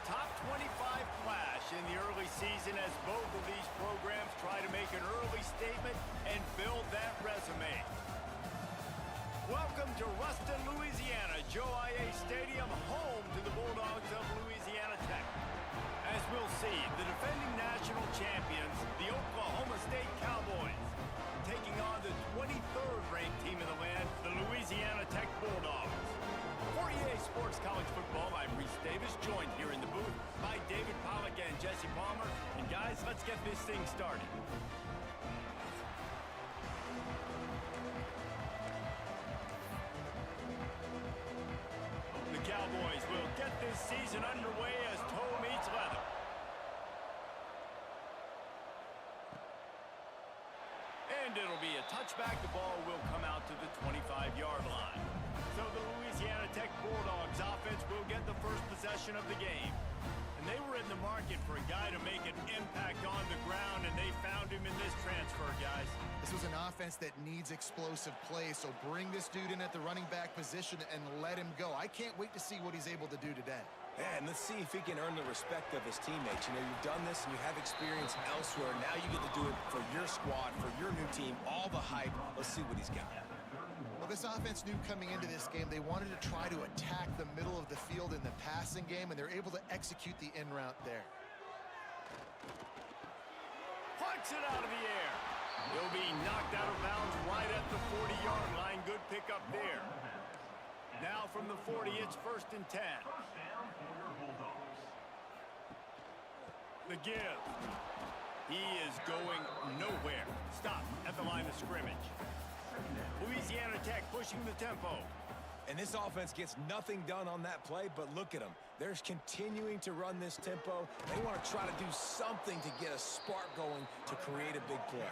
top 25 clash in the early season as both of these programs try to make an early statement and build that resume. Welcome to Ruston, Louisiana, Joe IA Stadium, home to the Bulldogs of Louisiana Tech. As we'll see, the defending national champions, the Oklahoma State Cowboys, taking on the 23rd ranked team in the land, the Louisiana Tech Bulldogs. For EA Sports College Football, I'm Reese Davis, joined here in the booth by David Pollack and Jesse Palmer. And guys, let's get this thing started. The Cowboys will get this season underway as toe meets leather. And it'll be a touchback. The ball will come out to the 25-yard line. So the Louisiana Tech Bulldogs offense will get the first possession of the game. And they were in the market for a guy to make an impact on the ground, and they found him in this transfer, guys. This was an offense that needs explosive play, so bring this dude in at the running back position and let him go. I can't wait to see what he's able to do today. Yeah, and let's see if he can earn the respect of his teammates. You know, you've done this and you have experience elsewhere. Now you get to do it for your squad, for your new team, all the hype. Let's see what he's got. Well, this offense knew coming into this game they wanted to try to attack the middle of the field in the passing game, and they're able to execute the in route there. Punts it out of the air. He'll be knocked out of bounds right at the 40-yard line. Good pickup there. Now from the 40, it's 1st and 10. The give. He is going nowhere. Stop at the line of scrimmage. Louisiana Tech pushing the tempo. And this offense gets nothing done on that play, but look at them. They're continuing to run this tempo. They want to try to do something to get a spark going to create a big play.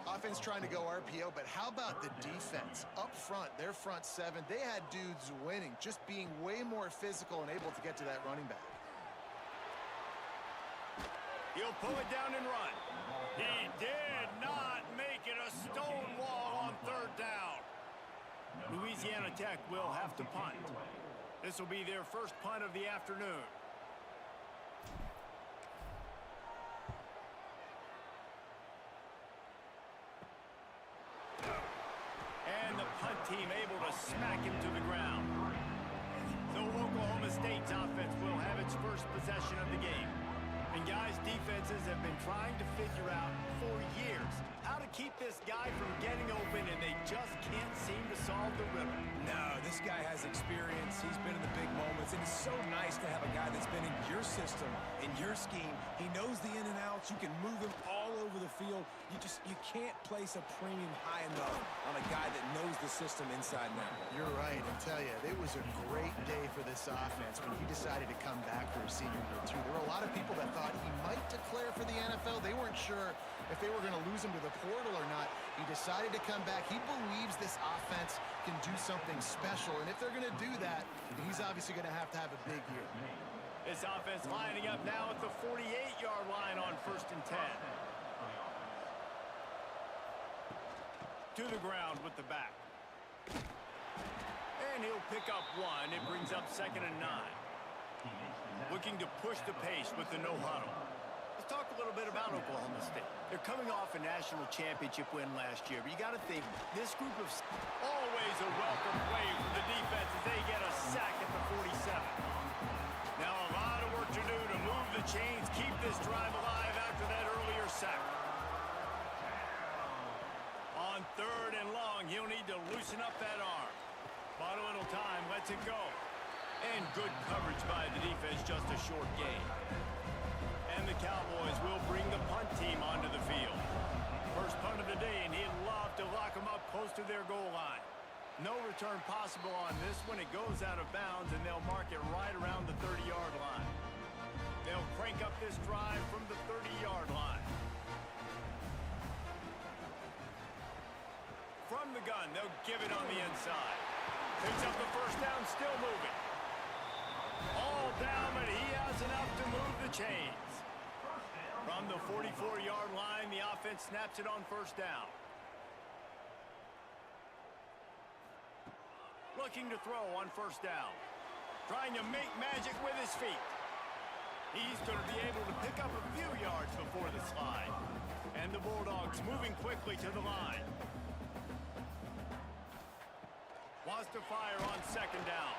Offense trying to go RPO, but how about the defense? Up front, their front seven, they had dudes winning, just being way more physical and able to get to that running back. He'll pull it down and run. He did not make it a stone wall on 3rd down. Louisiana Tech will have to punt. This will be their first punt of the afternoon. And the punt team able to smack him to the ground. So Oklahoma State's offense will have its first possession of the game. And guys, defenses have been trying to figure out for years how to keep this guy from getting open, and they just can't seem to solve the riddle. No, this guy has experience. He's been in the big moments. And it's so nice to have a guy that's been in your system, in your scheme. He knows the in and outs. You can move him all over the field. You can't place a premium high enough on a guy that knows the system inside and out. You're right, and tell you, it was a great day for this offense when he decided to come back for his senior year too. There were a lot of people that thought he might declare for the NFL. They weren't sure if they were going to lose him to the portal or not. He decided to come back. He believes this offense can do something special, and if they're going to do that, he's obviously going to have a big year. This offense lining up now at the 48-yard line on 1st and 10. To the ground with the back. And he'll pick up one. It brings up 2nd and 9. Looking to push the pace with the no huddle. Let's talk a little bit about Oklahoma State. They're coming off a national championship win last year, but you got to think this group of always a welcome play for the defense as they get a sack at the 47. Now a lot of work to do to move the chains, keep this drive alive after that earlier sack. On 3rd and long, he'll need to loosen up that arm. Bought a little time, lets it go. And good coverage by the defense, just a short gain. And the Cowboys will bring the punt team onto the field. First punt of the day, and he'd love to lock them up close to their goal line. No return possible on this one. It goes out of bounds, and they'll mark it right around the 30-yard line. They'll crank up this drive from the 30-yard line. From the gun, they'll give it on the inside. Picks up the first down, still moving. All down, but he has enough to move the chains. From the 44-yard line, the offense snaps it on 1st down. Looking to throw on 1st down. trying to make magic with his feet. He's going to be able to pick up a few yards before the slide. And the Bulldogs moving quickly to the line. Wants to fire on second down.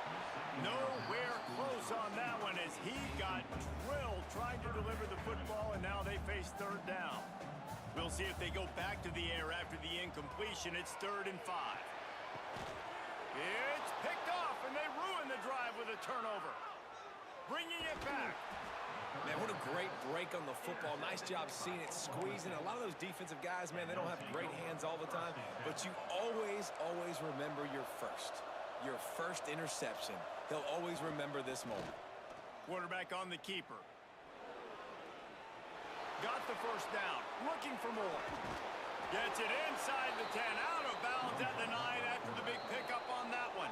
Nowhere close on that one as he got drilled trying to deliver the football, and now they face third down. We'll see if they go back to the air after the incompletion. It's 3rd and 5. It's picked off, and they ruin the drive with a turnover. Bringing it back. Man, what a great break on the football. Nice job seeing it squeezing. A lot of those defensive guys, man, they don't have great hands all the time, but you always remember your first interception. He'll always remember this moment. Quarterback on the keeper. Got the first down. Looking for more. Gets it inside the 10. Out of bounds at the 9 after the big pickup on that one.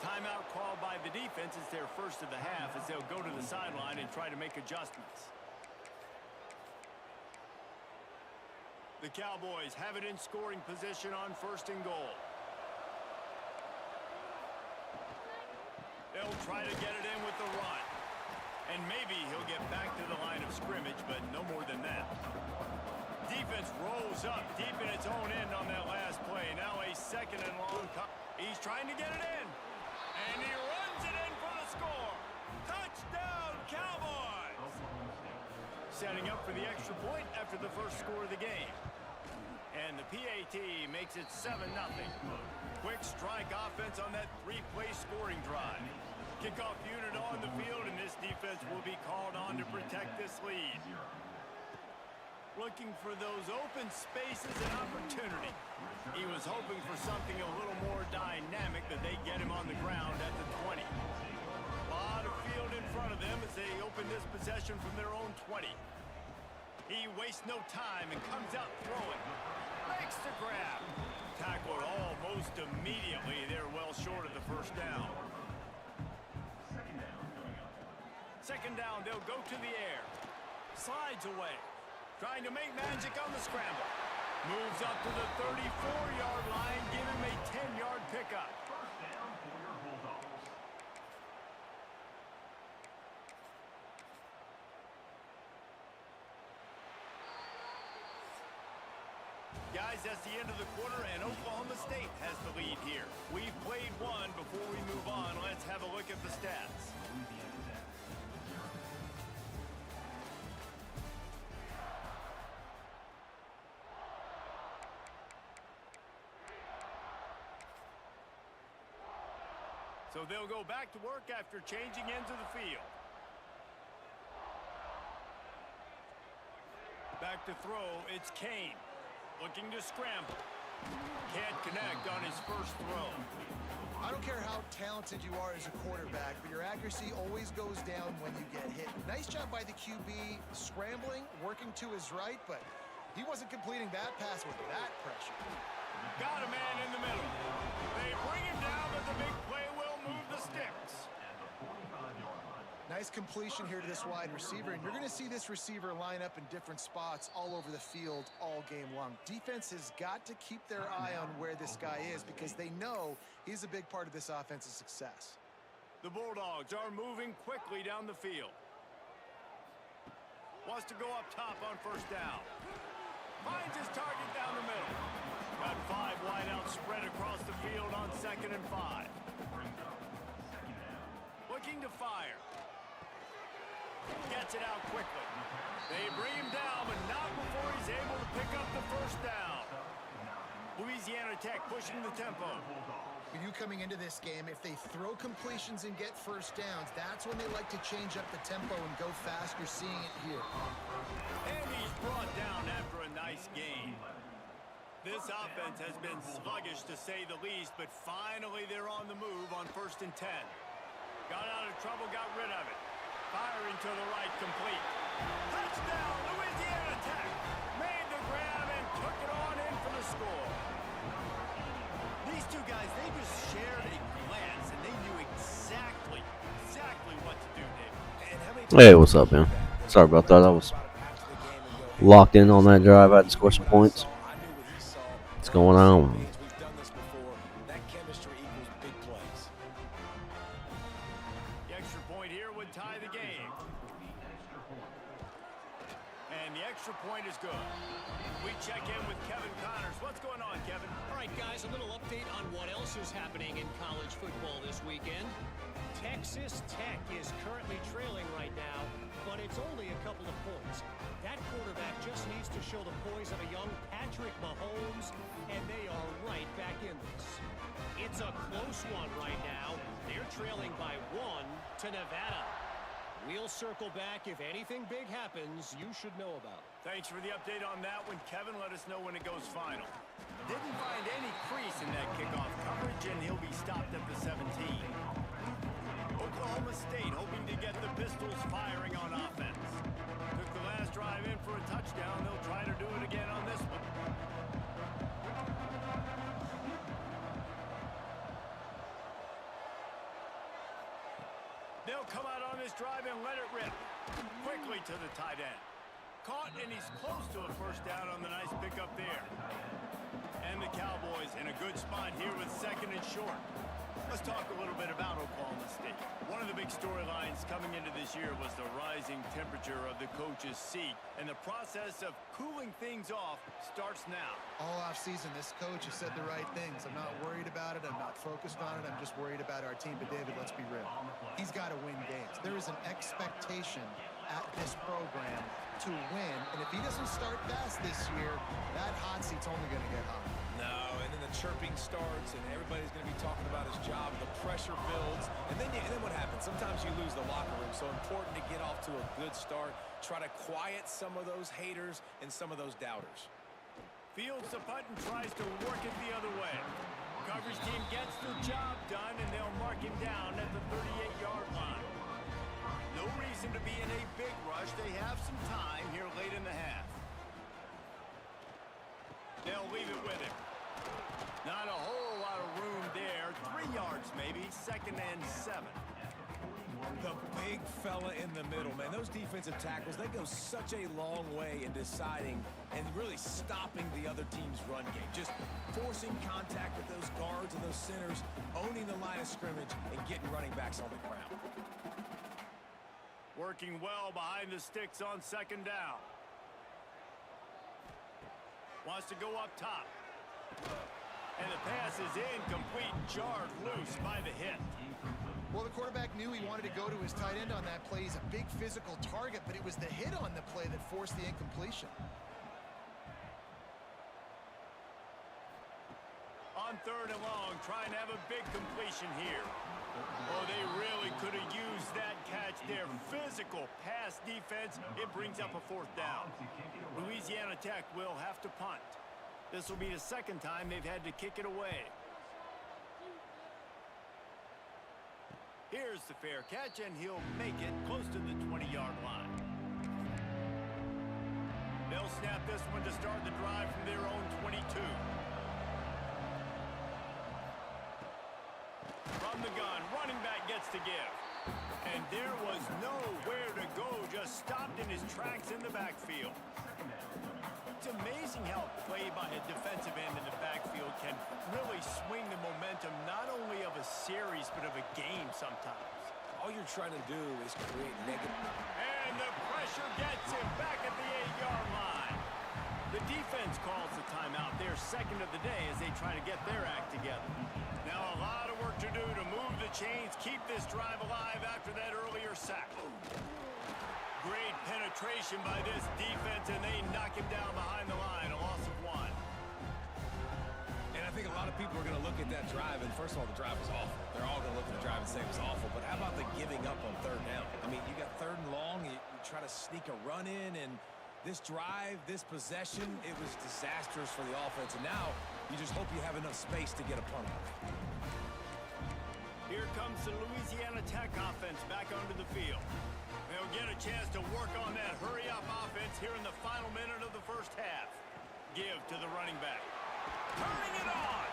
Timeout called by the defense. It's their first of the half as they'll go to the sideline and try to make adjustments. The Cowboys have it in scoring position on 1st and goal. They'll try to get it in with the run. And maybe he'll get back to the line of scrimmage, but no more than that. Defense rolls up deep in its own end on that last play. Now a 2nd and long. He's trying to get it in. And he runs it in for the score. Touchdown, Cowboys! Setting up for the extra point after the first score of the game. And the PAT makes it 7-0. Quick strike offense on that 3-play scoring drive. Kickoff unit on the field, and this defense will be called on to protect this lead. Looking for those open spaces and opportunity. He was hoping for something a little more dynamic, but they get him on the ground at the 20. A lot of field in front of them as they open this possession from their own 20. He wastes no time and comes out throwing. Makes the grab. Tackled almost immediately. They're well short of the first down. 2nd down, they'll go to the air. Slides away. Trying to make magic on the scramble. Moves up to the 34-yard line. Give him a 10-yard pickup. Guys, that's the end of the quarter, and Oklahoma State has the lead here. We've played one. Before we move on, let's have a look at the stats. So they'll go back to work after changing into the field. Back to throw, it's Kane. Looking to scramble. Can't connect on his first throw. I don't care how talented you are as a quarterback, but your accuracy always goes down when you get hit. Nice job by the QB, scrambling, working to his right, but he wasn't completing that pass with that pressure. Got a man in the middle. They bring him down, but the big play will move the sticks. Nice completion here to this wide receiver, and you're going to see this receiver line up in different spots all over the field all game long. Defense has got to keep their eye on where this guy is because they know he's a big part of this offense's success. The Bulldogs are moving quickly down the field. Wants to go up top on first down. Finds his target down the middle. Got 5 wideouts spread across the field on 2nd and 5. Looking to fire. Gets it out quickly. They bring him down, but not before he's able to pick up the first down. Louisiana Tech pushing the tempo. For you coming into this game, if they throw completions and get first downs, that's when they like to change up the tempo and go fast. You're seeing it here. And he's brought down after a nice gain. This offense has been sluggish to say the least, but finally they're on the move on 1st and 10. Got out of trouble, got rid of it. Firing to the right, complete. Touchdown, Louisiana Tech. Made the grab and took it on in for the score. These two guys, they just shared a glance, and they knew exactly what to do, David. Hey, what's up, man? Sorry about that. I was locked in on that drive. I had to score some points. What's going on? would tie the game. And the extra point is good. We check in with Kevin Connors. What's going on, Kevin? All right, guys, a little update on what else is happening in college football this weekend. Texas Tech is currently trailing right now, but it's only a couple of points. That quarterback just needs to show the poise of a young Patrick Mahomes, and they are right back in this. It's a close one right now. They're trailing by 1 to Nevada. We'll circle back. If anything big happens, you should know about it. Thanks for the update on that one, Kevin. Let us know when it goes final. Didn't find any crease in that kickoff coverage, and he'll be stopped at the 17. Oklahoma State hoping to get the Pistols firing on offense. Took the last drive in for a touchdown. They'll try to do it again on this one. They'll come out on this drive and let it rip. Quickly to the tight end. Caught, and he's close to a first down on the nice pickup there. And the Cowboys in a good spot here with 2nd and short. Let's talk a little bit about Oklahoma State. One of the big storylines coming into this year was the rising temperature of the coach's seat, and the process of cooling things off starts now. All offseason, this coach has said the right things. I'm not worried about it. I'm not focused on it. I'm just worried about our team. But, David, let's be real. He's got to win games. There is an expectation at this program to win, and if he doesn't start fast this year, that hot seat's only going to get hot. No, and then the chirping starts, and everybody's going to be talking about his job. The pressure builds, and then what happens? Sometimes you lose the locker room, so important to get off to a good start. Try to quiet some of those haters and some of those doubters. Fields the punt and tries to work it the other way. Coverage team gets the job done, and they'll mark him down at the 38-yard line. No reason to be in a big rush. They have some time here late in the half. They'll leave it with him. Not a whole lot of room there. 3 yards maybe. 2nd and 7. The big fella in the middle, man. Those defensive tackles, they go such a long way in deciding and really stopping the other team's run game. Just forcing contact with those guards and those centers, owning the line of scrimmage, and getting running backs on the ground. Working well behind the sticks on 2nd down. Wants to go up top. And the pass is incomplete, jarred loose by the hit. Well, the quarterback knew he wanted to go to his tight end on that play. He's a big physical target, but it was the hit on the play that forced the incompletion. On 3rd and long, trying to have a big completion here. Oh, they really could have used that catch there. Physical pass defense. It brings up a 4th down. Louisiana Tech will have to punt. This will be the 2nd time they've had to kick it away. Here's the fair catch, and he'll make it close to the 20-yard line. They'll snap this one to start the drive from their own 22. From the gun, running back gets to give. And there was nowhere to go, just stopped in his tracks in the backfield. It's amazing how play by a defensive end in the backfield can really swing the momentum not only of a series but of a game sometimes. All you're trying to do is create negative. And the pressure gets him back at the 8-yard line. The defense calls the timeout, their 2nd of the day, as they try to get their act together. Now a lot of work to do to move the chains, keep this drive alive after that earlier sack. Great penetration by this defense, and they knock him down behind the line, a loss of 1. And I think a lot of people are going to look at that drive, and first of all, the drive was awful. They're all going to look at the drive and say it was awful, but how about the giving up on 3rd down? I mean, you got 3rd and long, you try to sneak a run in, and this drive, this possession, it was disastrous for the offense, and now you just hope you have enough space to get a punt. Here comes the Louisiana Tech offense back onto the field. They'll get a chance to work on that hurry-up offense here in the final minute of the 1st half. Give to the running back. Turning it on!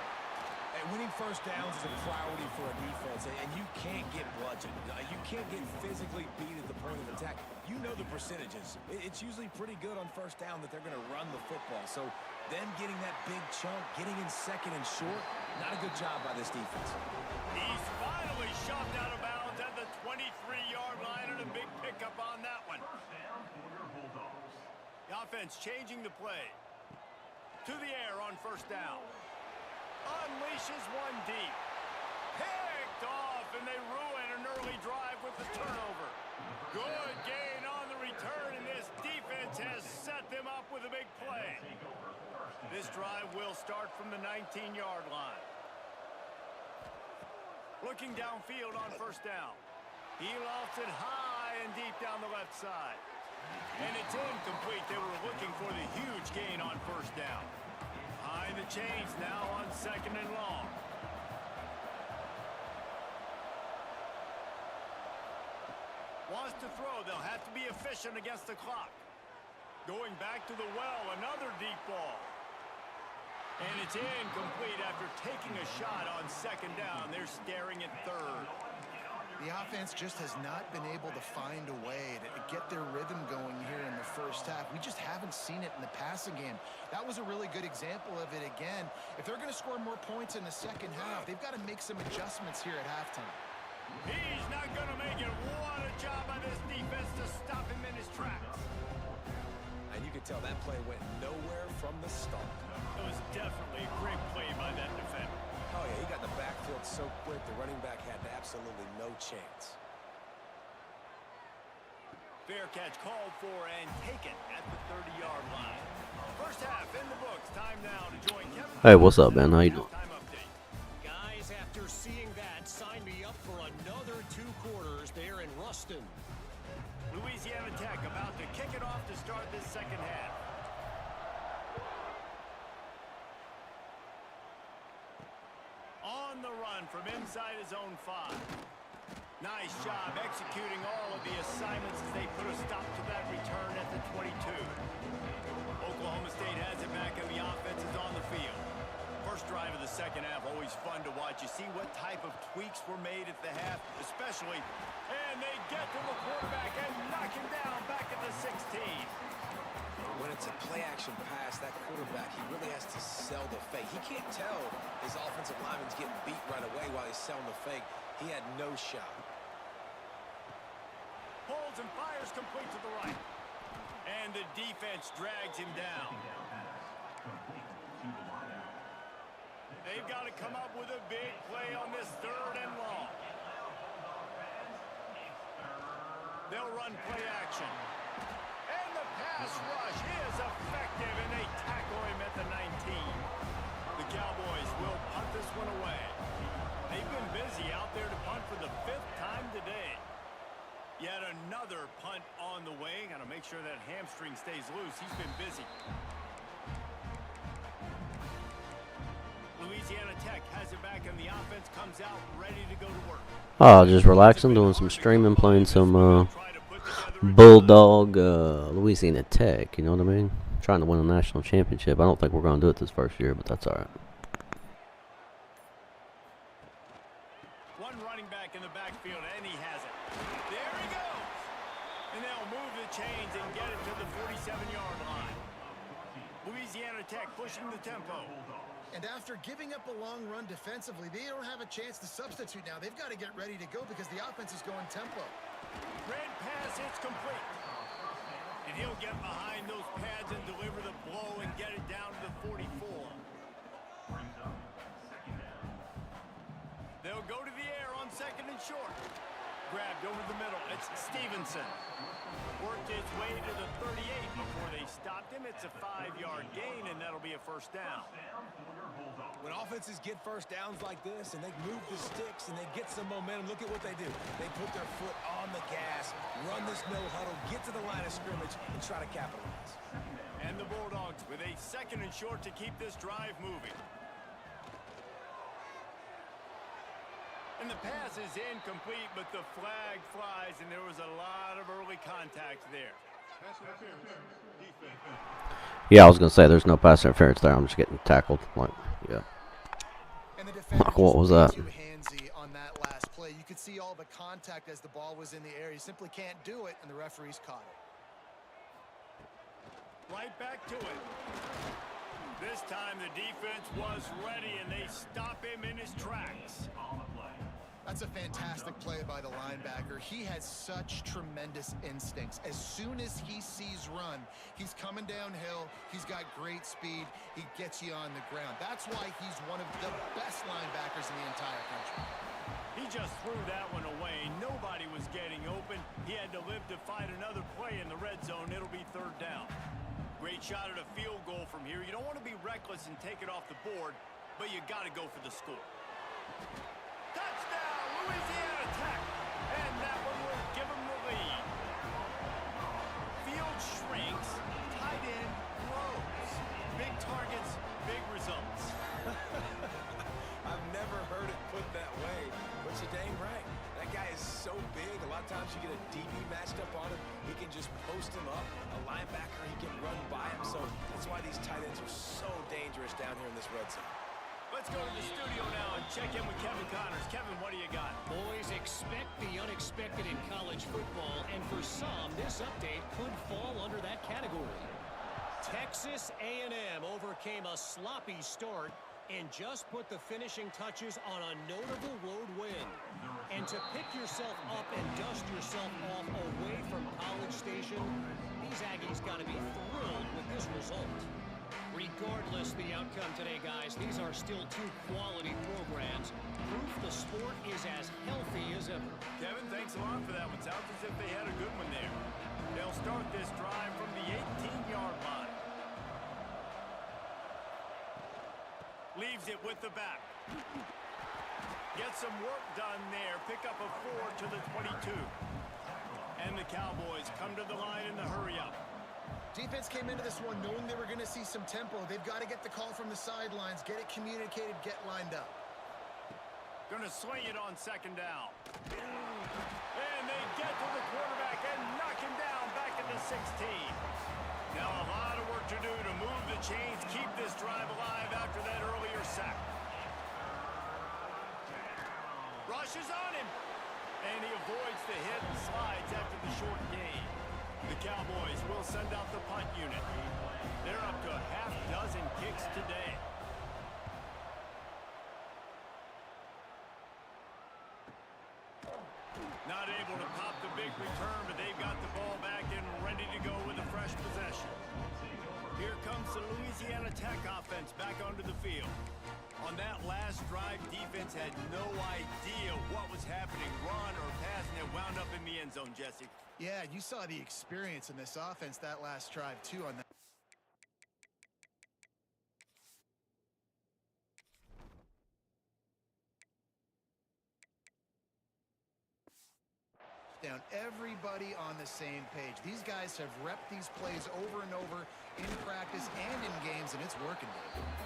And winning 1st downs is a priority for a defense, and you can't get bludgeoned. You can't get physically beat at the point of attack. You know the percentages. It's usually pretty good on 1st down that they're going to run the football. So them getting that big chunk, getting in 2nd and short, not a good job by this defense. He's finally shoved out of bounds at the 23-yard line offense changing the play. To the air on first down. Unleashes one deep. Picked off, and they ruin an early drive with the turnover. Good gain on the return, and this defense has set them up with a big play. This drive will start from the 19-yard line. Looking downfield on first down. He lofts it high and deep down the left side. And it's incomplete. They were looking for the huge gain on first down. Behind the chains now on second and long. Wants to throw. They'll have to be efficient against the clock. Going back to the well, another deep ball. And it's incomplete after taking a shot on second down. They're staring at third. The offense just has not been able to find a way to get their rhythm going here in the first half. We just haven't seen it in the passing game. That was a really good example of it again. If they're going to score more points in the second half, they've got to make some adjustments here at halftime. He's not going to make it. What a job by this defense to stop him in his tracks. And you could tell that play went nowhere from the start. It was definitely a great play by that defender. Oh, yeah, he got in the backfield so quick, the running back had absolutely no chance. Fair catch called for and taken at the 30-yard line. First half in the books. Time now to join Kevin. Hey, what's up, man? How you doing? Guys, after seeing that, sign me up for another 2 quarters there in Ruston. Louisiana Tech about to kick it off to start this second half. On the run from inside his own 5. Nice job executing all of the assignments as they put a stop to that return at the 22. Oklahoma State has it back and the offense is on the field. First drive of the second half, always fun to watch. You see what type of tweaks were made at the half, especially. And they get to the quarterback and knock him down back at the 16. When it's a play-action pass, that quarterback, he really has to sell the fake. He can't tell his offensive lineman's getting beat right away while he's selling the fake. He had no shot. Holds and fires complete to the right. And the defense drags him down. They've got to come up with a big play on this third and long. They'll run play action. And the pass rush is effective, and they tackle him at the 19. The Cowboys will punt this one away. They've been busy out there to punt for the 5th time today. Yet another punt on the way. Got to make sure that hamstring stays loose. He's been busy. Louisiana Tech has it back, and the offense comes out ready to go to work. Oh, just relaxing, doing some streaming, playing some Bulldog Louisiana Tech, you know what I mean? Trying to win a national championship. I don't think we're going to do it this first year, but that's all right. One running back in the backfield, and he has it. There he goes. And they'll move the chains and get it to the 47-yard line. Louisiana Tech pushing the tempo. And after giving up a long run defensively, they don't have a chance to substitute now. They've got to get ready to go because the offense is going tempo. Red pass, it's complete. And he'll get behind those pads and deliver the blow and get it down to the 44. They'll go to the air on second and short. Grabbed over the middle. It's Stevenson. Worked his way to the 38 before they stopped him. It's a 5-yard gain, and that'll be a first down. When offenses get first downs like this and they move the sticks and they get some momentum, look at what they do. They put their foot on the gas, run this no huddle, get to the line of scrimmage, and try to capitalize. And the Bulldogs with a second and short to keep this drive moving. And the pass is incomplete, but the flag flies, and there was a lot of early contact there. Yeah, I was going to say there's no pass interference there. I'm just getting tackled. Like, yeah. And the defender What was that? too handsy on that last play. You could see all the contact as the ball was in the air. He simply can't do it, and the referees caught it. Right back to it. This time the defense was ready, and they stop him in his tracks. That's a fantastic play by the linebacker. He has such tremendous instincts. As soon as he sees run, he's coming downhill. He's got great speed. He gets you on the ground. That's why he's one of the best linebackers in the entire country. He just threw that one away. Nobody was getting open. He had to live to fight another play in the red zone. It'll be third down. Great shot at a field goal from here. You don't want to be reckless and take it off the board, but you got to go for the score. Touchdown, Louisiana Tech. And that one will give them the lead. Field shrinks, tight end grows. Big targets, big results. I've never heard it put that way, but you're dang right. That guy is so big, a lot of times you get a DB matched up on him. He can just post him up. A linebacker, he can run by him. So that's why these tight ends are so dangerous down here in this red zone. Let's go to the studio now and check in with Kevin Connors. Kevin, what do you got? Boys, expect the unexpected in college football, and for some, this update could fall under that category. Texas A&M overcame a sloppy start and just put the finishing touches on a notable road win. And to pick yourself up and dust yourself off away from College Station, these Aggies got to be thrilled with this result. Regardless the outcome today, guys, these are still two quality programs. Proof the sport is as healthy as ever. Kevin, thanks a lot for that one. Sounds as if they had a good one there. They'll start this drive from the 18-yard line. Leaves it with the back. Get some work done there. Pick up a 4 to the 22. And the Cowboys come to the line in the hurry up. Defense came into this one knowing they were going to see some tempo. They've got to get the call from the sidelines, get it communicated, get lined up. Gonna swing it on second down. And they get to the quarterback and knock him down back at the 16. Now a lot of work to do to move the chains, keep this drive alive after that earlier sack. Rushes on him. And he avoids the hit and slides after the short gain. The Cowboys will send out the punt unit. They're up to a half dozen kicks today. Not able to pop the big return, but they've got the ball back and ready to go with a fresh possession. Here comes the Louisiana Tech offense back onto the field. On that last drive, defense had no idea what was happening, run or pass, and it wound up in the end zone, Jesse. Yeah, you saw the experience in this offense that last drive, too, on that. Down, everybody on the same page. These guys have repped these plays over and over in practice and in games, and it's working.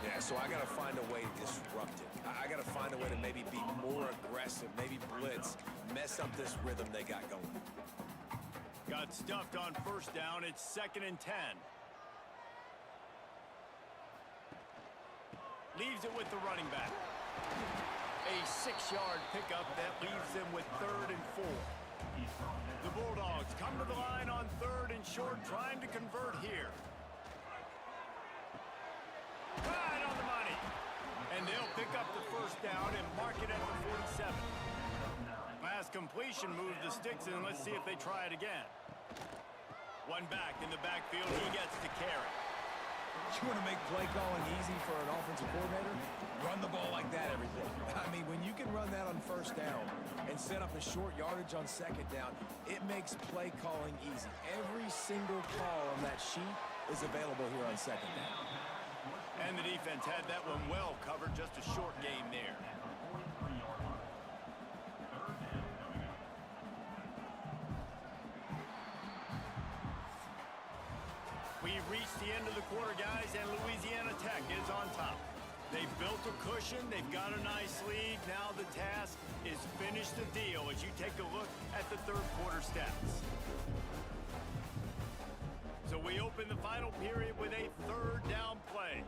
Yeah, so I got to find a way to disrupt it. I got to find a way to maybe be more aggressive, maybe blitz, mess up this rhythm they got going. Got stuffed on first down. It's 2nd and 10. Leaves it with the running back. A 6-yard pickup that leaves them with 3rd and 4. The Bulldogs come to the line on 3rd and short, trying to convert here. Right on the money. And they'll pick up the first down and mark it at the 47. Pass completion moves the sticks in. Let's see if they try it again. One back in the backfield. He gets to carry. You want to make play calling easy for an offensive coordinator? Run the ball like that every day. I mean, when you can run that on first down and set up a short yardage on second down, it makes play calling easy. Every single call on that sheet is available here on second down. And the defense had that one well covered. Just a short game there. We've reached the end of the quarter, guys, and Louisiana Tech is on top. They've built a cushion. They've got a nice lead. Now the task is finish the deal as you take a look at the third quarter stats. So we open the final period with a 3rd down play.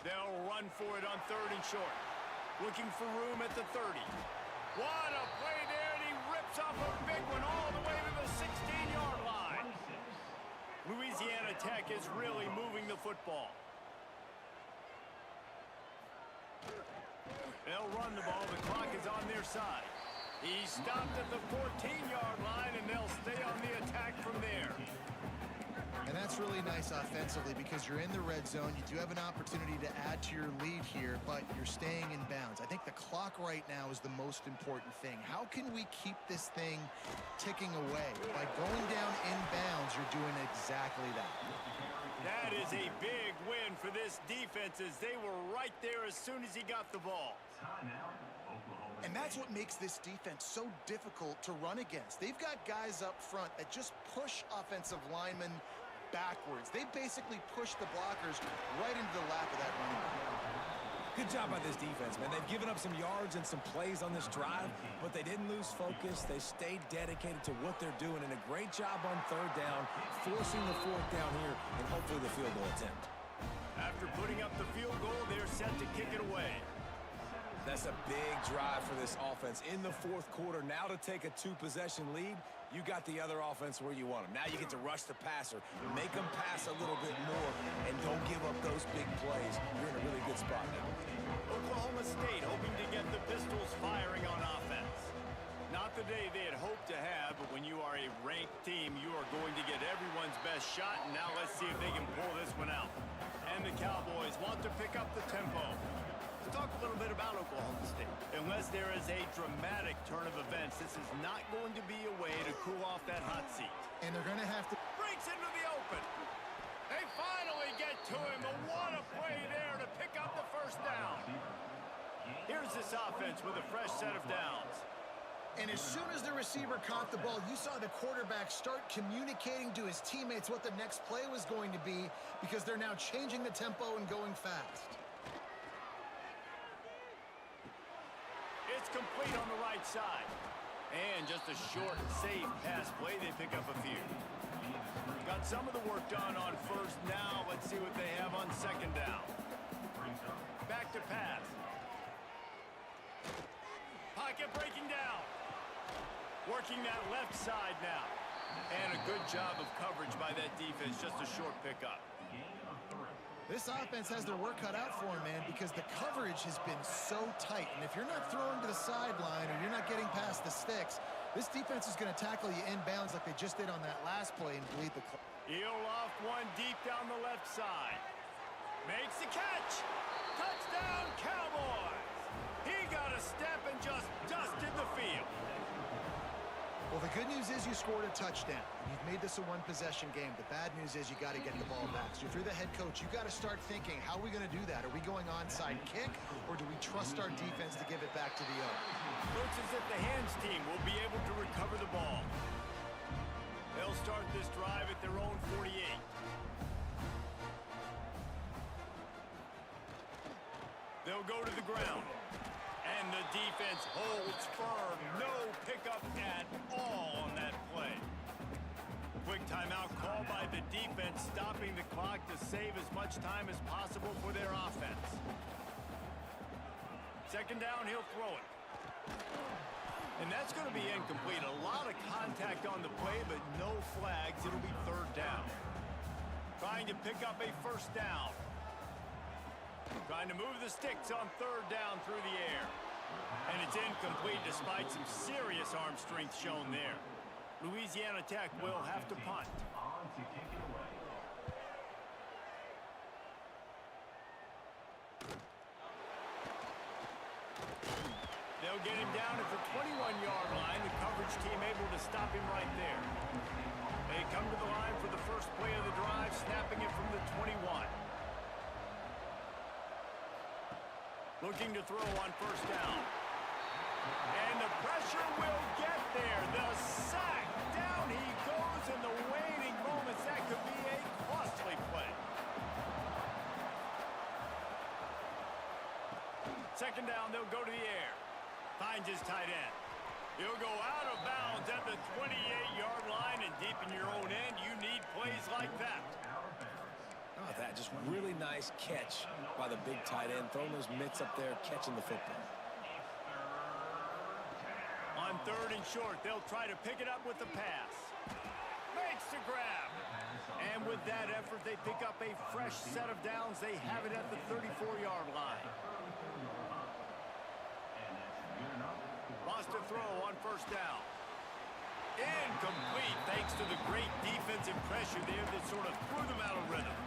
They'll run for it on 3rd and short. Looking for room at the 30. What a play there, and he rips off a big one all the way to the 16-yard line. Louisiana Tech is really moving the football. They'll run the ball. The clock is on their side. He stopped at the 14-yard line, and they'll stay on the attack from there. And that's really nice offensively because you're in the red zone. You do have an opportunity to add to your lead here, but you're staying in bounds. I think the clock right now is the most important thing. How can we keep this thing ticking away? By going down in bounds, you're doing exactly that. That is a big win for this defense as they were right there as soon as he got the ball. And that's what makes this defense so difficult to run against. They've got guys up front that just push offensive linemen backwards. They basically push the blockers right into the lap of that running back. Good job by this defense, man. They've given up some yards and some plays on this drive, but they didn't lose focus. They stayed dedicated to what they're doing, and a great job on third down, forcing the fourth down here, and hopefully the field goal attempt. After putting up the field goal, they're set to kick it away. That's a big drive for this offense in the fourth quarter. Now to take a two-possession lead, you got the other offense where you want them. Now you get to rush the passer, make them pass a little bit more, and don't give up those big plays. You're in a really good spot now. Oklahoma State hoping to get the Pistols firing on offense. Not the day they had hoped to have, but when you are a ranked team, you are going to get everyone's best shot, and now let's see if they can pull this one out. And the Cowboys want to pick up the tempo. Let's talk a little bit about Oklahoma State. Unless there is a dramatic turn of events, this is not going to be a way to cool off that hot seat. And they're going to have to... Breaks into the open. They finally get to him, but what a play there to pick up the first down. Here's this offense with a fresh set of downs. And as soon as the receiver caught the ball, you saw the quarterback start communicating to his teammates what the next play was going to be because they're now changing the tempo and going fast. It's complete on the right side. And just a short, safe pass play. They pick up a few. Got some of the work done on first. Now let's see what they have on second down. Back to pass. Pocket breaking down. Working that left side now. And a good job of coverage by that defense. Just a short pickup. This offense has their work cut out for them, man, because the coverage has been so tight. And if you're not throwing to the sideline or you're not getting past the sticks, this defense is going to tackle you inbounds like they just did on that last play and bleed the clock. He'll off one deep down the left side. Makes the catch. Touchdown, Cowboys. He got a step and just dusted the field. Well, the good news is you scored a touchdown. You've made this a one-possession game. The bad news is you got to get the ball back. So if you're the head coach, you got to start thinking, how are we going to do that? Are we going onside kick, or do we trust our defense to give it back to the O? Looks as if the hands team will be able to recover the ball. They'll start this drive at their own 48. They'll go to the ground. And the defense holds firm. No pickup at all on that play. Quick timeout call by the defense, stopping the clock to save as much time as possible for their offense. Second down, he'll throw it. And that's going to be incomplete. A lot of contact on the play, but no flags. It'll be third down. Trying to pick up a first down. Trying to move the sticks on third down through the air. And it's incomplete despite some serious arm strength shown there. Louisiana Tech will have to punt. They'll get him down at the 21-yard line. The coverage team able to stop him right there. They come to the line for the first play of the drive, snapping it from the 21. Looking to throw on first down. And the pressure will get there. The sack. Down he goes in the waning moments. That could be a costly play. Second down, they'll go to the air. Finds his tight end. He'll go out of bounds at the 28-yard line, and deep in your own end, you need plays like that. Oh, that just really nice catch by the big tight end, throwing those mitts up there, catching the football. On third and short, they'll try to pick it up with the pass. Makes the grab. And And with that effort, they pick up a fresh set of downs. They have it at the 34-yard line. Lost a throw on first down. Incomplete, thanks to the great defensive pressure there that sort of threw them out of rhythm.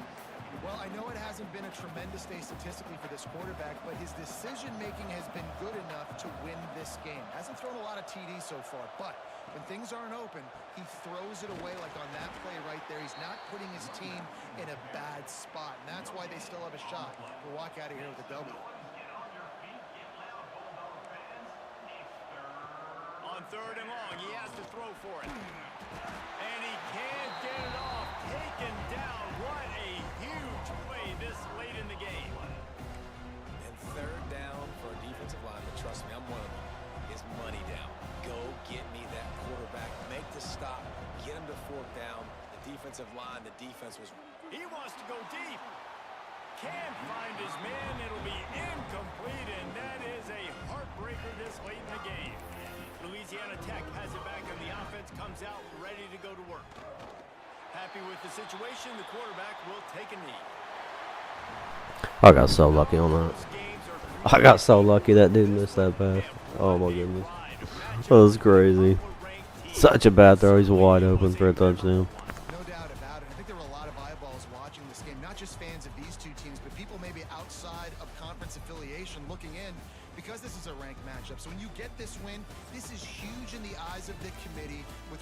Well, I know it hasn't been a tremendous day statistically for this quarterback, but his decision-making has been good enough to win this game. Hasn't thrown a lot of TDs so far, but when things aren't open, he throws it away like on that play right there. He's not putting his team in a bad spot, and that's why they still have a shot to walk out of here with a W. On third and long, he has to throw for it. And he can't get it off. Taken down. What a huge play this late in the game. And third down for a defensive lineman, trust me, I'm one of them, is money down. Go get me that quarterback. Make the stop. Get him to fourth down. The defensive line, the defense was... He wants to go deep. Can't find his man. It'll be incomplete, and that is a heartbreaker this late in the game. Louisiana Tech has it back, and the offense comes out ready to go to work. Happy with the situation, the quarterback will take a knee. I got so lucky on that. I got so lucky that dude missed that pass. Oh my goodness. That was crazy. Such a bad throw. He's wide open for a touchdown. No doubt about it. I think there were a lot of eyeballs watching this game, not just fans of these two teams, but people maybe outside of conference affiliation looking in because this is a ranked matchup. So when you get this win, this is huge in the eyes of the committee with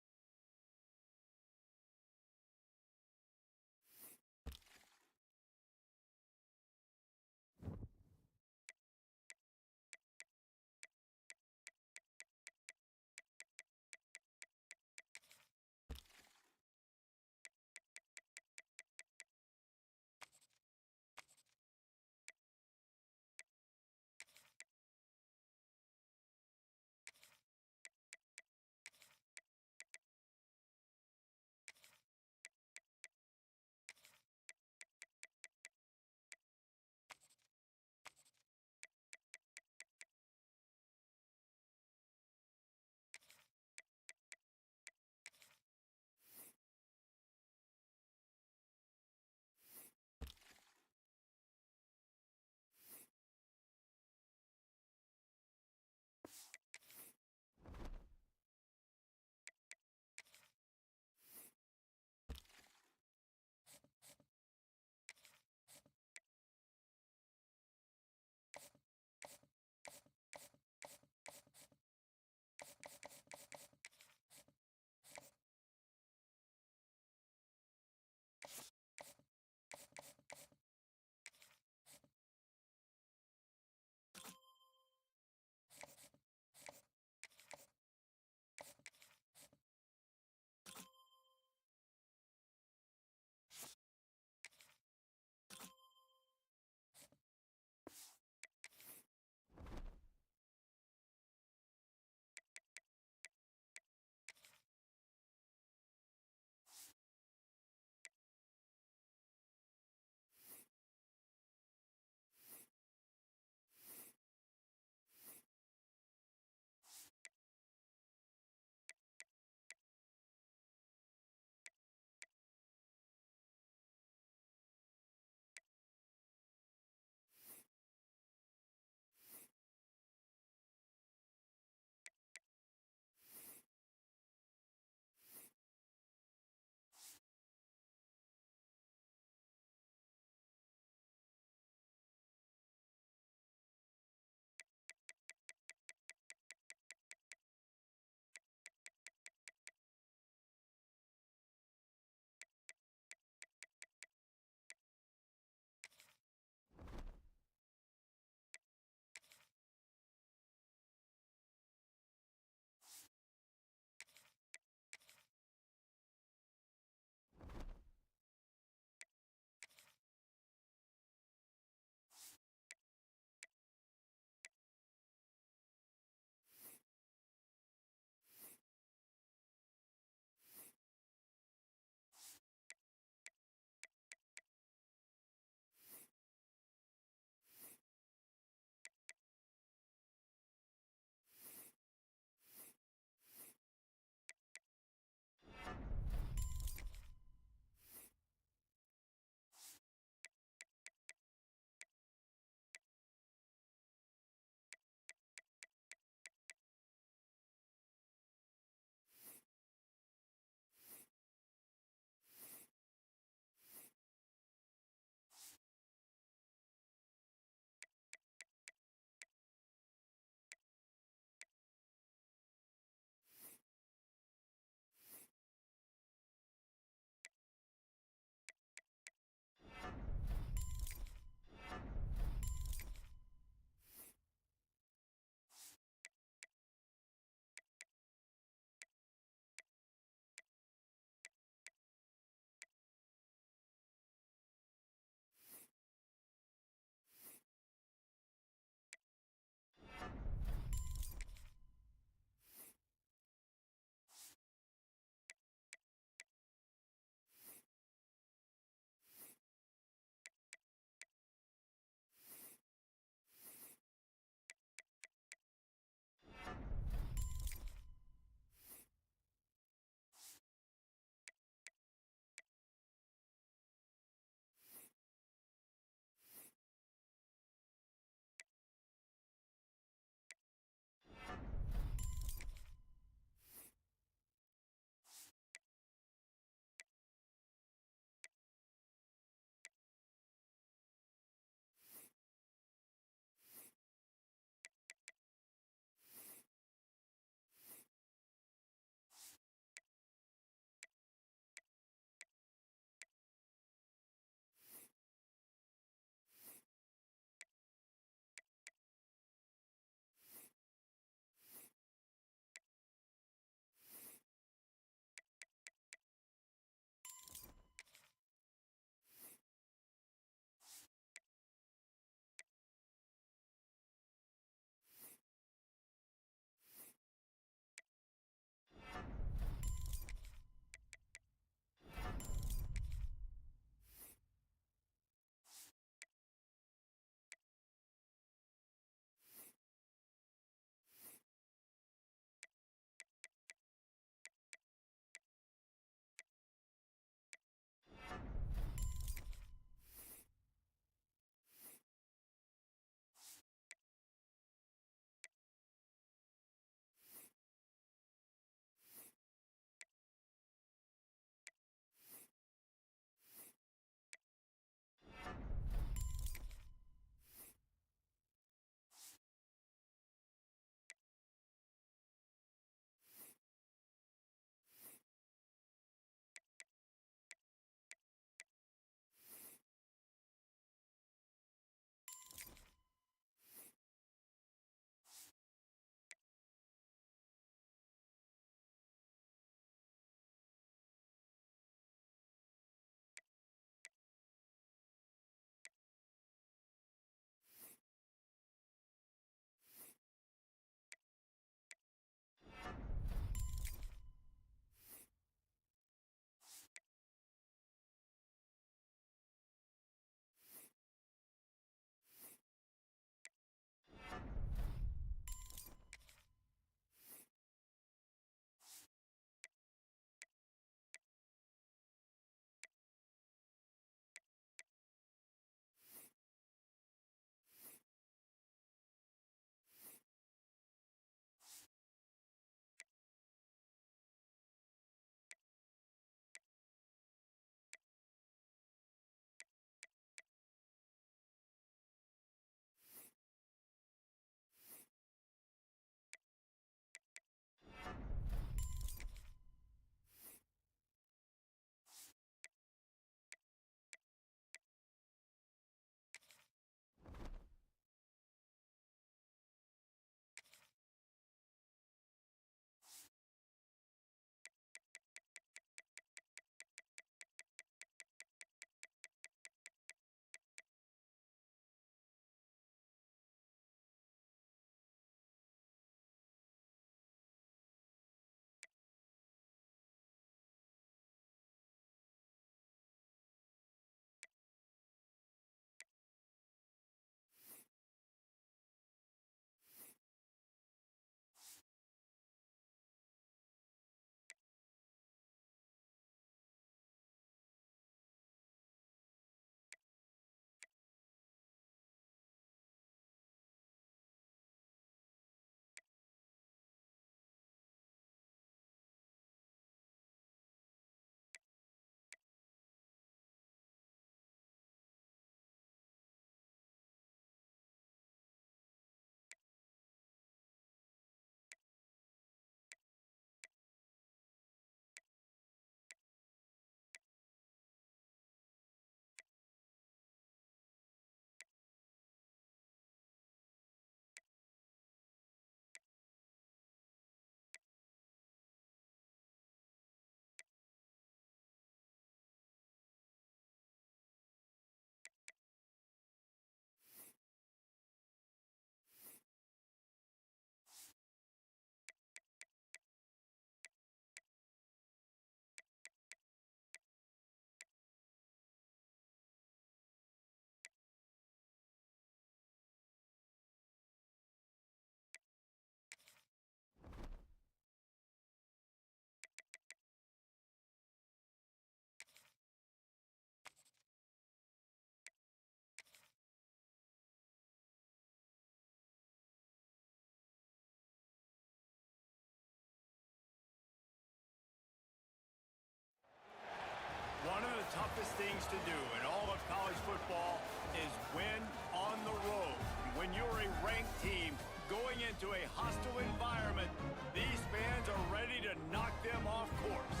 toughest things to do in all of college football is win on the road. When you're a ranked team going into a hostile environment, these fans are ready to knock them off course.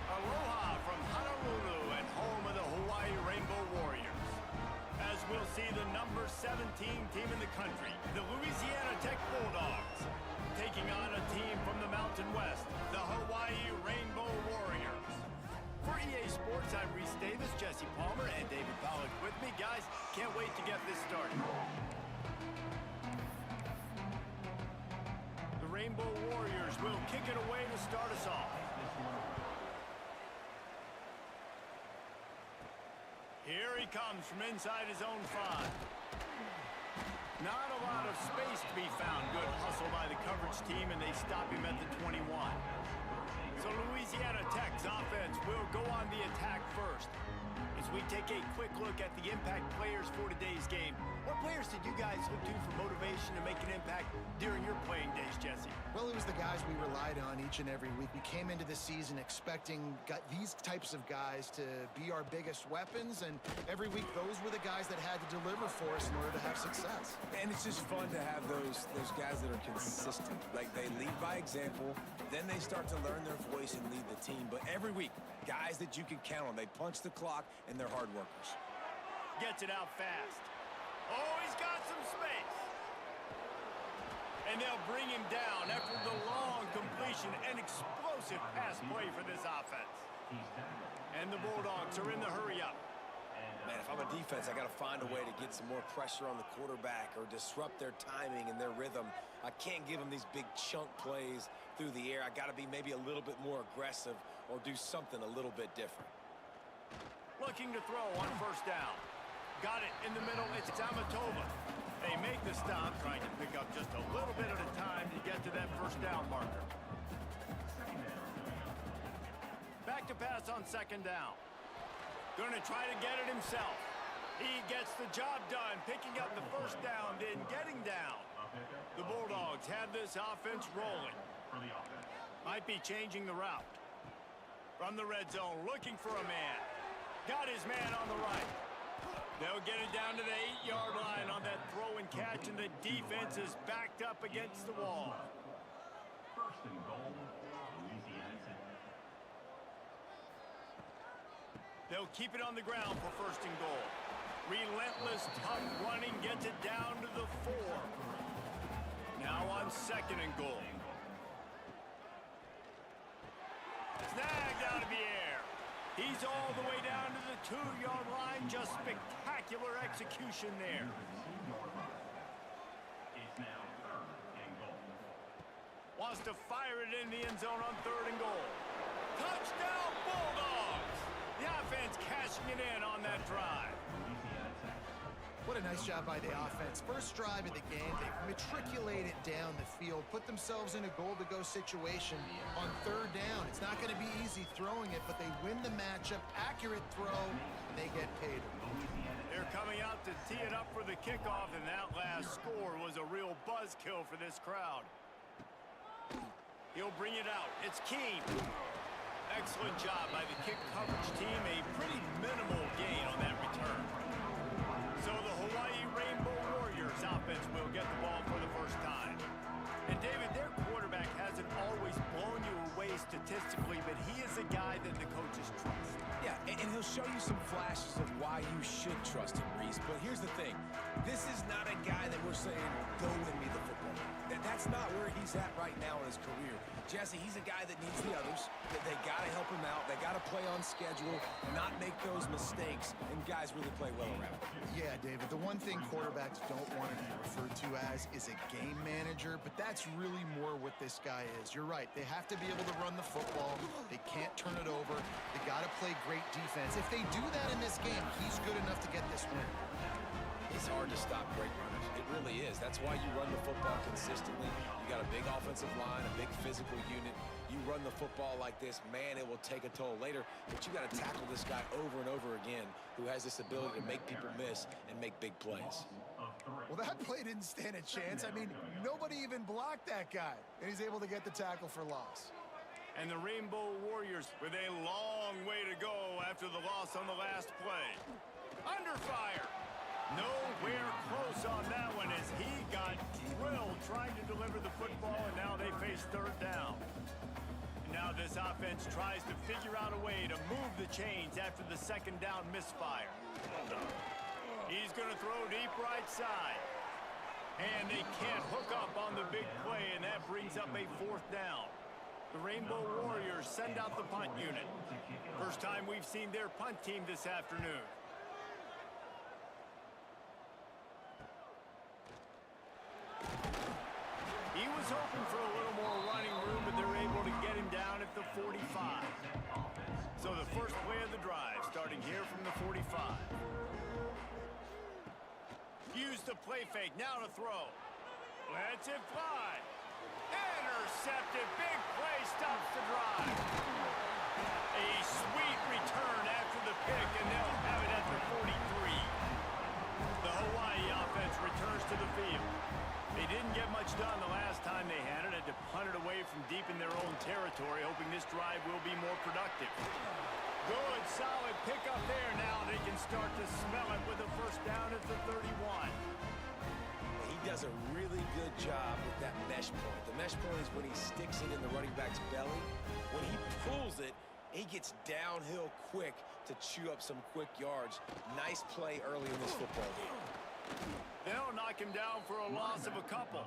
Aloha from Honolulu and home of the Hawaii Rainbow Warriors. As we'll see the number 17 team in the country, the Louisiana Tech Bulldogs, taking on a team from the Mountain West, the Hawaii Rainbow Warriors. For EA Sports, I'm Reese Davis, Jesse Palmer, and David Pollack with me. Guys, can't wait to get this started. The Rainbow Warriors will kick it away to start us off. Here he comes from inside his own 5. Not a lot of space to be found. Good hustle by the coverage team, and they stop him at the 21. So Louisiana Tech's offense will go on the attack first. As we take a quick look at the impact players for today's game, what players did you guys look to for motivation to make an impact during your playing days, Jesse? Well, it was the guys we relied on each and every week. We came into the season expecting these types of guys to be our biggest weapons, and every week those were the guys that had to deliver for us in order to have success. And it's just fun to have those guys that are consistent. Like, they lead by example, then they start to learn their voice and lead the team. But every week, guys that you can count on. They punch the clock, and they're hard workers. Gets it out fast. Oh, he's got some space. And they'll bring him down after the long completion. An explosive pass play for this offense. And the Bulldogs are in the hurry up. Man, if I'm a defense, I got to find a way to get some more pressure on the quarterback or disrupt their timing and their rhythm. I can't give them these big chunk plays through the air. I got to be maybe a little bit more aggressive or do something a little bit different. Looking to throw on first down. Got it in the middle. It's Tamatova. They make the stop, trying to pick up just a little bit at a time to get to that first down marker. Back to pass on second down. Going to try to get it himself. He gets the job done, picking up the first down, then getting down. The Bulldogs have this offense rolling. Might be changing the route. From the red zone, looking for a man. Got his man on the right. They'll get it down to the 8-yard line on that throw and catch, and the defense is backed up against the wall. First and goal, Louisiana Tech. They'll keep it on the ground for first and goal. Relentless, tough running gets it down to the 4. Now on second and goal. Snagged out of the air. He's all the way down to the 2-yard line. Just spectacular execution there. It's now third and goal. Wants to fire it in the end zone on third and goal. Touchdown Bulldogs! The offense cashing it in on that drive. What a nice job by the offense. First drive of the game, they matriculate it down the field, put themselves in a goal-to-go situation on third down. It's not going to be easy throwing it, but they win the matchup. Accurate throw, and they get paid. They're coming out to tee it up for the kickoff, and that last score was a real buzzkill for this crowd. He'll bring it out. It's Keene. Excellent job by the kick coverage team. A pretty minimal gain on that return. So the Hawaii Rainbow Warriors offense will get the ball for the first time. And David, their quarterback hasn't always blown you away statistically, but he is a guy that the coaches trust. Yeah, and he'll show you some flashes of why you should trust him, Reese. But here's the thing. This is not a guy that we're saying, go win me the football. That's not where he's at right now in his career. Jesse, he's a guy that needs the others. They got to help him out. They got to play on schedule, not make those mistakes, and guys really play well around him. Yeah, David, the one thing quarterbacks don't want to be referred to as is a game manager, but that's really more what this guy is. You're right. They have to be able to run the football. They can't turn it over. They got to play great defense. If they do that in this game, he's good enough to get this win. It's hard to stop great runners. It really is. That's why you run the football consistently. You got a big offensive line, a big physical unit. You run the football like this, man, it will take a toll later. But you got to tackle this guy over and over again who has this ability to make people miss and make big plays. Well, that play didn't stand a chance. I mean, nobody even blocked that guy, and he's able to get the tackle for loss. And the Rainbow Warriors with a long way to go after the loss on the last play. Under fire. Nowhere close on that one as he got drilled trying to deliver the football, and now they face third down. Now this offense tries to figure out a way to move the chains after the second down misfire. He's going to throw deep right side. And they can't hook up on the big play, and that brings up a fourth down. The Rainbow Warriors send out the punt unit. First time we've seen their punt team this afternoon. He was hoping for a little more running room, but they're able to get him down at the 45. So the first play of the drive, starting here from the 45. Use the play fake, now to throw. Lets it fly. Intercepted, big play, stops the drive. A sweet return after the pick, and they'll have it at the 43. The Hawaii offense returns to the field. They didn't get much done the last time they had it. Had to punt it away from deep in their own territory, hoping this drive will be more productive. Good, solid pickup there. Now they can start to smell it with a first down at the 31. He does a really good job with that mesh point. The mesh point is when he sticks it in the running back's belly. When he pulls it, he gets downhill quick to chew up some quick yards. Nice play early in this football game. They'll knock him down for a loss of a couple.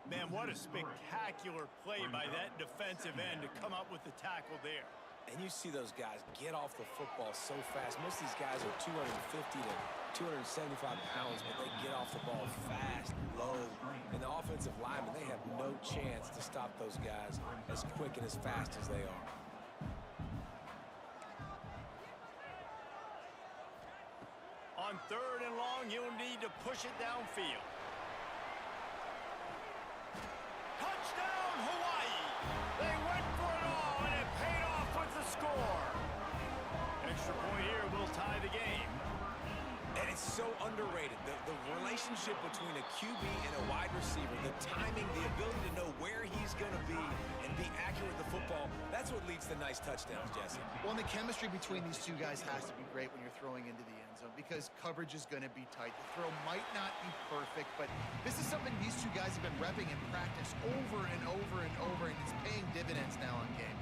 Man, what a spectacular play by that defensive end to come up with the tackle there. And you see those guys get off the football so fast. Most of these guys are 250 to 275 pounds, but they get off the ball fast, low. And the offensive linemen, they have no chance to stop those guys as quick and as fast as they are. On third and long, you'll need to push it downfield. Touchdown, Hawaii! They went for it all, and it paid off with the score. Extra point here will tie the game. And it's so underrated. The relationship between a QB and a wide receiver, the timing, the ability to know where he's going to be and be accurate with the football, that's what leads to nice touchdowns, Jesse. Well, and the chemistry between these two guys has to be great when you're throwing into the end zone because coverage is going to be tight. The throw might not be perfect, but this is something these two guys have been repping in practice over and over and over, and it's paying dividends now in game.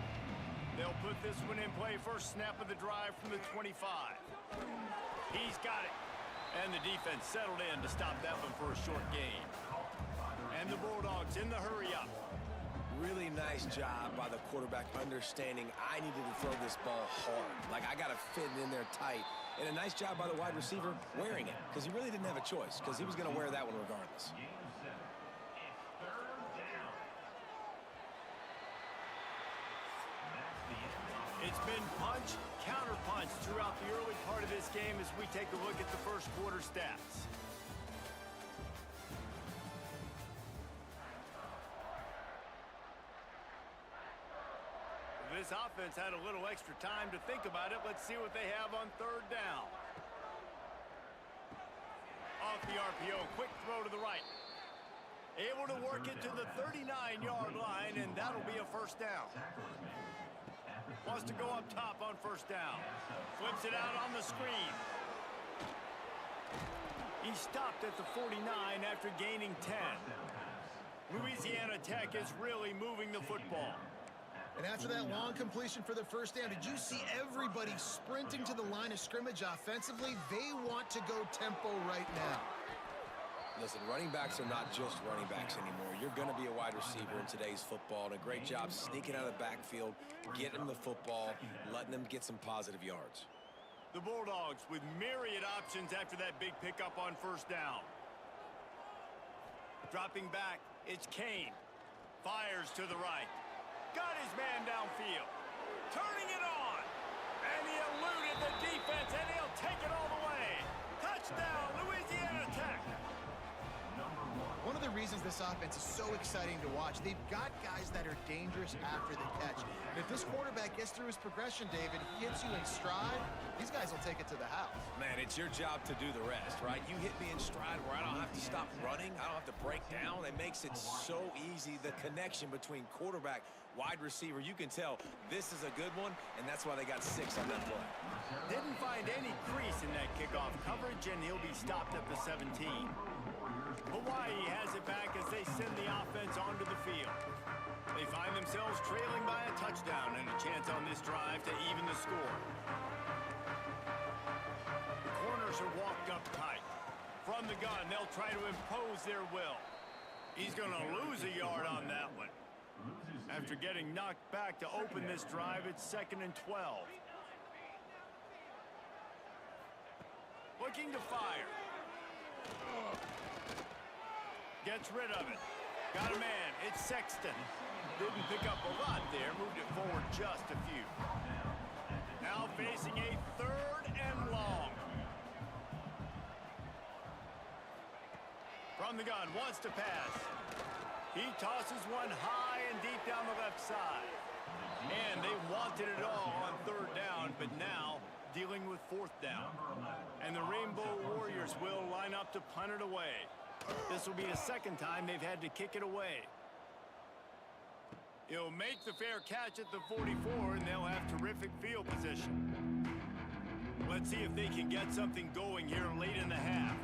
They'll put this one in play. First snap of the drive from the 25. He's got it. And the defense settled in to stop that one for a short gain. And the Bulldogs in the hurry-up. Really nice job by the quarterback understanding I needed to throw this ball hard. Like, I got to fit it in there tight. And a nice job by the wide receiver wearing it because he really didn't have a choice because he was going to wear that one regardless. It's been punch, counter-punch throughout the early part of this game as we take a look at the first quarter stats. This offense had a little extra time to think about it. Let's see what they have on third down. Off the RPO, quick throw to the right. Able to work it to the 39-yard line, and that'll be a first down. Wants to go up top on first down. Flips it out on the screen. He stopped at the 49 after gaining 10. Louisiana Tech is really moving the football. And after that long completion for the first down, did you see everybody sprinting to the line of scrimmage offensively? They want to go tempo right now. Listen, running backs are not just running backs anymore. You're going to be a wide receiver in today's football, and a great job sneaking out of the backfield, getting them the football, letting them get some positive yards. The Bulldogs with myriad options after that big pickup on first down. Dropping back, it's Kane. Fires to the right. Got his man downfield. Turning it on. And he eluded the defense, and he'll take it all the way. Touchdown, Louisiana Tech. One of the reasons this offense is so exciting to watch. They've got guys that are dangerous after the catch. And if this quarterback gets through his progression, David, he hits you in stride, these guys will take it to the house. Man, it's your job to do the rest, right? You hit me in stride where I don't have to stop running. I don't have to break down. It makes it so easy, the connection between quarterback, wide receiver. You can tell this is a good one, and that's why they got 6 on that play. Didn't find any crease in that kickoff coverage, and he'll be stopped at the 17. Hawaii has it back as they send the offense onto the field. They find themselves trailing by a touchdown and a chance on this drive to even the score. The corners are walked up tight. From the gun, they'll try to impose their will. He's going to lose a yard on that one. After getting knocked back to open this drive, it's 2nd and 12. Looking to fire. Gets rid of it. Got a man. It's Sexton. Didn't pick up a lot there. Moved it forward just a few. Now facing a 3rd and long. From the gun. Wants to pass. He tosses one high and deep down the left side. And they wanted it all on 3rd down, but now dealing with 4th down. And the Rainbow Warriors will line up to punt it away. This will be the 2nd time they've had to kick it away. He'll make the fair catch at the 44, and they'll have terrific field position. Let's see if they can get something going here late in the half.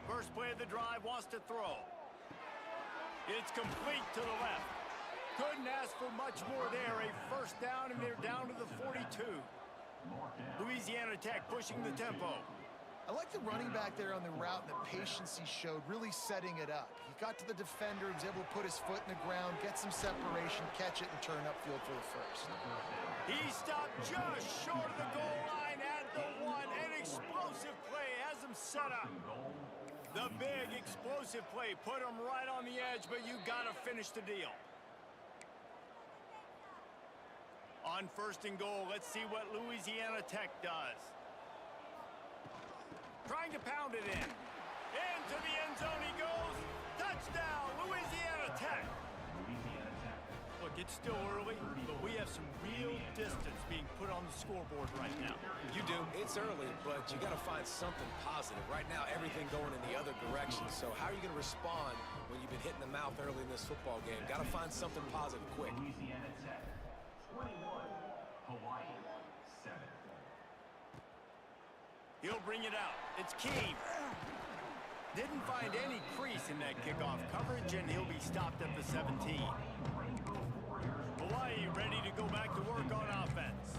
First play of the drive, wants to throw. It's complete to the left. Couldn't ask for much more there. A 1st down, and they're down to the 42. Louisiana Tech pushing the tempo. I like the running back there on the route and the patience he showed, really setting it up. He got to the defender, he was able to put his foot in the ground, get some separation, catch it, and turn upfield for the 1st. He stopped just short of the goal line at the 1. An explosive play has him set up. The big explosive play put him right on the edge, but you got to finish the deal. On 1st and goal, let's see what Louisiana Tech does. Trying to pound it in. Into the end zone he goes. Touchdown, Louisiana Tech. Look, it's still early, but we have some real distance being put on the scoreboard right now. You do. It's early, but you got to find something positive. Right now, everything going in the other direction. So how are you going to respond when you've been hit in the mouth early in this football game? Got to find something positive quick. Louisiana Tech, 21. Hawaii, 7. He'll bring it out. It's Keene. Didn't find any crease in that kickoff coverage, and he'll be stopped at the 17. Hawaii ready to go back to work on offense.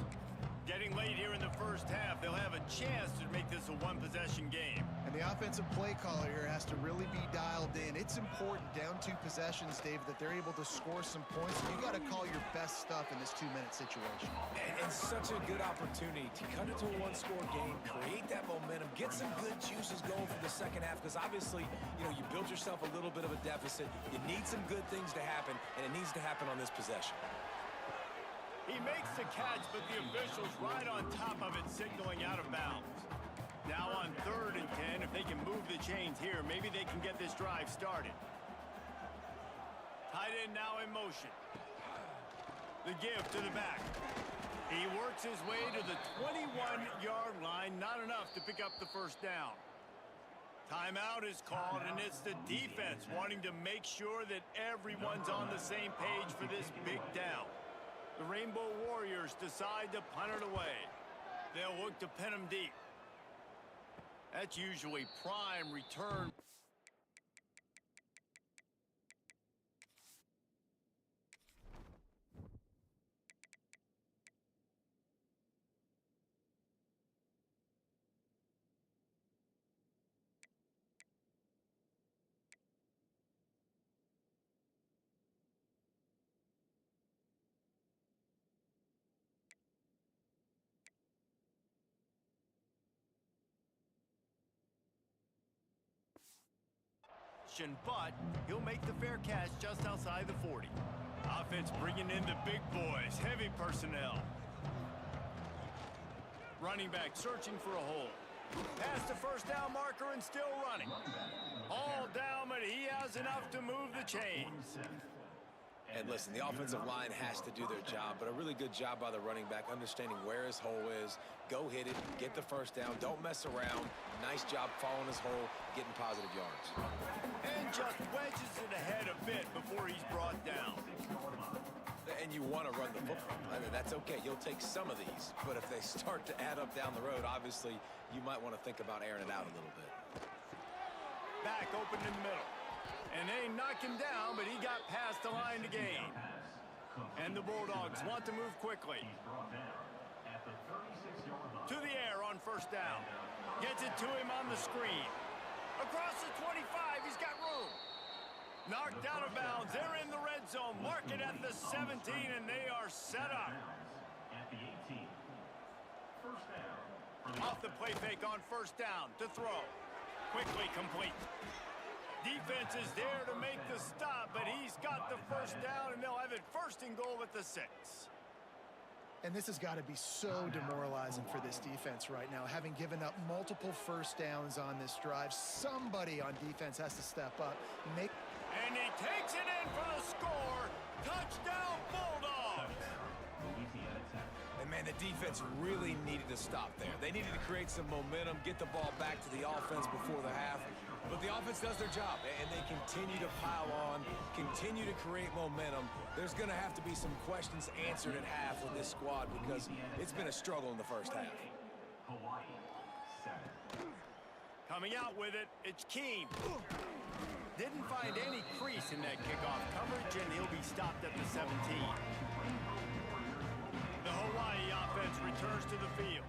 Getting late here in the 1st half, they'll have a chance to make this a 1-possession game. And the offensive play caller here has to really be dialed in. It's important down 2 possessions, Dave, that they're able to score some points. You got to call your best stuff in this 2-minute situation. And such a good opportunity to cut it to a 1-score game, create that momentum, get some good juices going for the 2nd half, because obviously, you build yourself a little bit of a deficit. You need some good things to happen, and it needs to happen on this possession. He makes the catch, but the official's right on top of it, signaling out of bounds. Now on 3rd and 10, if they can move the chains here, maybe they can get this drive started. Tight end now in motion. The give to the back. He works his way to the 21-yard line, not enough to pick up the 1st down. Timeout is called, and it's the defense wanting to make sure that everyone's on the same page for this big down. The Rainbow Warriors decide to punt it away. They'll look to pin him deep. That's usually prime return. But he'll make the fair catch just outside the 40. Offense bringing in the big boys, heavy personnel. Running back searching for a hole. Past the 1st down marker and still running. does enough to move the chains. And listen, the offensive line has to do their job, but a really good job by the running back understanding where his hole is. Go hit it, get the first down, don't mess around. Nice job following his hole, getting positive yards. And just wedges it ahead a bit before he's brought down. And you want to run the football. I mean, that's okay. You'll take some of these, but if they start to add up down the road, obviously you might want to think about airing it out a little bit. Back open in the middle. And they knock him down, but he got past the line to gain. And the Bulldogs want to move quickly. To the air on first down. Gets it to him on the screen. Across the 25, he's got room. Knocked out of bounds. They're in the red zone. Mark it at the 17, and they are set up. At the 18. First down. Off the play fake on first down to throw. Quickly complete. Defense is there to make the stop, but he's got the first down, and they'll have it first and goal at the 6. And this has got to be so demoralizing for this defense right now. Having given up multiple first downs on this drive, somebody on defense has to step up. And he takes it in for the score. Touchdown, Bulldogs! And man, the defense really needed to stop there. They needed to create some momentum, get the ball back to the offense before the half. But the offense does their job, and they continue to pile on, continue to create momentum. There's going to have to be some questions answered at half with this squad because it's been a struggle in the first half. Hawaii 7. Coming out with it, it's Keem. Didn't find any crease in that kickoff coverage, and he'll be stopped at the 17. The Hawaii offense returns to the field.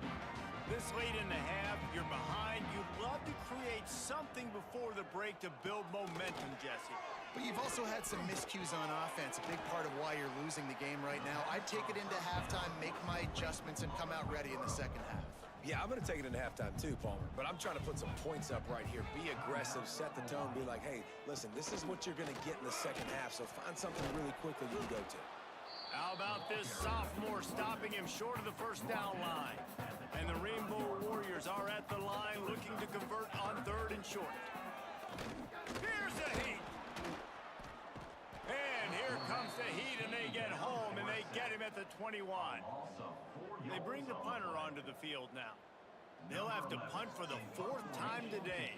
This late in the half, you're behind. You'd love to create something before the break to build momentum, Jesse. But you've also had some miscues on offense, a big part of why you're losing the game right now. I'd take it into halftime, make my adjustments, and come out ready in the second half. Yeah, I'm going to take it into halftime too, Palmer. But I'm trying to put some points up right here. Be aggressive, set the tone, be like, hey, listen, this is what you're going to get in the second half, so find something really quickly you can go to. How about this sophomore stopping him short of the first down line? And the Rainbow Warriors are at the line looking to convert on third and short. Here's the Heat. And here comes the Heat, and they get home, and they get him at the 21. They bring the punter onto the field now. They'll have to punt for the 4th time today.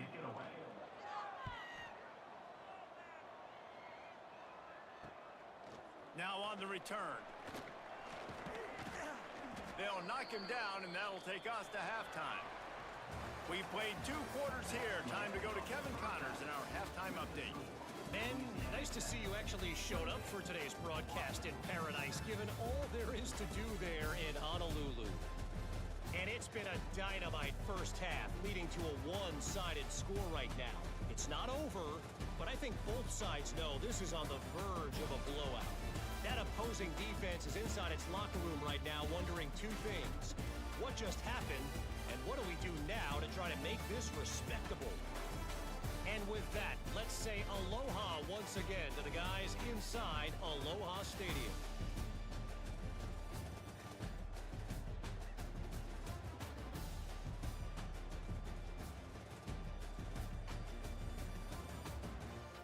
Now on the return. They'll knock him down, and that'll take us to halftime. We played 2 quarters here. Time to go to Kevin Connors in our halftime update. Ben, nice to see you actually showed up for today's broadcast in paradise, given all there is to do there in Honolulu. And it's been a dynamite first half, leading to a one-sided score right now. It's not over, but I think both sides know this is on the verge of a blowout. That opposing defense is inside its locker room right now wondering 2 things. What just happened, and what do we do now to try to make this respectable? And with that, let's say aloha once again to the guys inside Aloha Stadium.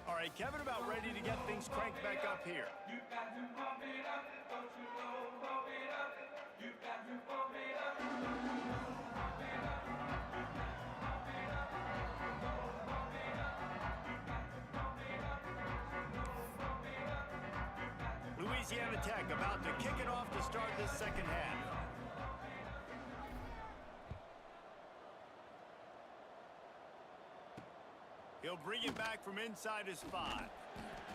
All right, Kevin, about ready to get things cranked back up here. You got to pump it up, don't you know? Pump it up. You got to pump it up, don't you know? Pump it up. You got to pump it up, don't you know? Pump it up. You got to pump it up, don't you know? Pump it up. You got to. Louisiana Tech about to kick it off to start this second half. He'll bring it back from inside his 5.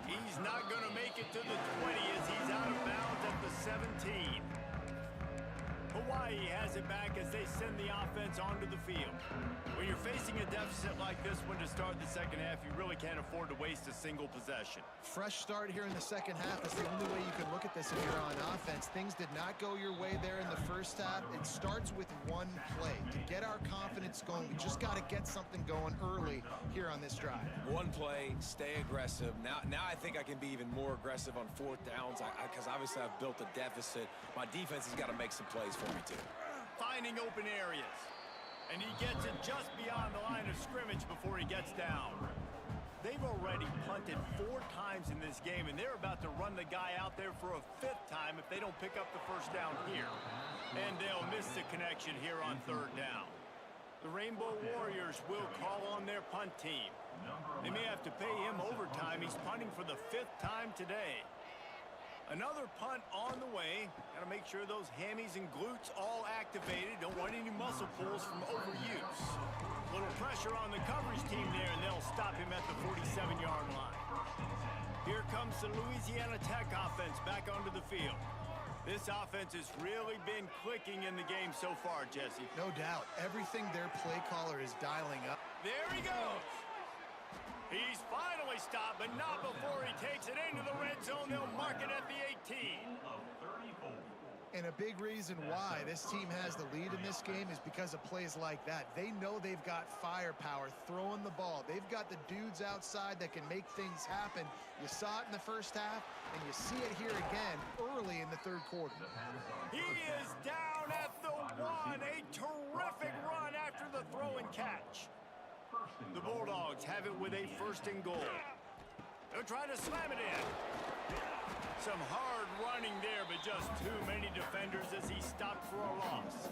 He's not going to make it to the 20 as he's out of bounds at the 17. Hawaii has it back as they send the offense onto the field. When you're facing a deficit like this one to start the second half, you really can't afford to waste a single possession. Fresh start here in the second half is the only way you can look at this if you're on offense. Things did not go your way there in the first half. It starts with one play. To get our confidence going, we just got to get something going early here on this drive. One play, stay aggressive. Now I think I can be even more aggressive on 4th downs because obviously I've built a deficit. My defense has got to make some plays for me too. Finding open areas. And he gets it just beyond the line of scrimmage before he gets down. They They've already punted 4 times in this game, and they're about to run the guy out there for a 5th time if they don't pick up the first down here. And they'll miss the connection here on 3rd down. The Rainbow Warriors will call on their punt team. They may have to pay him overtime. He's punting for the 5th time today. Another punt on the way. Got to make sure those hammies and glutes all activated. Don't want any muscle pulls from overuse. Little pressure on the coverage team there, and they'll stop him at the 47-yard line. Here comes the Louisiana Tech offense back onto the field. This offense has really been clicking in the game so far, Jesse. No doubt. Everything their play caller is dialing up. There he goes. He's finally stopped, but not before he takes it into the red zone. They'll mark it at the 18. And a big reason why this team has the lead in this game is because of plays like that. They know they've got firepower throwing the ball. They've got the dudes outside that can make things happen. You saw it in the first half, and you see it here again early in the 3rd quarter. He is down at the 1. A terrific run after the throw and catch. The Bulldogs have it with a 1st and goal. They'll try to slam it in. Some hard running there, but just too many defenders as he stopped for a loss.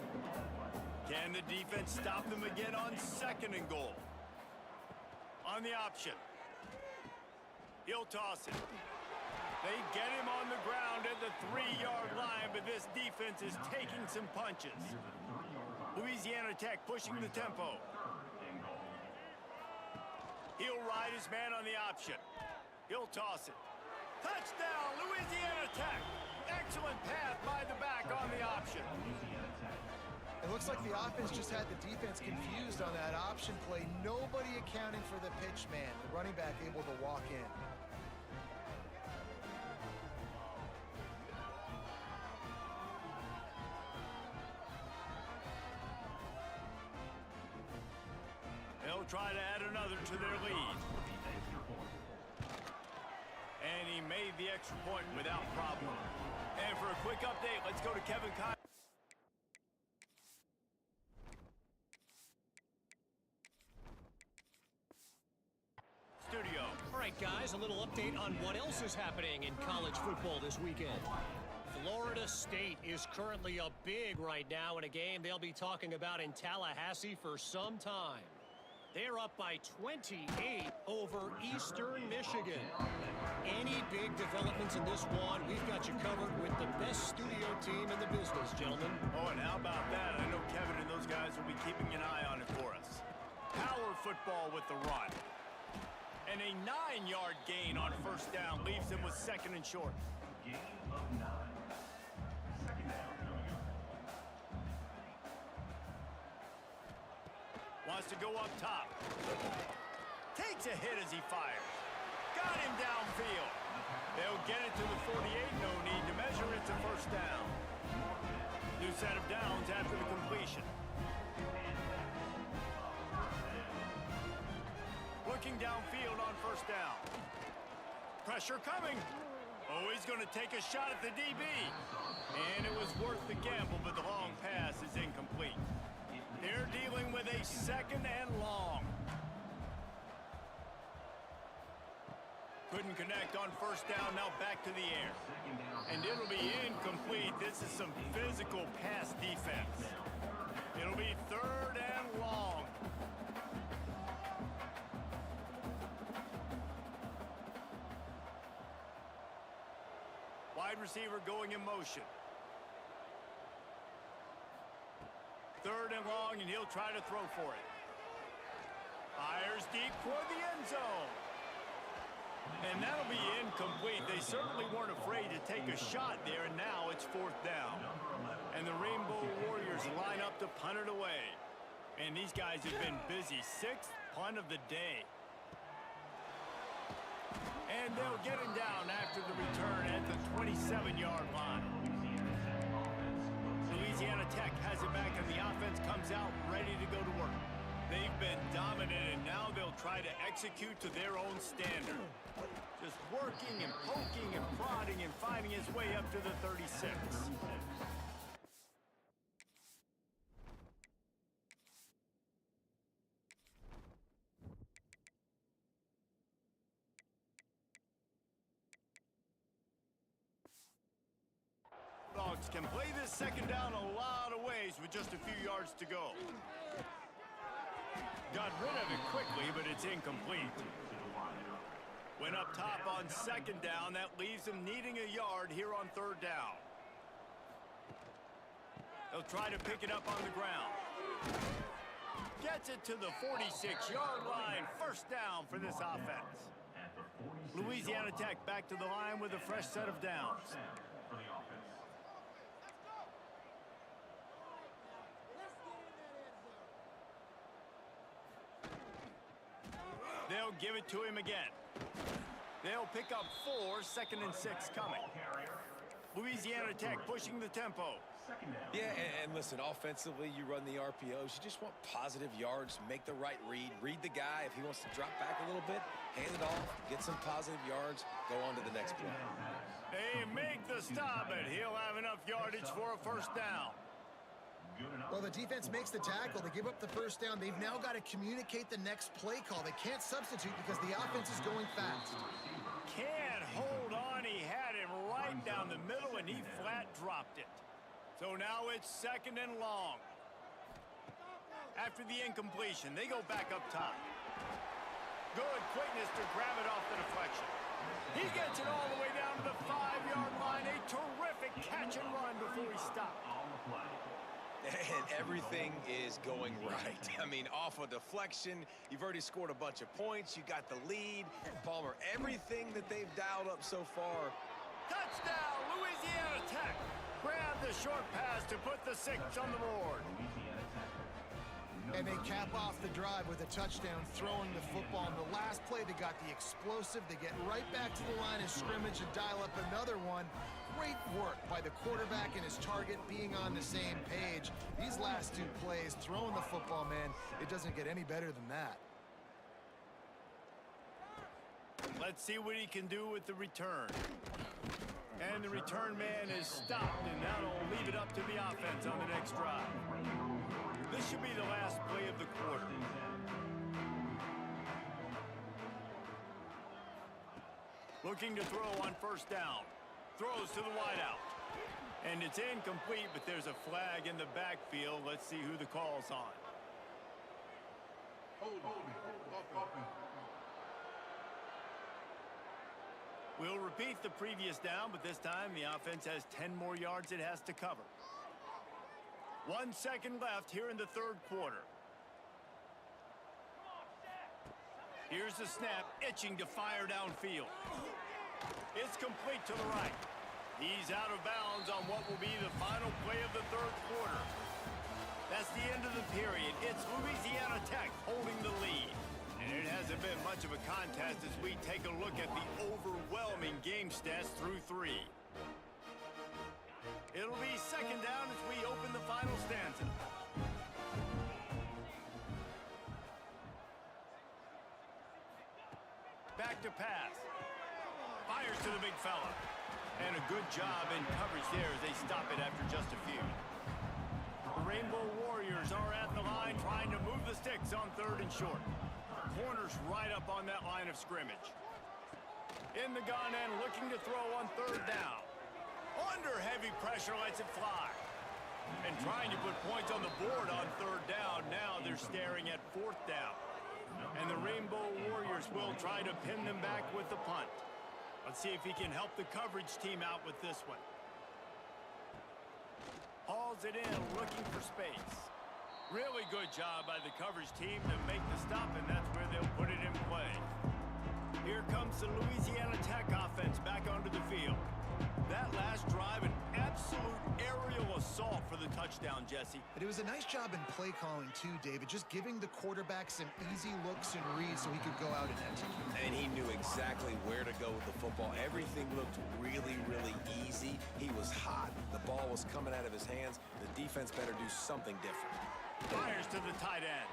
Can the defense stop them again on 2nd and goal? On the option. He'll toss it. They get him on the ground at the 3-yard line, but this defense is taking some punches. Louisiana Tech pushing the tempo. He'll ride his man on the option. He'll toss it. Touchdown, Louisiana Tech. Excellent pass by the back on the option. It looks like the offense just had the defense confused on that option play. Nobody accounting for the pitch man. The running back able to walk in. They'll try to add another to their lead. And he made the extra point without problem. And for a quick update, let's go to Kevin Kyle. Studio. All right, guys, a little update on what else is happening in college football this weekend. Florida State is currently up big right now in a game they'll be talking about in Tallahassee for some time. They're up by 28 over Eastern Michigan. Any big developments in this one, we've got you covered with the best studio team in the business, gentlemen. Oh, and how about that? I know Kevin and those guys will be keeping an eye on it for us. Power football with the run. And a 9-yard gain on 1st down leaves them with 2nd and short. Gain of 9. 2nd down. Wants to go up top. Takes a hit as he fires. Got him downfield. They'll get it to the 48. No need to measure. It's a 1st down. New set of downs after the completion. Looking downfield on 1st down. Pressure coming. Oh, he's going to take a shot at the DB. And it was worth the gamble, but the long pass is incomplete. They're dealing with a 2nd and long. Couldn't connect on 1st down, now back to the air. And it'll be incomplete. This is some physical pass defense. It'll be 3rd and long. Wide receiver going in motion. 3rd and long, and he'll try to throw for it. Fires deep toward the end zone. And that'll be incomplete. They certainly weren't afraid to take a shot there, and now it's 4th down. And the Rainbow Warriors line up to punt it away. And these guys have been busy. 6th punt of the day. And they'll get him down after the return at the 27-yard line. Louisiana Tech has it back, and the offense comes out ready to go to work. They've been dominant, and now they'll try to execute to their own standard. Just working and poking and prodding and finding his way up to the 36. offense can play this second down a lot of ways with just a few yards to go. Got rid of it quickly, but it's incomplete. Went up top on second down. That leaves him needing a yard here on third down. They'll try to pick it up on the ground. Gets it to the 46-yard line. First down for this offense. Louisiana Tech back to the line with a fresh set of downs. They'll give it to him again. They'll pick up 4, 2nd and 6 coming. Louisiana Tech pushing the tempo. Yeah, and listen, offensively, you run the RPOs. You just want positive yards, make the right read the guy. If he wants to drop back a little bit, hand it off, get some positive yards, go on to the next play. They make the stop, and he'll have enough yardage for a first down. Well, the defense makes the tackle. They give up the first down. They've now got to communicate the next play call. They can't substitute because the offense is going fast. Can't hold on. He had him right down the middle, and he flat dropped it. So now it's 2nd and long. After the incompletion, they go back up top. Good quickness to grab it off the deflection. He gets it all the way down to the 5-yard line. A terrific catch and run before he stopped. And everything is going right. I mean, off a deflection, you've already scored a bunch of points. You got the lead. Palmer, everything that they've dialed up so far. Touchdown, Louisiana Tech. Grab the short pass to put the 6 on the board. And they cap off the drive with a touchdown, throwing the football. In the last play, they got the explosive. They get right back to the line of scrimmage and dial up another one. Great work by the quarterback and his target being on the same page. These last 2 plays, throwing the football, man, it doesn't get any better than that. Let's see what he can do with the return. And the return man is stopped, and that'll leave it up to the offense on the next drive. This should be the last play of the quarter. Looking to throw on first down. Throws to the wideout. And it's incomplete, but there's a flag in the backfield. Let's see who the call's on. We'll repeat the previous down, but this time the offense has 10 more yards it has to cover. 1 second left here in the third quarter. Here's the snap, itching to fire downfield. It's complete to the right. He's out of bounds on what will be the final play of the third quarter. That's the end of the period. It's Louisiana Tech holding the lead. And it hasn't been much of a contest as we take a look at the overwhelming game stats through 3. It'll be second down as we open the final stanza. Back to pass. Fires to the big fella. And a good job in coverage there as they stop it after just a few. The Rainbow Warriors are at the line trying to move the sticks on 3rd and short. Corners right up on that line of scrimmage. In the gun and looking to throw on 3rd down. Under heavy pressure, lets it fly. And trying to put points on the board on 3rd down. Now they're staring at 4th down. And the Rainbow Warriors will try to pin them back with the punt. Let's see if he can help the coverage team out with this one. Hauls it in, looking for space. Really good job by the coverage team to make the stop, and that's where they'll put it in play. Here comes the Louisiana Tech offense back onto the field. That last drive, an absolute aerial assault for the touchdown, Jesse. But it was a nice job in play calling too, David, just giving the quarterback some easy looks and reads so he could go out and execute. And he knew exactly where to go with the football. Everything looked really, really easy. He was hot. The ball was coming out of his hands. The defense better do something different. Fires to the tight end.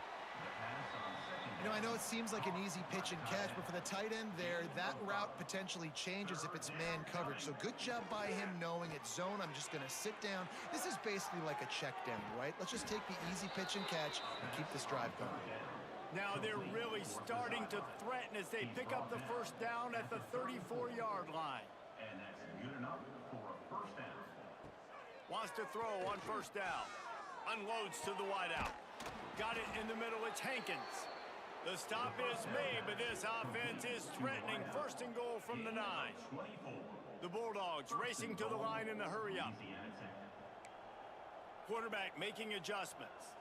You know, I know it seems like an easy pitch and catch, but for the tight end there, that route potentially changes if it's man coverage. So good job by him knowing it's zone. I'm just going to sit down. This is basically like a check down, right? Let's just take the easy pitch and catch and keep this drive going. Now they're really starting to threaten as they pick up the first down at the 34-yard line. And that's good enough for a first down. Wants to throw on first down. Unloads to the wideout. Got it in the middle. It's Hankins. The stop is made, but this offense is threatening first and goal from the 9. The Bulldogs racing to the line in the hurry-up. Quarterback making adjustments.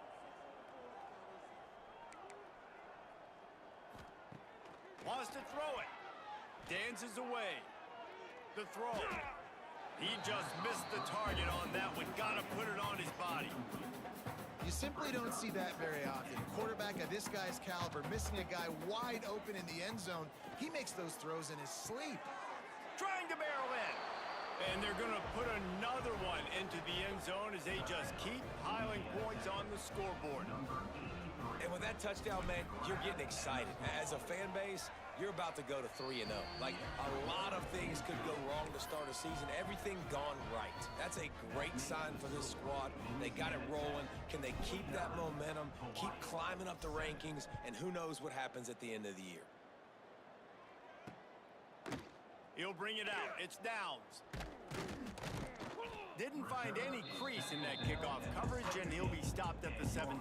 Wants to throw it. Dances away. The throw. He just missed the target on that one. Got to put it on his body. You simply don't see that very often. Quarterback of this guy's caliber missing a guy wide open in the end zone. He makes those throws in his sleep. Trying to barrel in. And they're going to put another one into the end zone as they just keep piling points on the scoreboard. And with that touchdown, man, you're getting excited. As a fan base, you're about to go to 3-0. Like, a lot of things could go wrong to start a season. Everything gone right. That's a great sign for this squad. They got it rolling. Can they keep that momentum, keep climbing up the rankings, and who knows what happens at the end of the year. He'll bring it out. It's Downs. Didn't find any crease in that kickoff coverage, and he'll be stopped at the 17.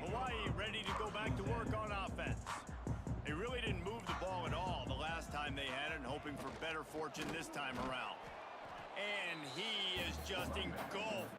Hawaii ready to go back to work on offense. They really didn't move the ball at all the last time they had it, and hoping for better fortune this time around. And he is just engulfed.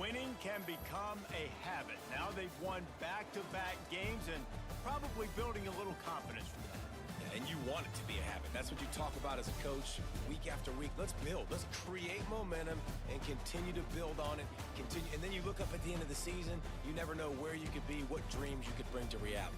Winning can become a habit. Now they've won back-to-back games and probably building a little confidence from that. And you want it to be a habit. That's what you talk about as a coach week after week. Let's build. Let's create momentum and continue to build on it. Continue, and then you look up at the end of the season, you never know where you could be, what dreams you could bring to reality.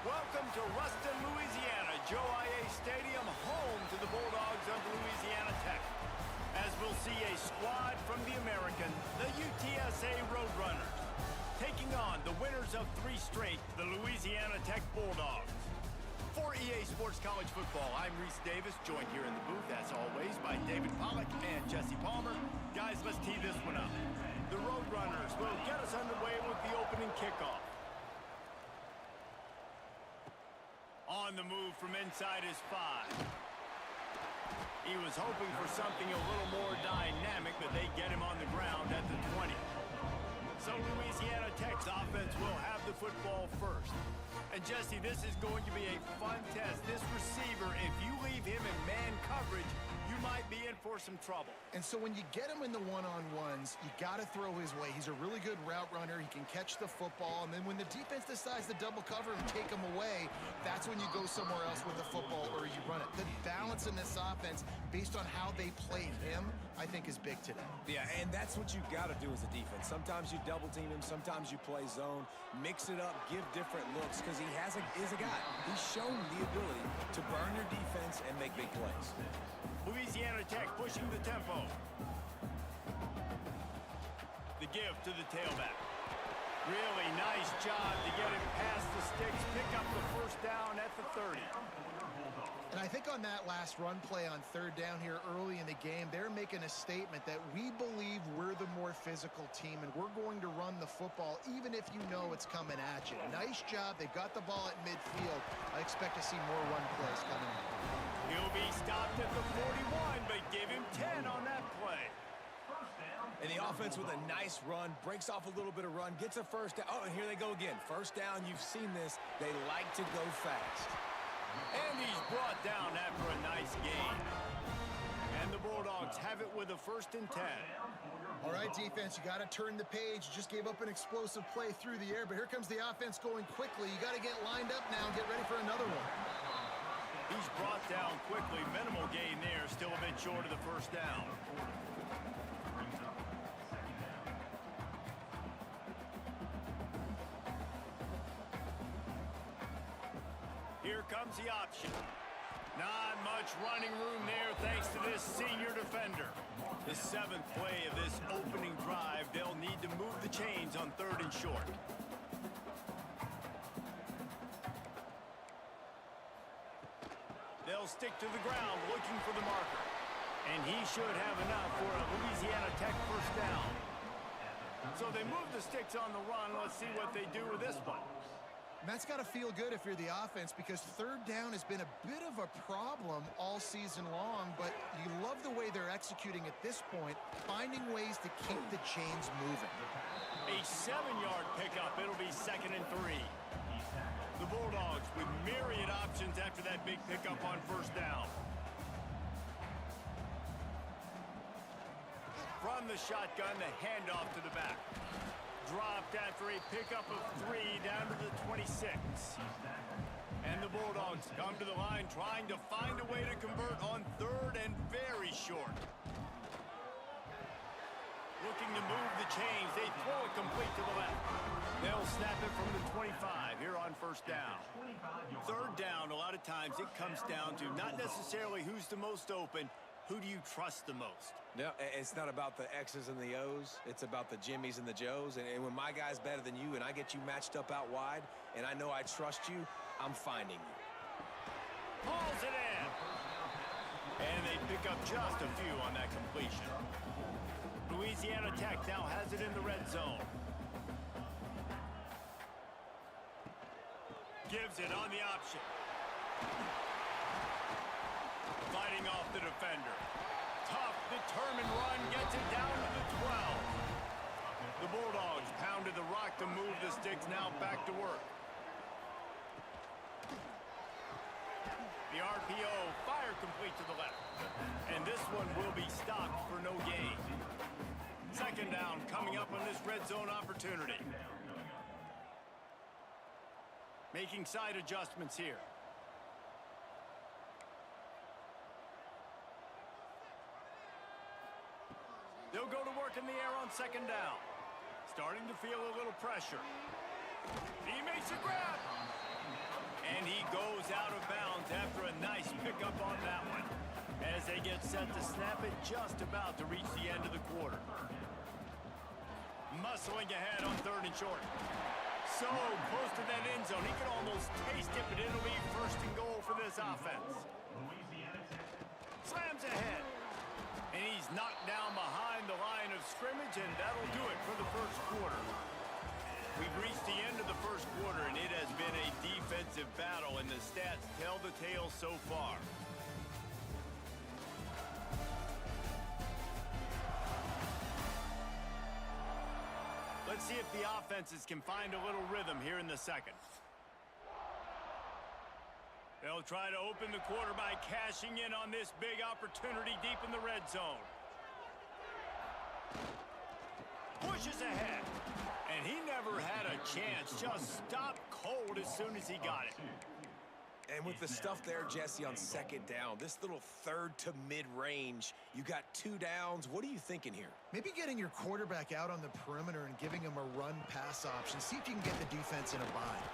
Welcome to Ruston, Louisiana, Joe IA Stadium, home to the Bulldogs of Louisiana Tech. As we'll see a squad from the American, the UTSA Roadrunners, taking on the winners of 3 straight, the Louisiana Tech Bulldogs. For EA Sports College Football, I'm Reese Davis, joined here in the booth, as always, by David Pollack and Jesse Palmer. Guys, let's tee this one up. The Roadrunners will get us underway with the opening kickoff. On the move from inside his 5. He was hoping for something a little more dynamic, but they get him on the ground at the 20. So Louisiana Tech's offense will have the football first. And Jesse, this is going to be a fun test. This receiver, if you leave him in man coverage, you might be in for some trouble. And so when you get him in the one-on-ones, you got to throw his way. He's a really good route runner. He can catch the football. And then when the defense decides to double cover and take him away, that's when you go somewhere else with the football or you run it. The balance in this offense, based on how they play him, I think is big today. Yeah, and that's what you got to do as a defense. Sometimes you double team him, sometimes you play zone, mix it up, give different looks, because he is a guy. He's shown the ability to burn your defense and make big plays. Louisiana Tech pushing the tempo. The give to the tailback. Really nice job to get him past the sticks, pick up the first down at the 30. And I think on that last run play on 3rd down here early in the game, they're making a statement that we believe we're the more physical team and we're going to run the football even if you know it's coming at you. Nice job. They've got the ball at midfield. I expect to see more run plays coming in. He'll be stopped at the 41, but give him 10 on that play. And the offense with a nice run, breaks off a little bit of run, gets a first down. Oh, and here they go again. First down, you've seen this. They like to go fast. And he's brought down after a nice gain. And the Bulldogs have it with a 1st and 10. All right, defense, you got to turn the page. You just gave up an explosive play through the air, but here comes the offense going quickly. You got to get lined up now and get ready for another one. He's brought down quickly. Minimal gain there, still a bit short of the first down. Here comes the option. Not much running room there thanks to this senior defender. The 7th play of this opening drive, they'll need to move the chains on 3rd and short. They'll stick to the ground looking for the marker. And he should have enough for a Louisiana Tech first down. So they move the sticks on the run. Let's see what they do with this one. And that's got to feel good if you're the offense because 3rd down has been a bit of a problem all season long, but you love the way they're executing at this point, finding ways to keep the chains moving. A 7-yard pickup. It'll be 2nd and 3. The Bulldogs with myriad options after that big pickup on first down. From the shotgun, the handoff to the back. Dropped after a pickup of 3 down to the 26. And the Bulldogs come to the line trying to find a way to convert on 3rd and very short. Looking to move the chains. They throw it complete to the left. They'll snap it from the 25 here on first down. 3rd down, a lot of times it comes down to not necessarily who's the most open, who do you trust the most? No, it's not about the X's and the O's. It's about the Jimmys and the Joes. And when my guy's better than you and I get you matched up out wide and I know I trust you, I'm finding you. Hauls it in. And they pick up just a few on that completion. Louisiana Tech now has it in the red zone. Gives it on the option. Fighting off the defender. Tough, determined run, gets it down to the 12. The Bulldogs pounded the rock to move the sticks, now back to work. The RPO, fire complete to the left. And this one will be stopped for no gain. 2nd down coming up on this red zone opportunity. Making side adjustments here. They'll go to work in the air on 2nd down. Starting to feel a little pressure. He makes a grab. goes out of bounds after a nice pickup on that one. As they get set to snap it, just about to reach the end of the quarter. Muscling ahead on 3rd and short. So close to that end zone, he can almost taste it, but it'll be 1st and goal for this offense. Slams ahead. And he's knocked down behind the line of scrimmage, and that'll do it for the 1st quarter. We've reached the end of the 1st quarter, and it has been a defensive battle, and the stats tell the tale so far. Let's see if the offenses can find a little rhythm here in the 2nd. They'll try to open the quarter by cashing in on this big opportunity deep in the red zone. Pushes ahead. And he never had a chance. Just stopped cold as soon as he got it. And with the stuff there, Jesse, on 2nd down, this little 3rd to mid-range, you got 2 downs. What are you thinking here? Maybe getting your quarterback out on the perimeter and giving him a run-pass option. See if you can get the defense in a bind.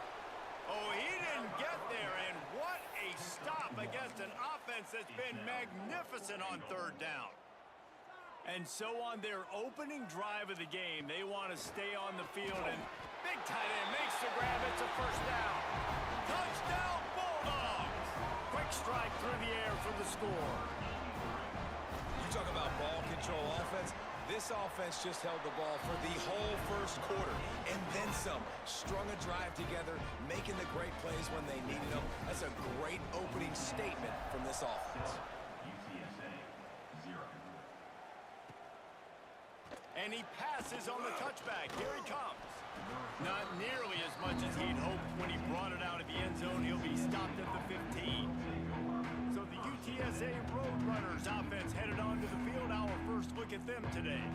Oh, he didn't get there, and what a stop against an offense that's been magnificent on 3rd down. And so on their opening drive of the game, they want to stay on the field, and big tight end makes the grab. It's a 1st down. Touchdown, Bulldogs! Quick strike through the air for the score. You talk about ball control offense. This offense just held the ball for the whole 1st quarter, and then some. Strung a drive together, making the great plays when they needed them. That's a great opening statement from this offense. And he passes on the touchback. Here he comes. Not nearly as much as he'd hoped when he brought it out of the end zone. He'll be stopped at the 15. So the UTSA Roadrunners offense headed onto the field. Our first look at them today.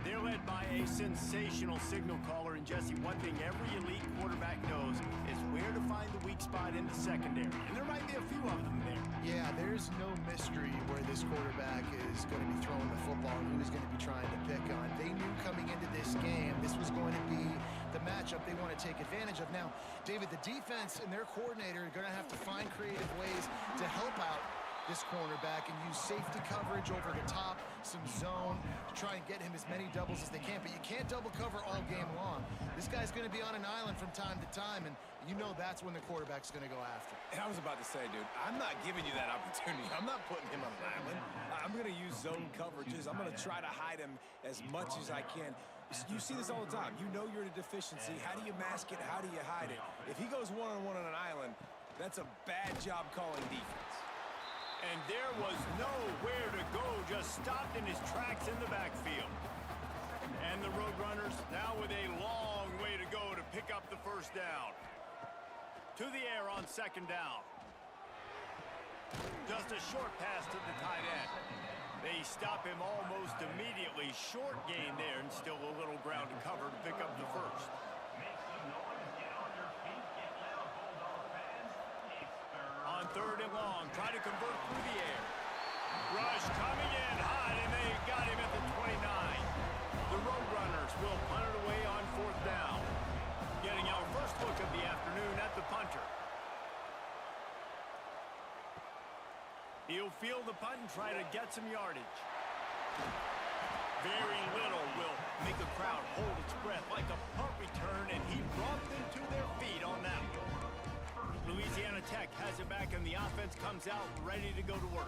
They're led by a sensational signal caller. And Jesse, one thing every elite quarterback knows is where to find the weak spot in the secondary. And there might be a few of them there. Yeah, there's no mystery where this quarterback is going to be throwing the football and who he's going to be trying to pick on. They knew coming into this game this was going to be the matchup they want to take advantage of. Now, David, the defense and their coordinator are going to have to find creative ways to help out this cornerback and use safety coverage over the top, some zone, to try and get him as many doubles as they can. But you can't double cover all game long. This guy's going to be on an island from time to time, and you know that's when the quarterback's going to go after. And I was about to say, dude, I'm not giving you that opportunity. I'm not putting him on an island. I'm going to use zone coverages. I'm going to try to hide him as much as I can. You see this all the time. You know you're in a deficiency. How do you mask it? How do you hide it? If he goes one-on-one on an island, that's a bad job calling defense. And there was nowhere to go, just stopped in his tracks in the backfield. And the Roadrunners now with a long way to go to pick up the 1st down. To the air on 2nd down. Just a short pass to the tight end. They stop him almost immediately. Short gain there, and still a little ground to cover to pick up the 1st. On 3rd and long, try to convert through the air. Rush coming in hot, and they got him at the 29. The Roadrunners will punt it away on 4th down. Getting our first look of the afternoon at the punter. He'll field the punt and try to get some yardage. Very little will make a crowd hold its breath like a punt return, and he brought them to their feet on that one. Louisiana Tech has it back, and the offense comes out ready to go to work.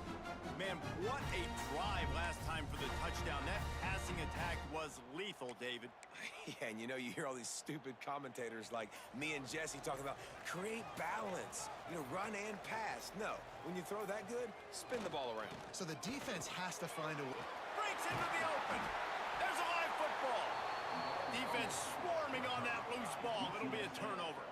Man, what a drive last time for the touchdown. That passing attack was lethal, David. Yeah, and you know, you hear all these stupid commentators like me and Jesse talking about create balance, you know, run and pass. No, when you throw that good, spin the ball around. So the defense has to find a way. Breaks into the open. There's a live football. Defense swarming on that loose ball. It'll be a turnover.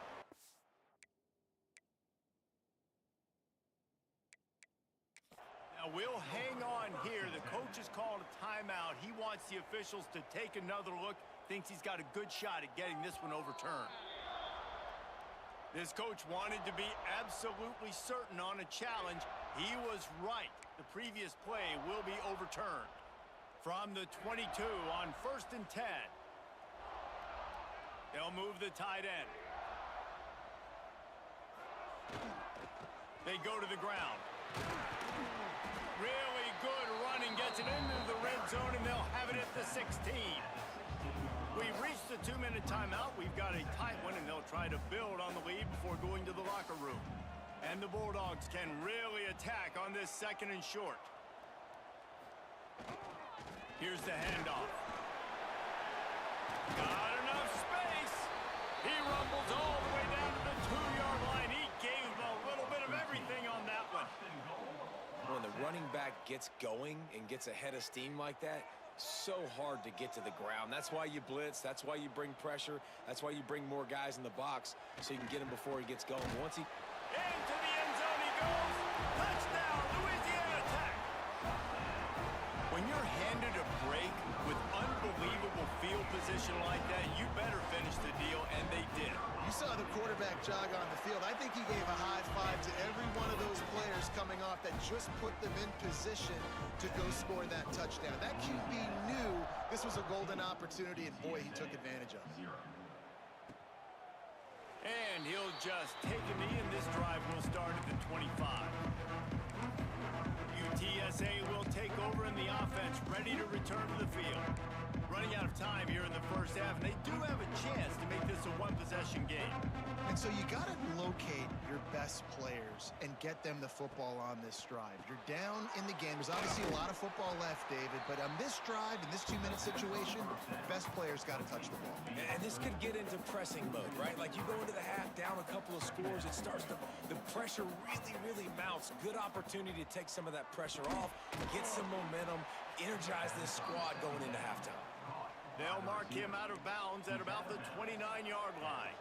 Now we'll hang on here. The coach has called a timeout. He wants the officials to take another look. Thinks he's got a good shot at getting this one overturned. This coach wanted to be absolutely certain on a challenge. He was right. The previous play will be overturned. From the 22 on 1st and 10. They'll move the tight end. They go to the ground. Really good running, gets it into the red zone, and they'll have it at the 16. We've reached the 2-minute timeout. We've got a tight one, and they'll try to build on the lead before going to the locker room. And the Bulldogs can really attack on this 2nd and short. Here's the handoff. Got enough space. He rumbles all the way down to the 2-yard line. He gave a little bit of everything on that one. When the running back gets going and gets ahead of steam like that, so hard to get to the ground. That's why you blitz. That's why you bring pressure. That's why you bring more guys in the box so you can get him before he gets going. Once he... Into the end zone he goes. Touchdown, Louisiana Tech. When you're handed a break with unbelievable field position like that, you better finish the deal, and they did. You saw the quarterback jog on the field. I think he gave a high five to every one of those players coming off that just put them in position to go score that touchdown. That QB knew this was a golden opportunity, and boy, he took advantage of it. And he'll just take a knee, and this drive will start at the 25. UTSA will take over in the offense, ready to return to the field. Running out of time here in the first half, and they do have a chance to make this a one-possession game. And so you got to locate your best players and get them the football on this drive. You're down in the game. There's obviously a lot of football left, David, but on this drive, in this 2-minute situation, best players got to touch the ball. And this could get into pressing mode, right? Like you go into the half down a couple of scores, it starts to, the pressure really mounts. Good opportunity to take some of that pressure off, get some momentum, energize this squad going into halftime. They'll mark him out of bounds at about the 29-yard line.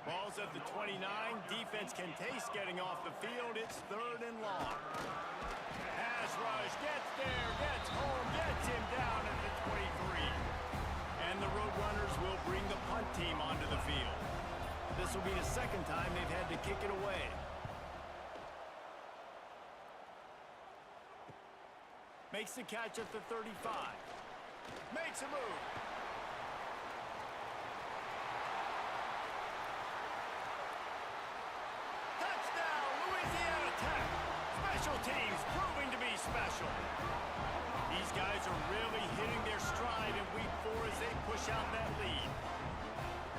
Ball's at the 29. Defense can taste getting off the field. It's 3rd and long. Pass rush gets there, gets home, gets him down at the 23. And the Roadrunners will bring the punt team onto the field. This will be the 2nd time they've had to kick it away. Makes the catch at the 35. Makes a move. Touchdown, Louisiana Tech. Special teams proving to be special. These guys are really hitting their stride in week 4 as they push out that lead.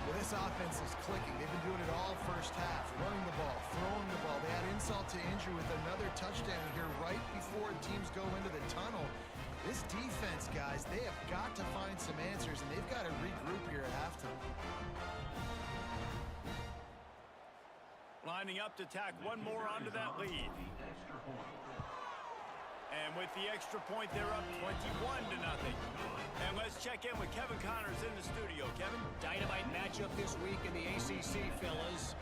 Well, this offense is clicking. They've been doing it all first half, running the ball, throwing the ball. They had insult to injury with another touchdown here right before teams go into the tunnel. This defense, guys, they have got to find some answers, and they've got to regroup here at halftime. Lining up to tack one more onto that lead. And with the extra point, they're up 21-0. And let's check in with Kevin Connors in the studio. Kevin? Dynamite matchup this week in the ACC, fellas.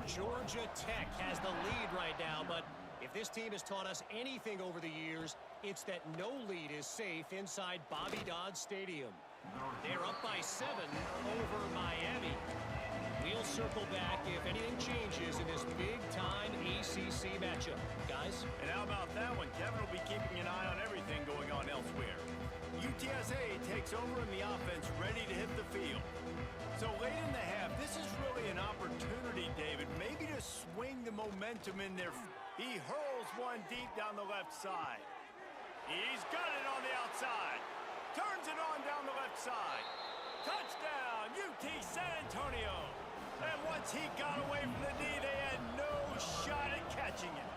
Georgia Tech has the lead right now, but if this team has taught us anything over the years, it's that no lead is safe inside Bobby Dodd Stadium. They're up by 7 over Miami. We'll circle back if anything changes in this big-time ACC matchup. Guys? And how about that one? Kevin will be keeping an eye on everything going on elsewhere. UTSA takes over in the offense, ready to hit the field. So late in the half, this is really an opportunity, David, maybe to swing the momentum in there. He hurls one deep down the left side. He's got it on the outside. Turns it on down the left side. Touchdown, UT San Antonio. And once he got away from the knee, they had no shot at catching it.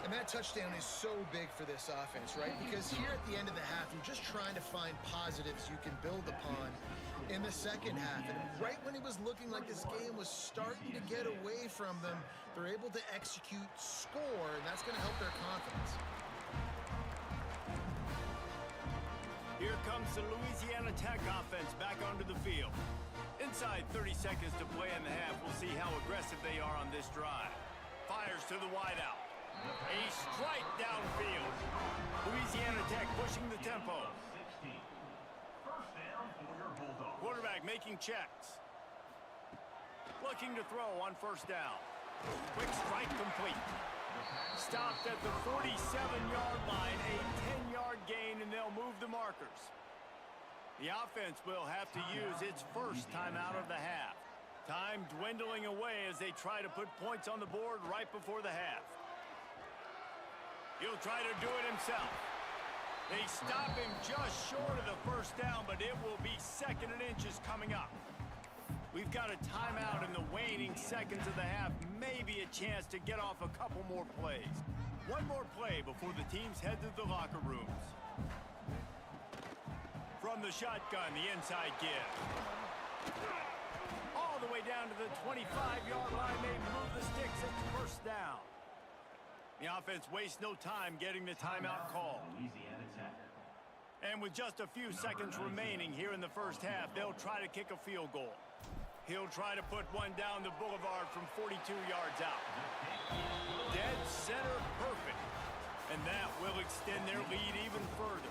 And that touchdown is so big for this offense, right? Because here at the end of the half, you're just trying to find positives you can build upon in the second half. And right when it was looking like this game was starting to get away from them, they're able to execute, score, and that's going to help their confidence. Here comes the Louisiana Tech offense back onto the field. Inside 30 seconds to play in the half, we'll see how aggressive they are on this drive. Fires to the wideout. A strike downfield. Louisiana Tech pushing the tempo. Quarterback making checks. Looking to throw on first down. Quick strike complete. Stopped at the 47-yard line, a 10-yard gain, and they'll move the markers. The offense will have to use its first time out of the half. Time dwindling away as they try to put points on the board right before the half. He'll try to do it himself. They stop him just short of the first down, but it will be 2nd and inches coming up. We've got a timeout in the waning seconds of the half. Maybe a chance to get off a couple more plays. One more play before the teams head to the locker rooms. From the shotgun, the inside give. All the way down to the 25-yard line. They move the sticks. It's first down. The offense wastes no time getting the timeout call. And with just a few seconds remaining here in the first half, they'll try to kick a field goal. He'll try to put one down the boulevard from 42 yards out. Dead center perfect. And that will extend their lead even further.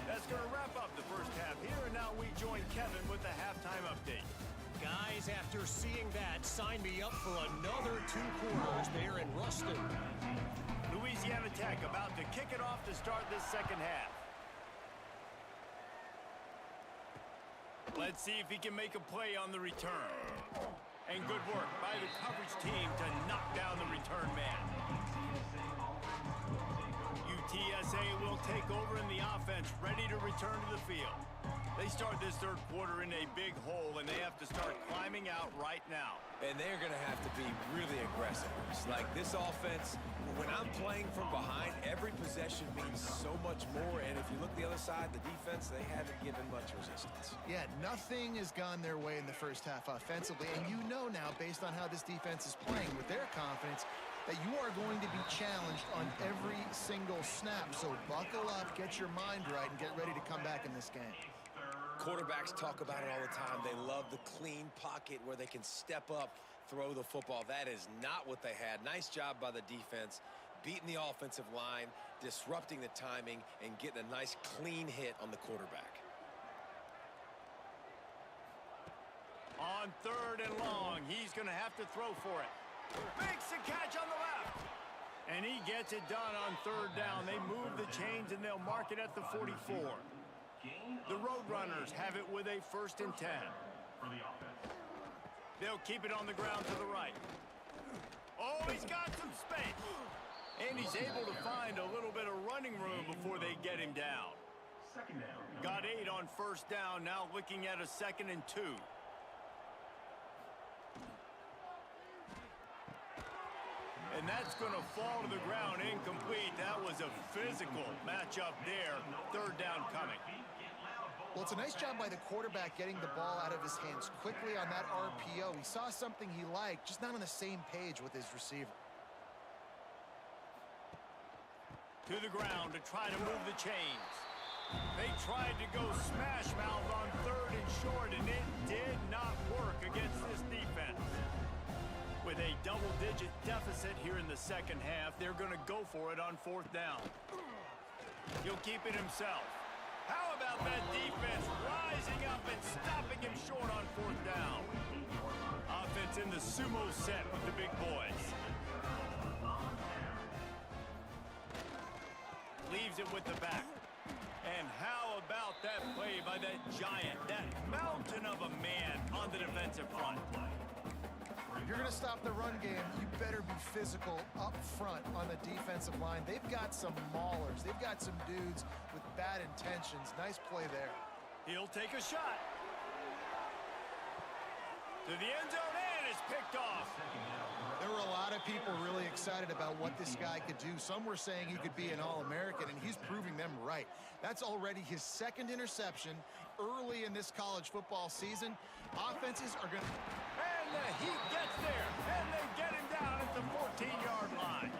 That's going to wrap up the first half here, and now we join Kevin with the halftime update. Guys, after seeing that, sign me up for another 2 quarters there in Ruston. Louisiana Tech about to kick it off to start this second half. Let's see if he can make a play on the return. And good work by the coverage team to knock down the return man. UTSA will take over in the offense, ready to return to the field. They start this third quarter in a big hole, and they have to start climbing out right now. And they're going to have to be really aggressive. It's like this offense, when I'm playing from behind, every possession means so much more. And if you look the other side, the defense, they haven't given much resistance. Yeah, nothing has gone their way in the first half offensively. And you know now, based on how this defense is playing with their confidence, that you are going to be challenged on every single snap. So buckle up, get your mind right, and get ready to come back in this game. Quarterbacks talk about it all the time. They love the clean pocket where they can step up, throw the football. That is not what they had. Nice job by the defense, beating the offensive line, disrupting the timing, and getting a nice clean hit on the quarterback. On 3rd and long, he's going to have to throw for it. Makes the catch on the left. And he gets it done on 3rd down. They move the chains, and they'll mark it at the 44. The Roadrunners have it with a 1st and 10. They'll keep it on the ground to the right. Oh, he's got some space. And he's able to find a little bit of running room before they get him down. Got 8 on 1st down, now looking at a 2nd and 2. And that's going to fall to the ground incomplete. That was a physical matchup there. 3rd down coming. Well, it's a nice job by the quarterback getting the ball out of his hands quickly on that RPO. He saw something he liked, just not on the same page with his receiver. To the ground to try to move the chains. They tried to go smash mouth on 3rd and short, and it did not work against this defense. With a double-digit deficit here in the second half, they're going to go for it on 4th down. He'll keep it himself. How about that defense rising up and stopping him short on 4th down? Offense in the sumo set with the big boys. Leaves it with the back. And how about that play by that giant, that mountain of a man on the defensive front? If you're going to stop the run game, you better be physical up front on the defensive line. They've got some maulers. They've got some dudes with bad intentions. Nice play there. He'll take a shot. To the end zone, and it's picked off. There were a lot of people really excited about what this guy could do. Some were saying he could be an All-American, and he's proving them right. That's already his 2nd interception early in this college football season. Offenses are going to... And the Heat gets there, and they get him down at the 14-yard line.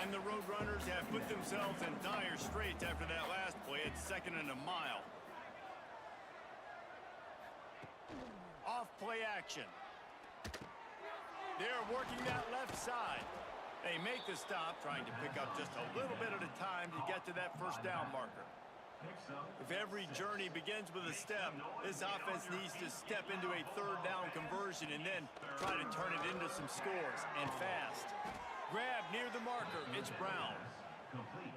And the Roadrunners have put themselves in dire straits after that last play. It's 2nd and a mile. Off play action. They're working that left side. They make the stop, trying to pick up just a little bit at a time to get to that 1st down marker. If every journey begins with a step, this offense needs to step into a 3rd down conversion and then try to turn it into some scores, and fast. Grab near the marker. It's Brown.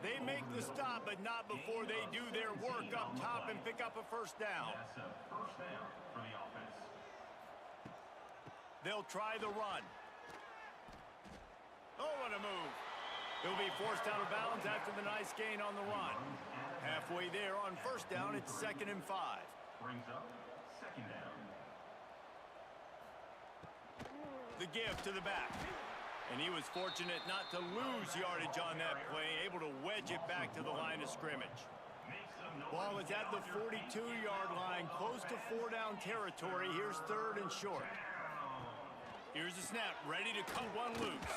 They make the stop, but not before they do their work up top and pick up a 1st down. They'll try the run. Oh, what a move. He'll be forced out of bounds after the nice gain on the run. Halfway there on first down, it's 2nd and 5. Brings up 2nd down. The give to the back. And he was fortunate not to lose yardage on that play, able to wedge it back to the line of scrimmage. Ball is at the 42-yard line, close to 4-down territory. Here's 3rd and short. Here's the snap, ready to cut one loose.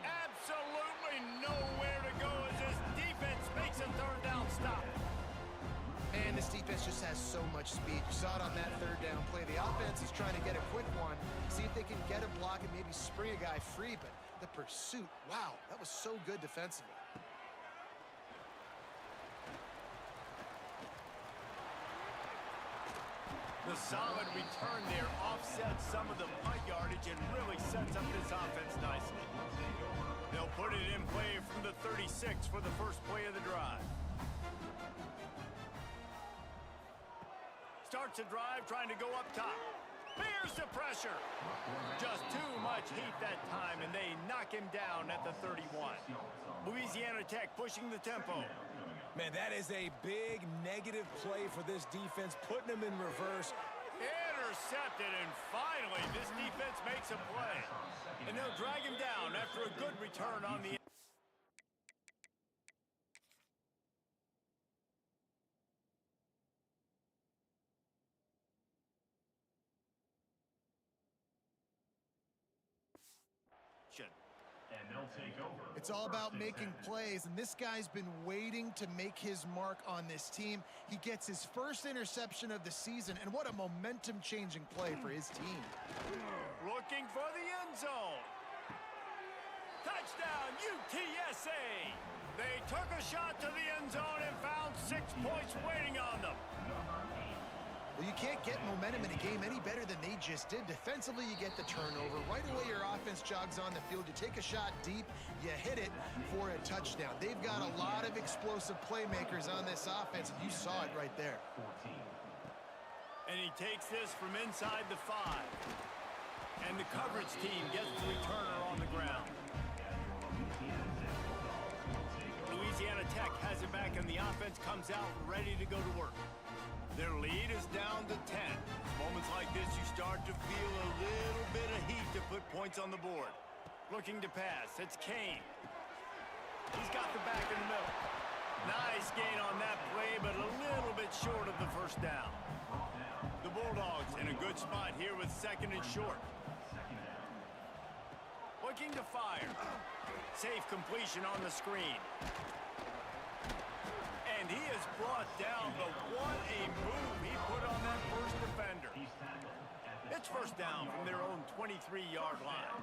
Absolutely nowhere to go as this defense makes a 3rd down stop. Man, this defense just has so much speed. You saw it on that 3rd down play. The offense is trying to get a quick one, see if they can get a block and maybe spring a guy free, but the pursuit, wow, that was so good defensively. The solid return there offsets some of the punt yardage and really sets up this offense nicely. They'll put it in play from the 36 for the first play of the drive. Starts a drive trying to go up top. Here's the pressure. Just too much heat that time, and they knock him down at the 31. Louisiana Tech pushing the tempo. Man, that is a big negative play for this defense, putting them in reverse. Intercepted, and finally this defense makes a play. And they'll drag him down after a good return on the... And they'll take over. It's all about making plays, and this guy's been waiting to make his mark on this team. He gets his first interception of the season, and what a momentum-changing play for his team. Looking for the end zone. Touchdown, UTSA. They took a shot to the end zone and found 6 points waiting on them. Well, you can't get momentum in a game any better than they just did. Defensively, you get the turnover. Right away, your offense jogs on the field. You take a shot deep, you hit it for a touchdown. They've got a lot of explosive playmakers on this offense, and you saw it right there. 14. And he takes this from inside the 5. And the coverage team gets the returner on the ground. Louisiana Tech has it back, and the offense comes out ready to go to work. Their lead is down to 10. Moments like this, you start to feel a little bit of heat to put points on the board. Looking to pass, it's Kane. He's got the back in the middle. Nice gain on that play, but a little bit short of the first down. The Bulldogs in a good spot here with 2nd and short. Looking to fire. Safe completion on the screen. And he is brought down, but what a move he put on that first defender. It's first down from their own 23-yard line.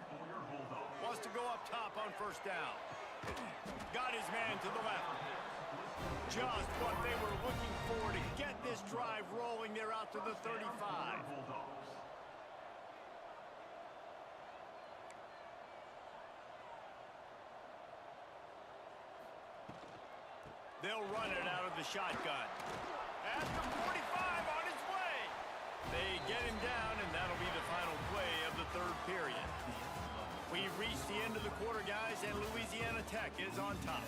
Wants to go up top on first down. Got his man to the left. Just what they were looking for to get this drive rolling. They're out to the 35. They'll run it out of the shotgun. At the 45 on his way. They get him down, and that'll be the final play of the 3rd period. We've reached the end of the quarter, guys, and Louisiana Tech is on top.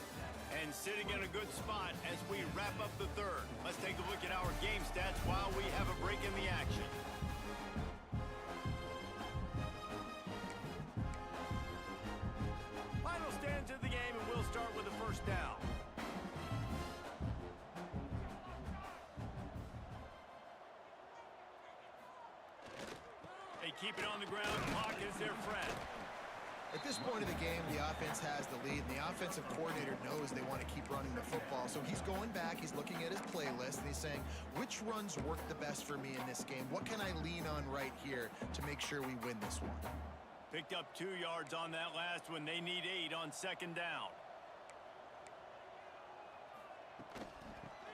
And sitting in a good spot as we wrap up the 3rd. Let's take a look at our game stats while we have a break in the action. Final stands of the game, and we'll start with the first down. They keep it on the ground. Clock is their friend. At this point of the game, the offense has the lead, and the offensive coordinator knows they want to keep running the football. So he's going back, he's looking at his playlist, and he's saying, which runs work the best for me in this game? What can I lean on right here to make sure we win this one? Picked up 2 yards on that last one. They need 8 on 2nd down.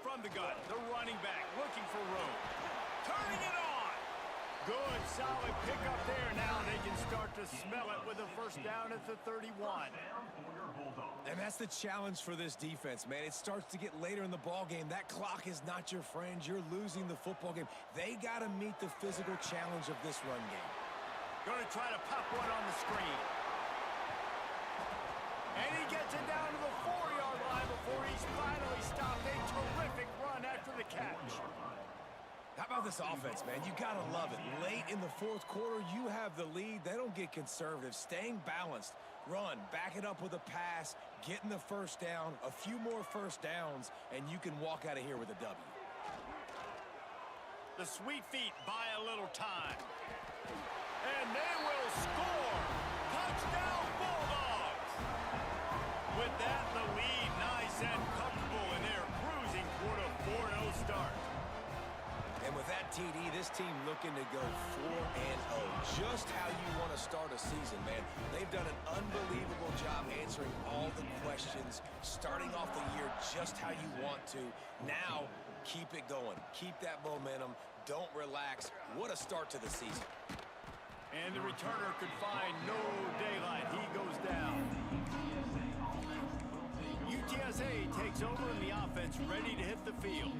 From the gun, the running back looking for room. Turning it on. Good, solid pickup there. Now they can start to smell it with a first down at the 31. And that's the challenge for this defense, man. It starts to get later in the ball game. That clock is not your friend. You're losing the football game. They got to meet the physical challenge of this run game. Going to try to pop one on the screen. And he gets it down to the 4-yard line before he's finally stopped. A terrific run after the catch. How about this offense, man? You got to love it. Late in the fourth quarter, you have the lead. They don't get conservative. Staying balanced. Run, back it up with a pass, getting the first down, a few more first downs, and you can walk out of here with a W. The Sweet Feet buy a little time. And they will score. Touchdown, Bulldogs. With that, the lead nice and comfortable, and they're cruising toward a 4-0 start. And with that TD, this team looking to go 4-0. Just how you want to start a season, man. They've done an unbelievable job answering all the questions, starting off the year just how you want to. Now, keep it going. Keep that momentum. Don't relax. What a start to the season. And the returner could find no daylight. He goes down. UTSA takes over in the offense, ready to hit the field.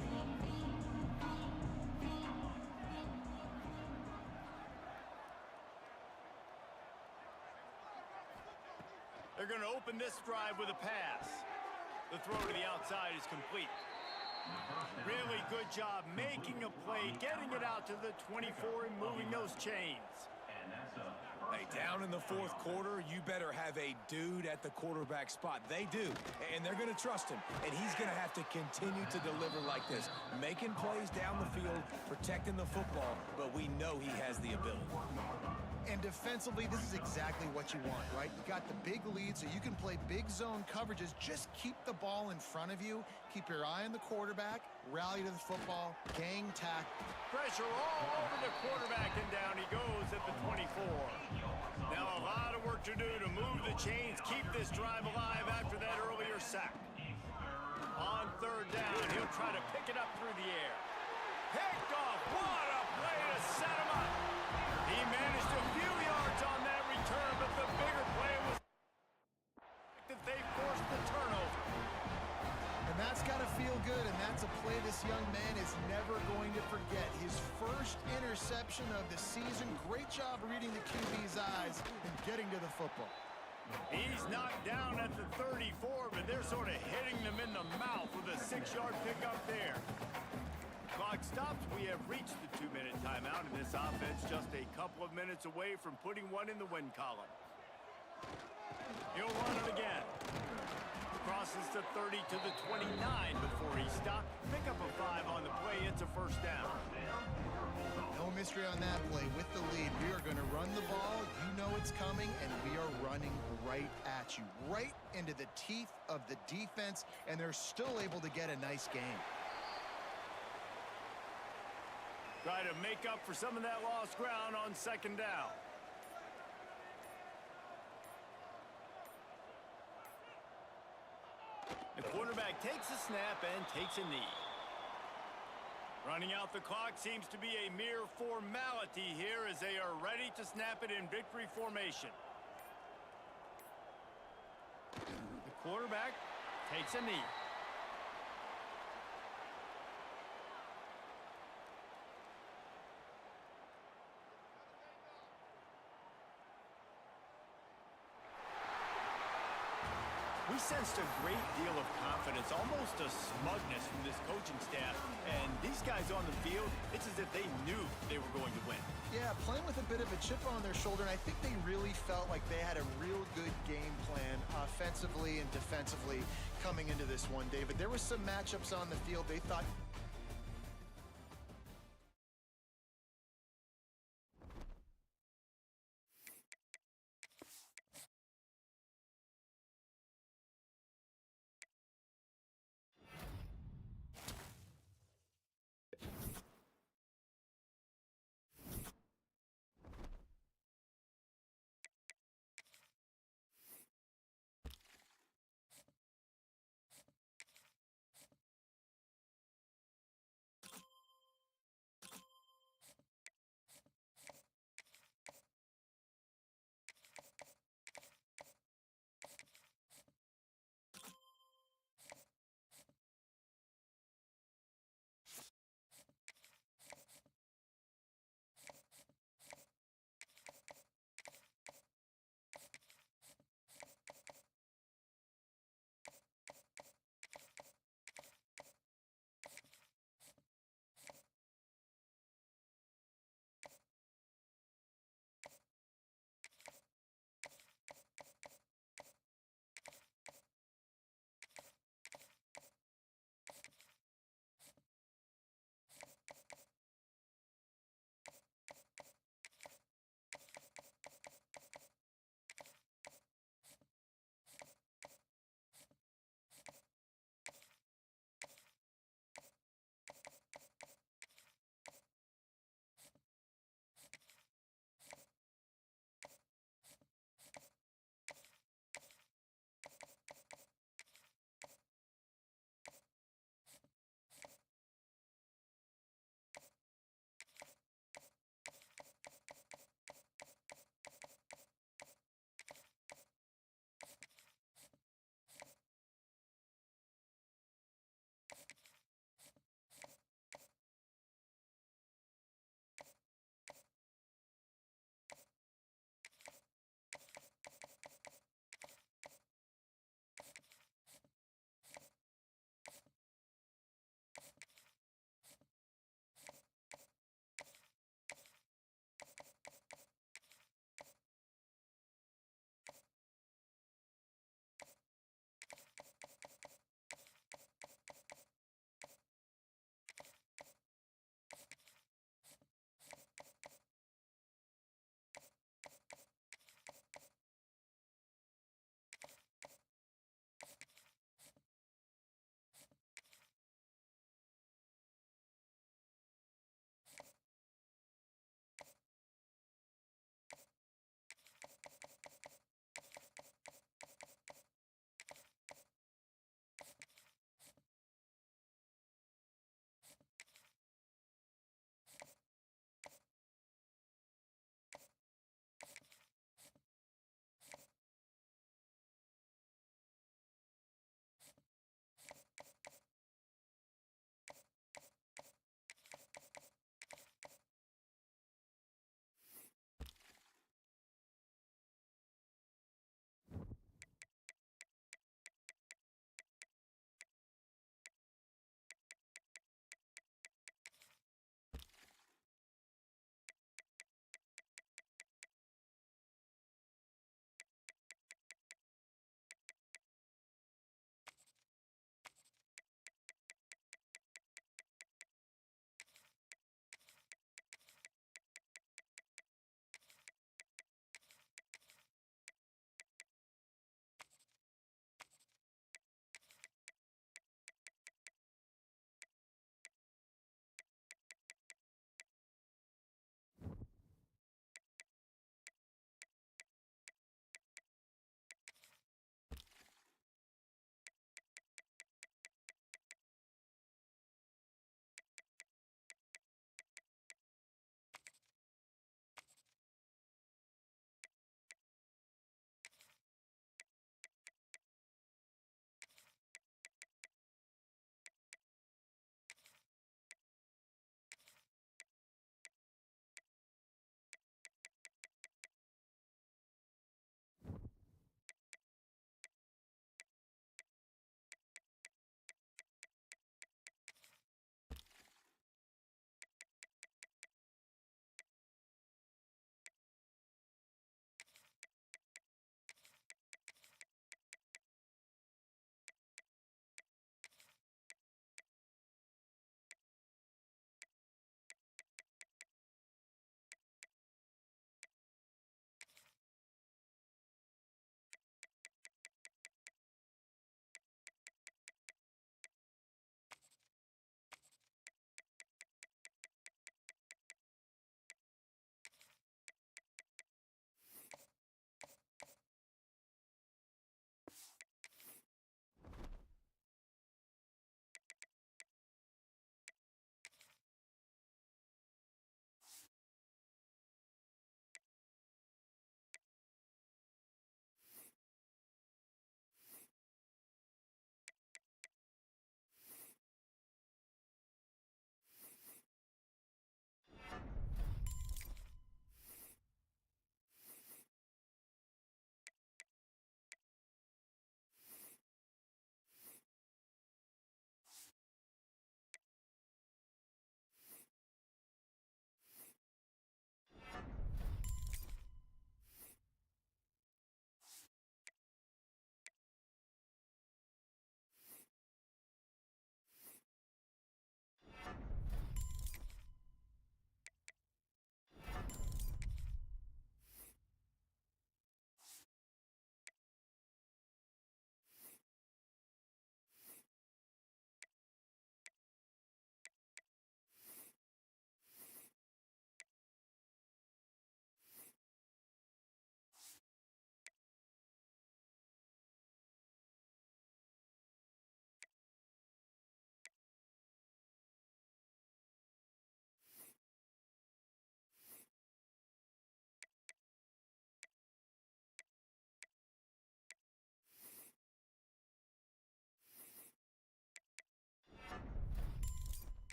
They're going to open this drive with a pass. The throw to the outside is complete. Really good job making a play, getting it out to the 24 and moving those chains. Hey, down in the fourth quarter, you better have a dude at the quarterback spot. They do, and they're going to trust him, and he's going to have to continue to deliver like this, making plays down the field, protecting the football, but we know he has the ability. And defensively, this is exactly what you want, right? You got the big lead, so you can play big zone coverages. Just keep the ball in front of you. Keep your eye on the quarterback. Rally to the football. Gang tackle. Pressure all over the quarterback, and down he goes at the 24. Now a lot of work to do to move the chains, keep this drive alive after that earlier sack. On third down, he'll try to pick it up through the air. Picked off. What a play to set him up. He managed a few yards on that return, but the bigger play was that they forced the turnover. And that's got to feel good, and that's a play this young man is never going to forget. His first interception of the season. Great job reading the QB's eyes and getting to the football. He's knocked down at the 34, but they're sort of hitting them in the mouth with a 6-yard pickup there. Clock stops. We have reached the 2-minute timeout, and this offense just a couple of minutes away from putting one in the win column. He'll run it again. Crosses the 30 to the 29 before he stopped. Pick up a 5 on the play. It's a first down. No mystery on that play. With the lead, we are going to run the ball. You know it's coming, and we are running right at you. Right into the teeth of the defense, and they're still able to get a nice game. Try to make up for some of that lost ground on second down. The quarterback takes a snap and takes a knee. Running out the clock seems to be a mere formality here as they are ready to snap it in victory formation. The quarterback takes a knee. We sensed a great deal of confidence, almost a smugness from this coaching staff. And these guys on the field, it's as if they knew they were going to win. Yeah, playing with a bit of a chip on their shoulder, and I think they really felt like they had a real good game plan offensively and defensively coming into this one, David. There were some matchups on the field they thought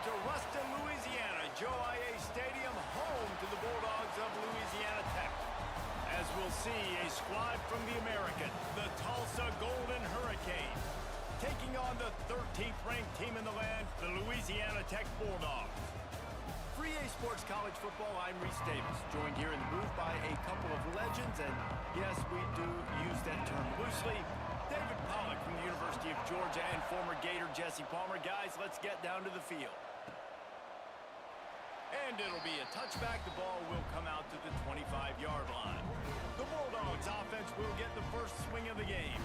to Ruston, Louisiana, Joe IA Stadium, home to the Bulldogs of Louisiana Tech. As we'll see, a squad from the American, the Tulsa Golden Hurricanes, taking on the 13th ranked team in the land, the Louisiana Tech Bulldogs. For EA Sports College Football, I'm Reese Davis, joined here in the booth by a couple of legends, and yes, we do use that term loosely. David Pollack from the University of Georgia and former Gator Jesse Palmer. Guys, let's get down to the field. And it'll be a touchback. The ball will come out to the 25-yard line. The Bulldogs offense will get the first swing of the game.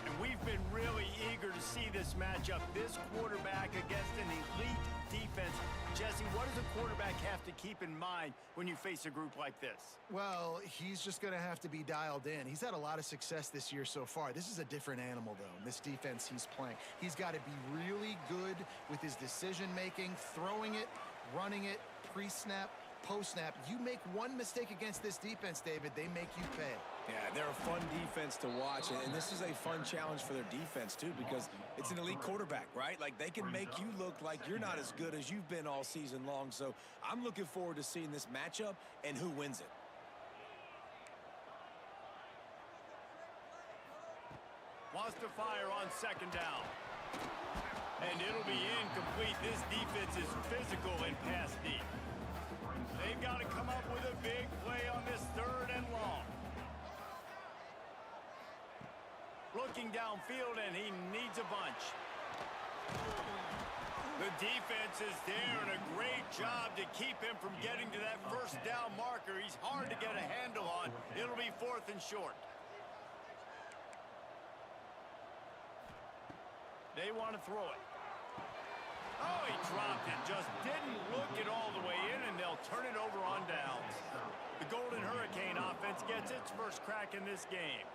And we've been really eager to see this matchup. This quarterback against an elite defense. Jesse, what does a quarterback have to keep in mind when you face a group like this? Well, he's just going to have to be dialed in. He's had a lot of success this year so far. This is a different animal, though, in this defense he's playing. He's got to be really good with his decision-making, throwing it, running it, pre-snap, post-snap. You make one mistake against this defense, David, they make you pay. Yeah, they're a fun defense to watch, and this is a fun challenge for their defense, too, because it's an elite quarterback, right? Like, they can make you look like you're not as good as you've been all season long, so I'm looking forward to seeing this matchup and who wins it. Wants to fire on second down. And it'll be incomplete. This defense is physical and pass deep. They've got to come up with a big play on this third and long. Looking downfield, and he needs a bunch. The defense is there, and a great job to keep him from getting to that first down marker. He's hard to get a handle on. It'll be 4th and short. They want to throw it. Oh, he dropped it. Just didn't look it all the way in, and they'll turn it over on downs. The Golden Hurricane offense gets its first crack in this game.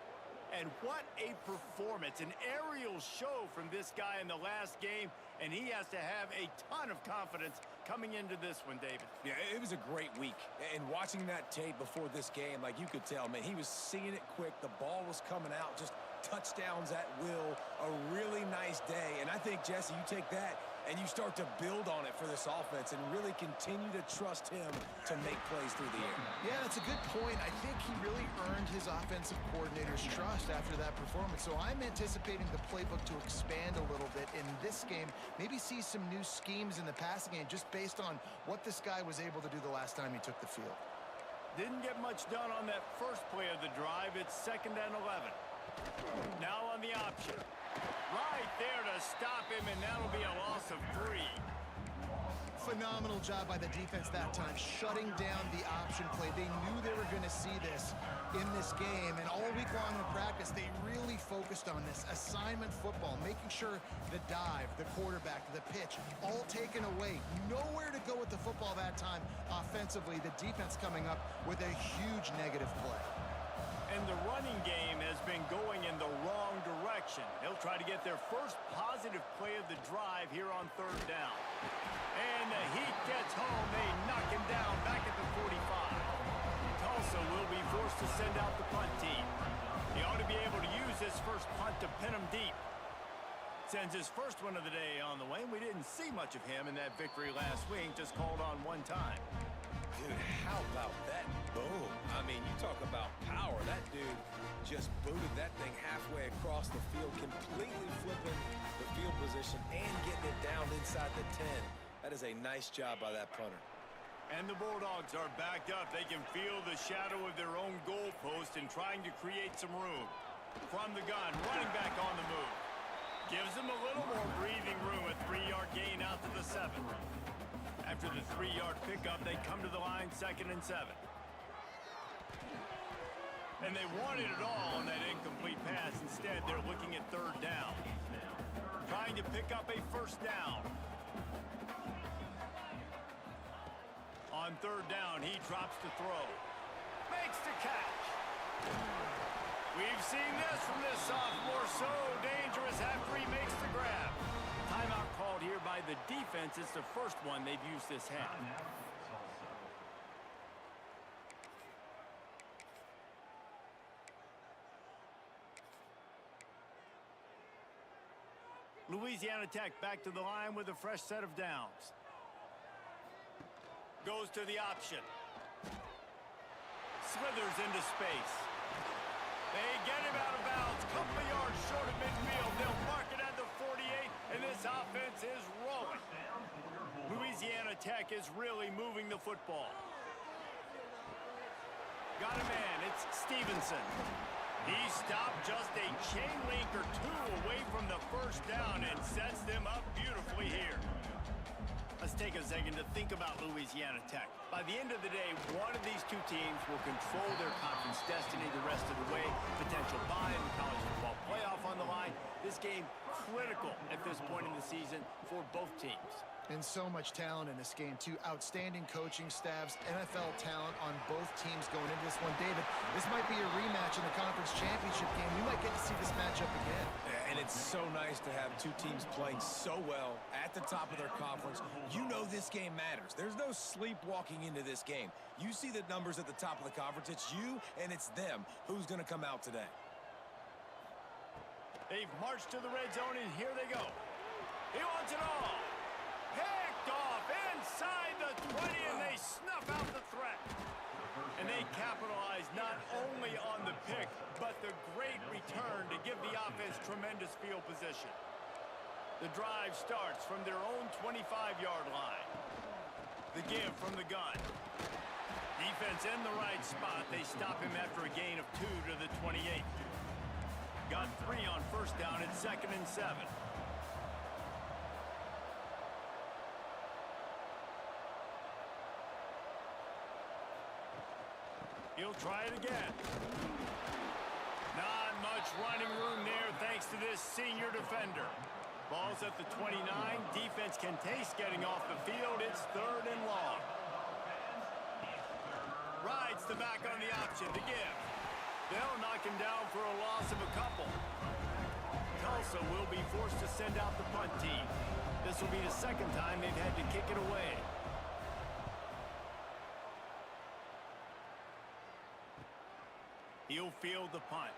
And what a performance, an aerial show from this guy in the last game, and he has to have a ton of confidence coming into this one, David. Yeah, it was a great week. And watching that tape before this game, like you could tell, man, he was seeing it quick. The ball was coming out, just touchdowns at will. A really nice day. And I think, Jesse, you take that and you start to build on it for this offense and really continue to trust him to make plays through the air. Yeah, that's a good point. I think he really earned his offensive coordinator's trust after that performance. So I'm anticipating the playbook to expand a little bit in this game. Maybe see some new schemes in the passing game just based on what this guy was able to do the last time he took the field. Didn't get much done on that first play of the drive. It's 2nd and 11. Now on the option. Right there to stop him, and that'll be a loss of 3. Phenomenal job by the defense that time, shutting down the option play. They knew they were going to see this in this game, and all week long in practice, they really focused on this assignment football, making sure the dive, the quarterback, the pitch, all taken away. Nowhere to go with the football that time offensively. The defense coming up with a huge negative play. And the running game has been going in the wrong direction. They'll try to get their first positive play of the drive here on 3rd down. And the heat gets home. They knock him down back at the 45. Tulsa will be forced to send out the punt team. He ought to be able to use this first punt to pin him deep. Sends his first one of the day on the way. We didn't see much of him in that victory last week, just called on one time. Dude, how about that boom? I mean, you talk about power. That dude just booted that thing halfway across the field, completely flipping the field position and getting it down inside the 10. That is a nice job by that punter. And the Bulldogs are backed up. They can feel the shadow of their own goalpost and trying to create some room. From the gun, running back on the move. Gives them a little more breathing room. A 3-yard gain out to the 7. After the 3-yard pickup, they come to the line 2nd and 7. And they wanted it all on that incomplete pass. Instead, they're looking at 3rd down. Trying to pick up a first down. On 3rd down, he drops to throw. Makes the catch. We've seen this from this sophomore. So dangerous after he makes the grab. Timeout called here by the defense. It's the first one they've used this half. Louisiana Tech back to the line with a fresh set of downs. Goes to the option. Slithers into space. They get him out of bounds. Couple of yards short of midfield. They'll mark it at the 48, and this offense is rolling. Louisiana Tech is really moving the football. Got a man. It's Stevenson. He stopped just a chain link or two away from the first down and sets them up beautifully here. Let's take a second to think about Louisiana Tech. By the end of the day, one of these two teams will control their conference destiny the rest of the way. Potential bye in the college football playoff on the line. This game critical at this point in the season for both teams. And so much talent in this game, too. Outstanding coaching staffs, NFL talent on both teams going into this one. David, this might be a rematch in the conference championship game. We might get to see this matchup again. And it's so nice to have two teams playing so well at the top of their conference. You know this game matters. There's no sleepwalking into this game. You see the numbers at the top of the conference. It's you and it's them. Who's going to come out today? They've marched to the red zone, and here they go. He wants it all. Picked off inside the 20, and they snuff out the threat. And they capitalize not only on the pick, but the great return to give the offense tremendous field position. The drive starts from their own 25-yard line. The give from the gun. Defense in the right spot. They stop him after a gain of 2 to the 28. Got 3 on first down at 2nd and 7. He'll try it again. Not much running room there thanks to this senior defender. Ball's at the 29. Defense can taste getting off the field. It's 3rd and long. Rides the back on the option to give. They'll knock him down for a loss of a couple. Tulsa will be forced to send out the punt team. This will be the second time they've had to kick it away. He'll field the punt.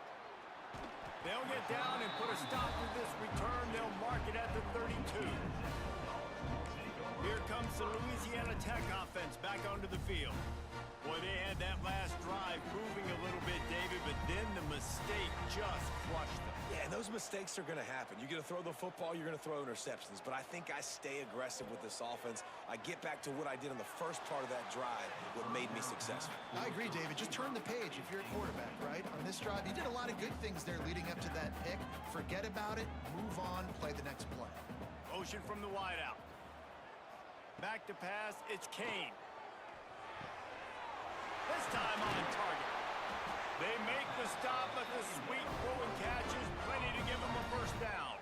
They'll get down and put a stop to this return. They'll mark it at the 32. Here comes the Louisiana Tech offense back onto the field. Boy, they had that last drive moving a little bit, David, but then the mistake just crushed them. Yeah, and those mistakes are going to happen. You're going to throw the football, you're going to throw interceptions. But I think I stay aggressive with this offense. I get back to what I did in the first part of that drive, what made me successful. I agree, David. Just turn the page if you're a quarterback, right? On this drive, you did a lot of good things there leading up to that pick. Forget about it, move on, play the next play. Motion from the wideout. Back to pass, it's Kane. This time on target. They make the stop, but the sweet throw and catch is plenty to give them a first down.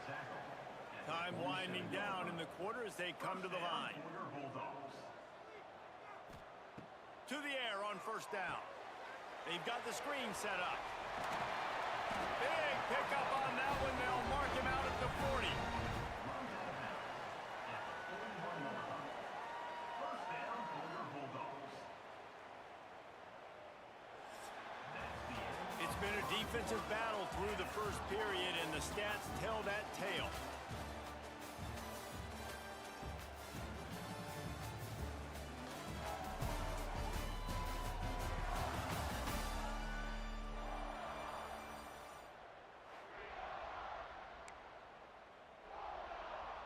Time winding down in the quarter as they come to the line. To the air on first down. They've got the screen set up. Big pickup on that one. They'll mark him out at the 40. It's been a defensive battle through the first period, and the stats tell that tale.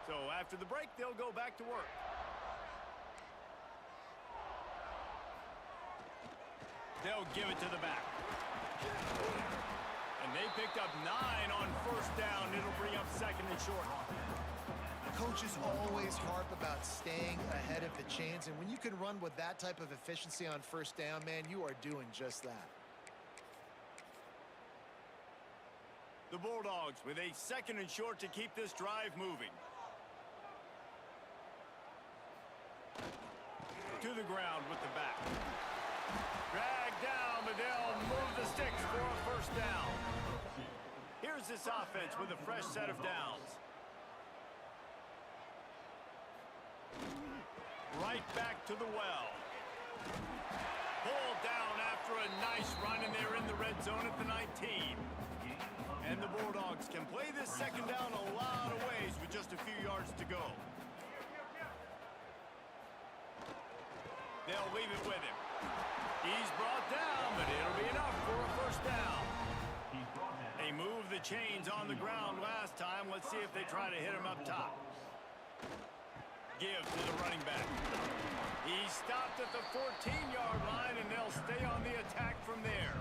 So after the break, they'll go back to work. They'll give it to the back. And they picked up 9 on first down. It'll bring up 2nd and short. Coaches always harp about staying ahead of the chains, and when you can run with that type of efficiency on first down, man, you are doing just that. The Bulldogs with a 2nd and short to keep this drive moving. To the ground with the back. Drag down, but they'll move the sticks for a first down. Here's this offense with a fresh set of downs. Right back to the well. Pulled down after a nice run, and they're in the red zone at the 19. And the Bulldogs can play this second down a lot of ways with just a few yards to go. They'll leave it with him. He's brought down, but it'll be enough for a first down. They moved the chains on the ground last time. Let's see if they try to hit him up top. Give to the running back. He stopped at the 14-yard line, and they'll stay on the attack from there.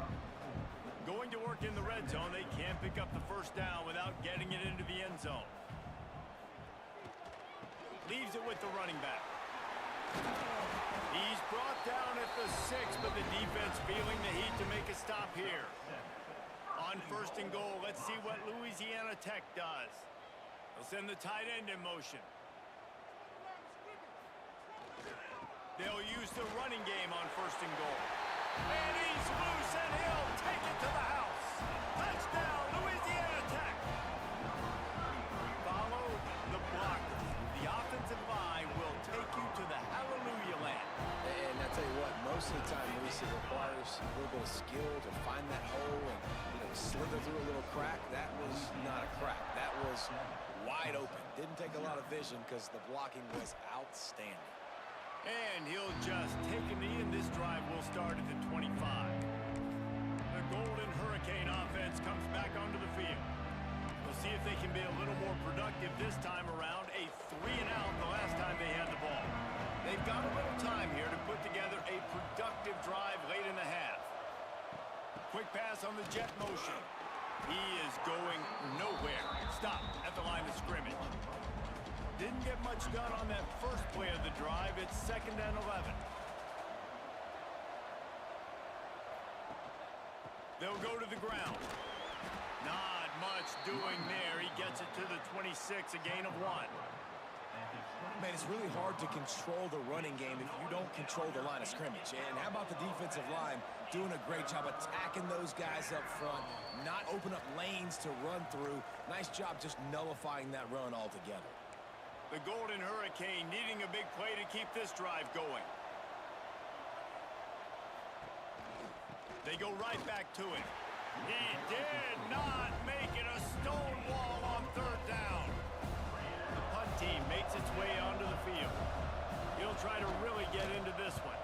Going to work in the red zone, they can't pick up the first down without getting it into the end zone. Leaves it with the running back. He's brought down at the 6, but the defense feeling the heat to make a stop here. On first and goal, let's see what Louisiana Tech does. They'll send the tight end in motion. They'll use the running game on first and goal. And he's loose, and he'll take it to the house. Touchdown, Louisiana Tech. Follow the blockers. The offensive line will take you to the hallelujah land. And I tell you what, most of the time, Luis, it requires a little bit of skill to find that hole and slither through a little crack. That was not a crack. That was wide open. Didn't take a lot of vision because the blocking was outstanding. And he'll just take a knee, and this drive will start at the 25. The Golden Hurricane offense comes back onto the field. We'll see if they can be a little more productive this time around. A 3-and-out the last time they had the ball. They've got a little time here to put together a productive drive late in the half. Quick pass on the jet motion. He is going nowhere. Stopped at the line of scrimmage. Didn't get much done on that first play of the drive. It's 2nd and 11. They'll go to the ground. Not much doing there. He gets it to the 26, a gain of 1. Man, it's really hard to control the running game if you don't control the line of scrimmage. And how about the defensive line doing a great job attacking those guys up front, not open up lanes to run through. Nice job just nullifying that run altogether. The Golden Hurricane needing a big play to keep this drive going. They go right back to it. He did not make it a stone wall on 3rd down. The punt team makes its way onto the field. He'll try to really get into this one.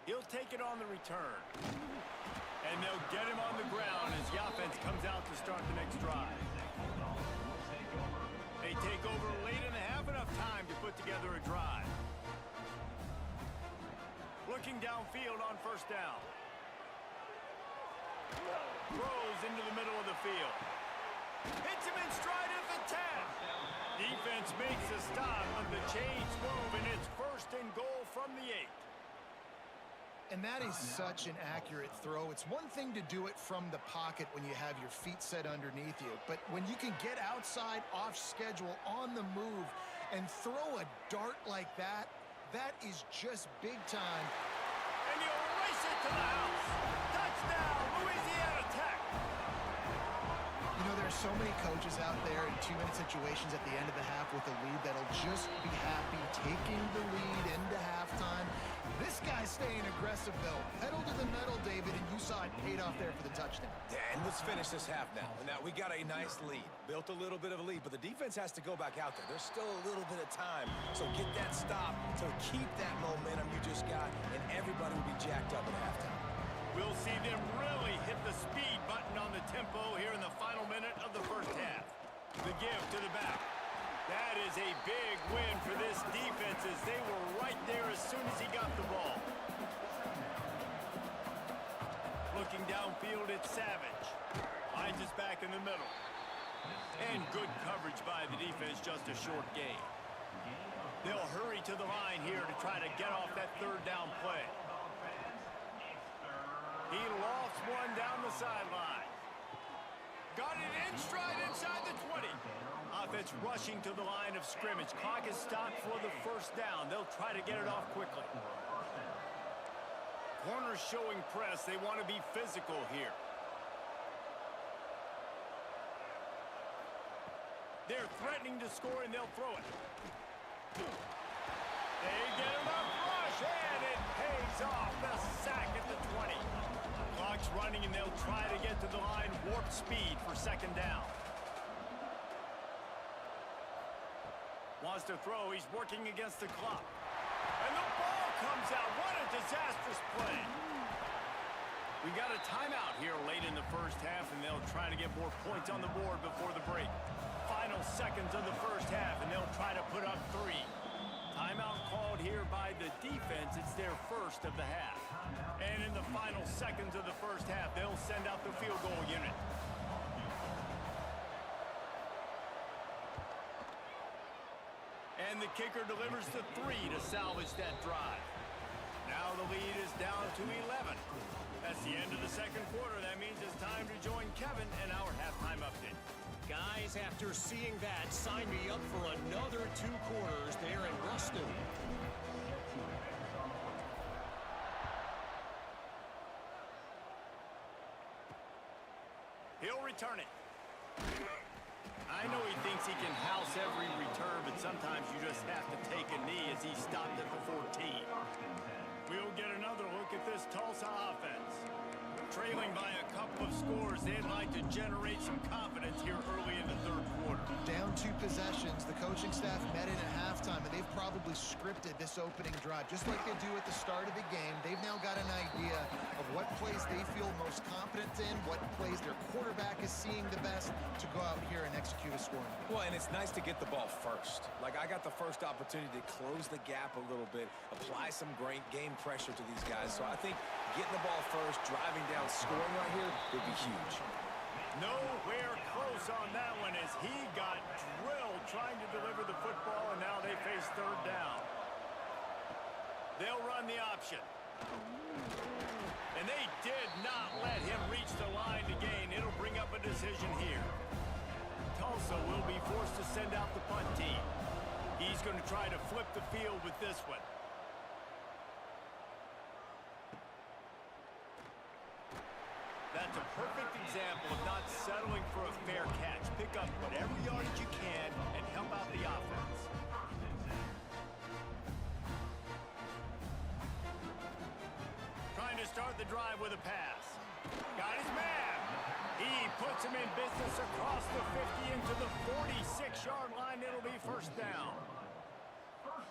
He'll take it on the return. And they'll get him on the ground as the offense comes out to start the next drive. They take over late and have enough time to put together a drive. Looking downfield on first down. Throws into the middle of the field. Hits him in stride at the 10. Defense makes a stop, but the chains move, and it's 1st and goal from the 8. And that is such an accurate throw. It's one thing to do it from the pocket when you have your feet set underneath you, but when you can get outside, off schedule, on the move, and throw a dart like that, that is just big time. And you race it to the house. Touchdown, Louisiana Tech. You know, there are so many coaches out there in 2-minute situations at the end of the half with a lead that'll just be happy taking the lead into halftime. This guy's staying aggressive, though. Pedal to the metal, David, and you saw it paid off there for the touchdown. Yeah, and let's finish this half now. Now, we got a nice lead. Built a little bit of a lead, but the defense has to go back out there. There's still a little bit of time. So get that stop to keep that momentum you just got, and everybody will be jacked up at halftime. We'll see them really hit the speed button on the tempo here in the final minute of the first half. The give to the back. That is a big win for this defense as they were right there as soon as he got the ball. Looking downfield, it's Savage. Finds us back in the middle. And good coverage by the defense, just a short gain. They'll hurry to the line here to try to get off that 3rd down play. He lofts one down the sideline. Got it in stride inside the 20. Offense rushing to the line of scrimmage. Clock is stopped for the first down. They'll try to get it off quickly. Corners showing press. They want to be physical here. They're threatening to score, and they'll throw it. They get him up rush, and it pays off. The sack at the 20. Clock's running, and they'll try to get to the line. Warp speed for 2nd down. Wants to throw. He's working against the clock. And the ball comes out. What a disastrous play. We got a timeout here late in the first half, and they'll try to get more points on the board before the break. Final seconds of the first half, and they'll try to put up 3. Timeout called here by the defense. It's their first of the half. And in the final seconds of the first half, they'll send out the field goal unit. And the kicker delivers the 3 to salvage that drive. Now the lead is down to 11. That's the end of the second quarter. That means it's time to join Kevin in our halftime update. Guys, after seeing that, sign me up for another 2 quarters there in Ruston. He'll return it. I know he thinks he can house every return, but sometimes you just have to take a knee as he stopped at the 14. We'll get another look at this Tulsa offense. Trailing by a couple of scores, they'd like to generate some confidence here early in the third quarter. Down 2 possessions, the coaching staff met in at halftime, and they've probably scripted this opening drive. Just like they do at the start of the game, they've now got an idea of what plays they feel most confident in, what plays their quarterback is seeing the best to go out here and execute a scoring. Well, and it's nice to get the ball first. Like, I got the first opportunity to close the gap a little bit, apply some great game pressure to these guys. So I think getting the ball first, driving down, scoring right here would be huge. Nowhere close on that one as he got drilled trying to deliver the football, and now they face third down. They'll run the option. And they did not let him reach the line to gain. It'll bring up a decision here. Tulsa will be forced to send out the punt team. He's going to try to flip the field with this one. That's a perfect example of not settling for a fair catch. Pick up whatever yardage you can and help out the offense. Trying to start the drive with a pass. Got his man. He puts him in business across the 50 into the 46-yard line. It'll be first down.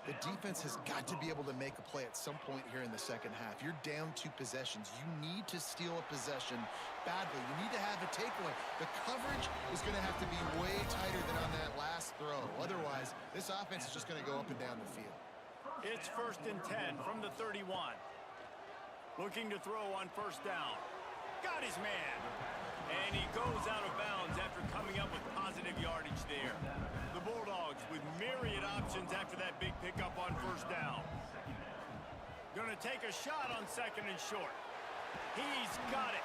The defense has got to be able to make a play at some point here in the second half. You're down 2 possessions. You need to steal a possession badly. You need to have a takeaway. The coverage is going to have to be way tighter than on that last throw. Otherwise, this offense is just going to go up and down the field. It's 1st and 10 from the 31. Looking to throw on first down. Got his man. And he goes out of bounds after coming up with positive yardage there. The Bulldogs with myriad options after that big pickup on first down. Going to take a shot on 2nd and short. He's got it.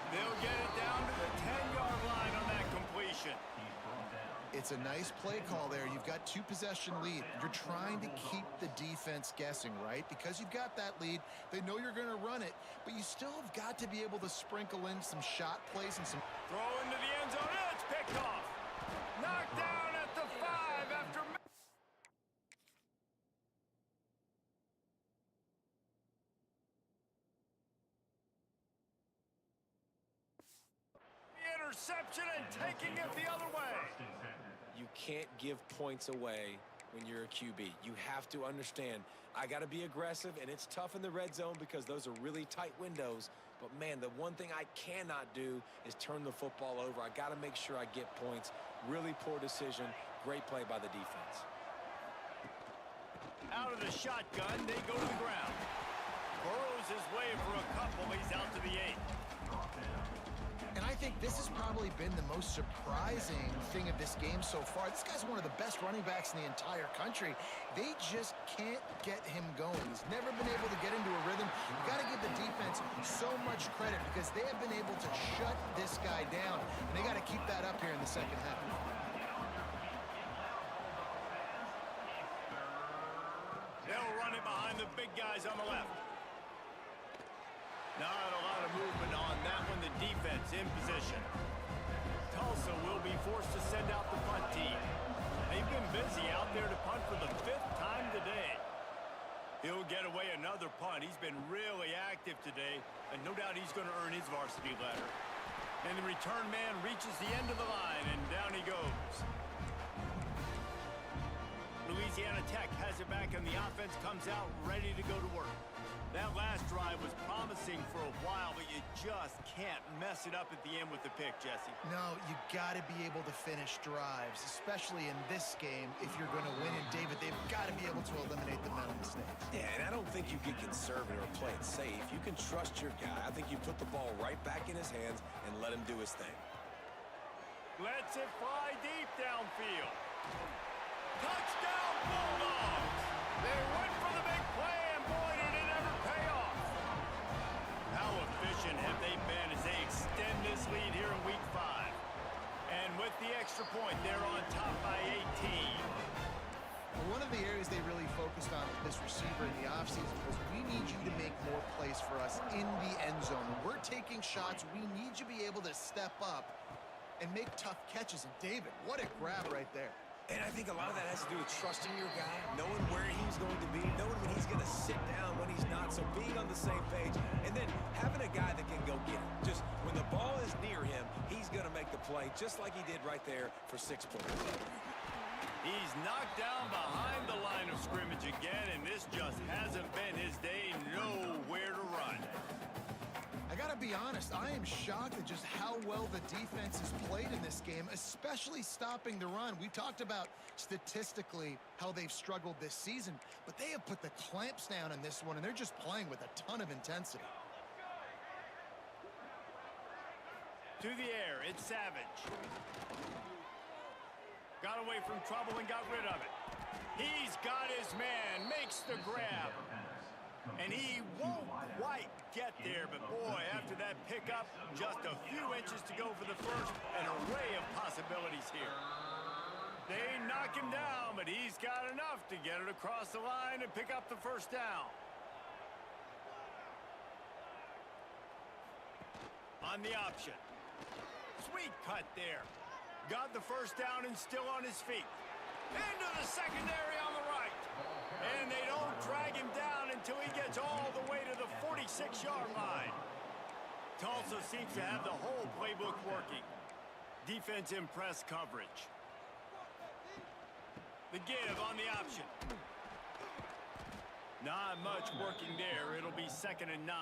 They'll get it down to the 10-yard line on that completion. It's a nice play call there. You've got 2 possession lead. You're trying to keep the defense guessing, right? Because you've got that lead. They know you're going to run it, but you still have got to be able to sprinkle in some shot plays and some... Throw into the end zone. It's picked off. Knocked down at the 5 after... Interception and taking it the other way. You can't give points away when you're a QB. You have to understand, I got to be aggressive, and it's tough in the red zone because those are really tight windows. But, man, the one thing I cannot do is turn the football over. I got to make sure I get points. Really poor decision. Great play by the defense. Out of the shotgun, they go to the ground. Burrows his way for a couple. He's out to the 8. And I think this has probably been the most surprising thing of this game so far. This guy's one of the best running backs in the entire country. They just can't get him going. He's never been able to get into a rhythm. You've got to give the defense so much credit because they have been able to shut this guy down. And they got to keep that up here in the second half. They'll run it behind the big guys on the left. Not a lot of movement on that one. The defense in position. Tulsa will be forced to send out the punt team. They've been busy out there to punt for the 5th time today. He'll get away another punt. He's been really active today, and no doubt he's going to earn his varsity letter. And the return man reaches the end of the line, and down he goes. Louisiana Tech has it back, and the offense comes out ready to go to work. That last drive was promising for a while, but you just can't mess it up at the end with the pick, Jesse. No, you got to be able to finish drives, especially in this game. If you're going to win, and David, they've got to be able to eliminate the mental mistakes. Yeah, and I don't think you get conservative or play it safe. You can trust your guy. I think you put the ball right back in his hands and let him do his thing. Lets it fly deep downfield. Touchdown Bulldogs! They went for the big play, and boy, did it ever pay off. How efficient have they been as they extend this lead here in Week 5? And with the extra point, they're on top by 18. One of the areas they really focused on with this receiver in the offseason was, we need you to make more plays for us in the end zone. When we're taking shots, we need you to be able to step up and make tough catches. And David, what a grab right there. And I think a lot of that has to do with trusting your guy, knowing where he's going to be, knowing when he's going to sit down, when he's not, so being on the same page, and then having a guy that can go get it. Just when the ball is near him, he's going to make the play, just like he did right there for 6 points. He's knocked down behind the line of scrimmage again, and this just hasn't been his day. Nowhere to run. I gotta be honest, I am shocked at just how well the defense has played in this game, especially stopping the run. We talked about statistically how they've struggled this season, but they have put the clamps down in this one, and they're just playing with a ton of intensity. To the air, it's Savage. Got away from trouble and got rid of it. He's got his man, makes the grab. And he won't quite get there, but boy, after that pickup, just a few inches to go for the first. An array of possibilities here. They knock him down, but he's got enough to get it across the line and pick up the first down. On the option. Sweet cut there. Got the first down and still on his feet. Into the secondary on the right. And they don't drag him down until he gets all the way to the 46-yard line. Tulsa seems to have the whole playbook working. Defense in press coverage. The give on the option. Not much working there. It'll be 2nd and 9.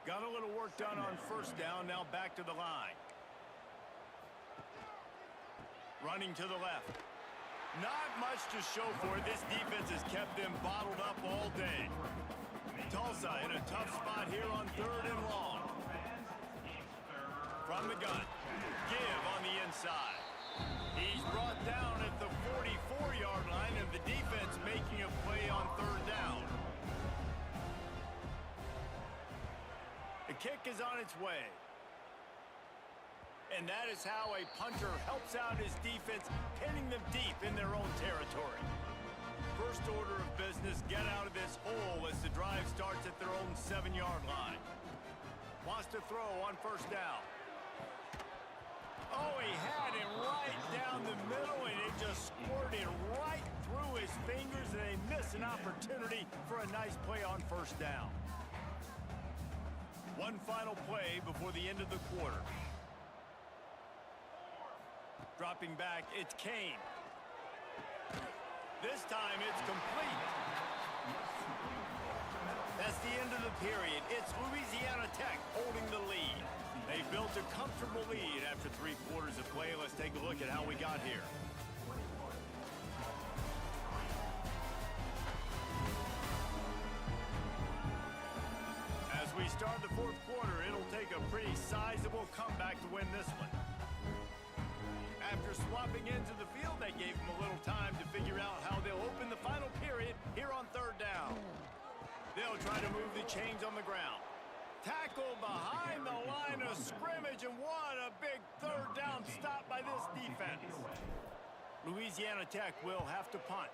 Got a little work done on first down. Now back to the line. Running to the left. Not much to show for it. This defense has kept them bottled up all day. Tulsa in a tough spot here on 3rd and long. From the gun. Give on the inside. He's brought down at the 44-yard line, and the defense making a play on 3rd down. The kick is on its way. And that is how a punter helps out his defense, pinning them deep in their own territory. First order of business, get out of this hole as the drive starts at their own 7-yard line. Wants to throw on first down. Oh, he had it right down the middle, and it just squirted right through his fingers, and they miss an opportunity for a nice play on first down. One final play before the end of the quarter. Dropping back, it's Kane. This time it's complete. That's the end of the period. It's Louisiana Tech holding the lead. They built a comfortable lead after 3 quarters of play. Let's take a look at how we got here. As we start the 4th quarter, it'll take a pretty sizable comeback to win this one. After swapping into the field, that gave them a little time to figure out how they'll open the final period here on 3rd down. They'll try to move the chains on the ground. Tackle behind the line of scrimmage, and what a big 3rd down stop by this defense. Louisiana Tech will have to punt.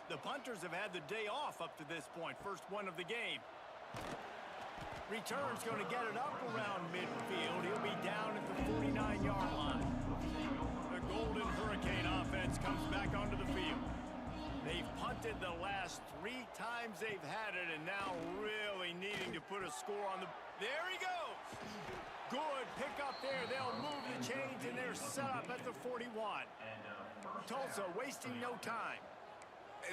The punters have had the day off up to this point. First one of the game. Return's going to get it up around midfield. He'll be down at the 49-yard line. The Golden Hurricane offense comes back onto the field. They've punted the last 3 times they've had it, and now really needing to put a score on the... There he goes! Good pick up there. They'll move the chains, and they're set up at the 41. Tulsa wasting no time.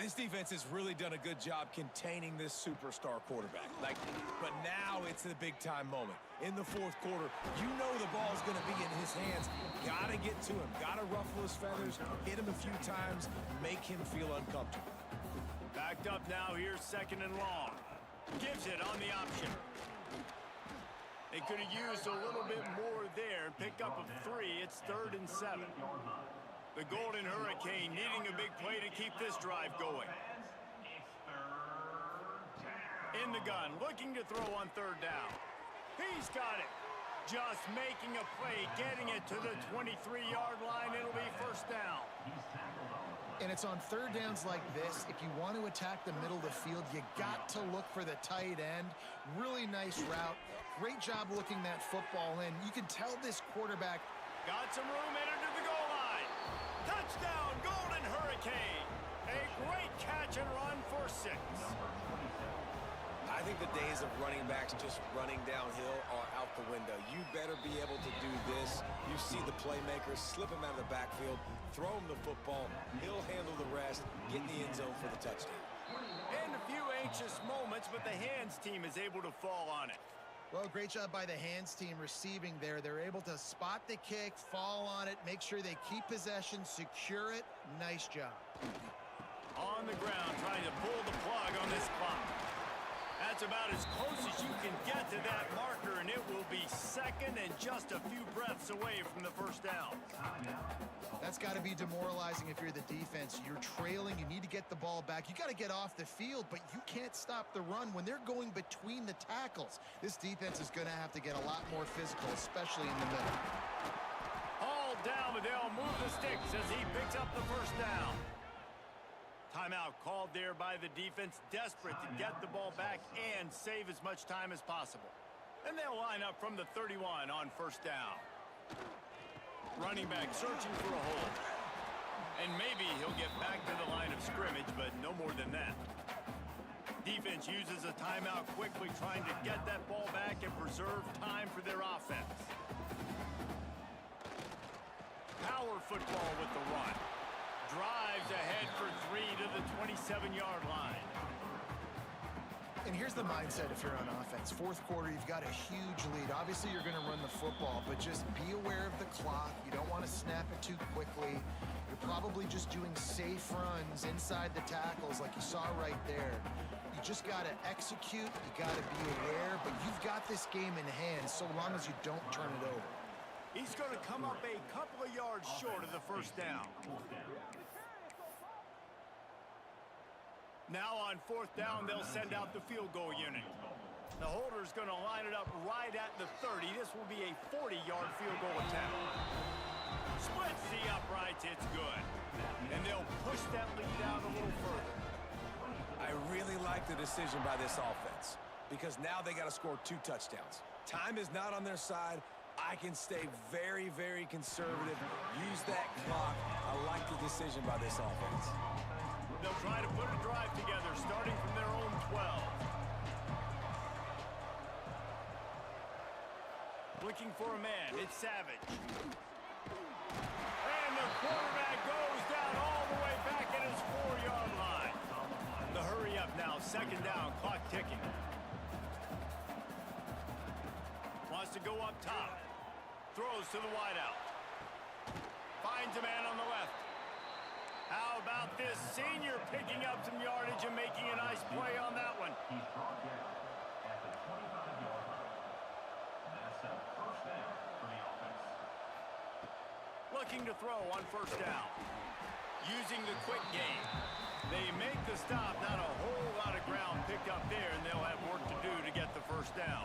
This defense has really done a good job containing this superstar quarterback. But now it's the big-time moment. In the fourth quarter, you know the ball's going to be in his hands. Got to get to him. Got to ruffle his feathers, hit him a few times, make him feel uncomfortable. Backed up now, here's 2nd and long. Gives it on the option. They could have used a little bit more there. Pick up of 3. It's 3rd and 7. The Golden Hurricane needing a big play to keep this drive going. In the gun, looking to throw on 3rd down. He's got it. Just making a play, getting it to the 23-yard line. It'll be 1st down. And it's on 3rd downs like this. If you want to attack the middle of the field, you got to look for the tight end. Really nice route. Great job looking that football in. You can tell this quarterback got some room, entered to the goal line. Touchdown, Golden Hurricane. A great catch and run for 6. I think the days of running backs just running downhill are out the window. You better be able to do this. You see the playmakers, slip him out of the backfield, throw him the football. He'll handle the rest, get in the end zone for the touchdown. And a few anxious moments, but the hands team is able to fall on it. Well, great job by the hands team receiving there. They're able to spot the kick, fall on it, make sure they keep possession, secure it. Nice job. On the ground, trying to pull the plug on this clock. That's about as close as you can get to that marker, and it will be 2nd and just a few breaths away from the 1st down. That's got to be demoralizing if you're the defense. You're trailing. You need to get the ball back. You got to get off the field, but you can't stop the run when they're going between the tackles. This defense is going to have to get a lot more physical, especially in the middle. All down, but they'll move the sticks as he picks up the 1st down. Timeout called there by the defense, desperate to get the ball back and save as much time as possible. And they'll line up from the 31 on 1st down. Running back searching for a hole. And maybe he'll get back to the line of scrimmage, but no more than that. Defense uses a timeout quickly, trying to get that ball back and preserve time for their offense. Power football with the run. Drives ahead for 3 to the 27-yard line. And here's the mindset if you're on offense. 4th quarter, you've got a huge lead. Obviously, you're going to run the football, but just be aware of the clock. You don't want to snap it too quickly. You're probably just doing safe runs inside the tackles like you saw right there. You just got to execute. You got to be aware, but you've got this game in hand so long as you don't turn it over. He's going to come up a couple of yards short of the 1st down. Now on 4th down, they'll send out the field goal unit. The holder's going to line it up right at the 30. This will be a 40-yard field goal attempt. Splits the uprights. It's good. And they'll push that lead out a little further. I really like the decision by this offense because now they got to score 2 touchdowns. Time is not on their side. I can stay very, very conservative. Use that clock. I like the decision by this offense. They'll try to put a drive together, starting from their own 12. Looking for a man. It's Savage. And the quarterback goes down all the way back at his 4-yard line. The hurry up now. 2nd down. Clock ticking. Wants to go up top. Throws to the wideout. Finds a man on the left. How about this senior picking up some yardage and making a nice play on that one? He's brought down at the 25-yard line. That's a 1st down for the offense. Looking to throw on 1st down. Using the quick game. They make the stop. Not a whole lot of ground picked up there, and they'll have work to do to get the 1st down.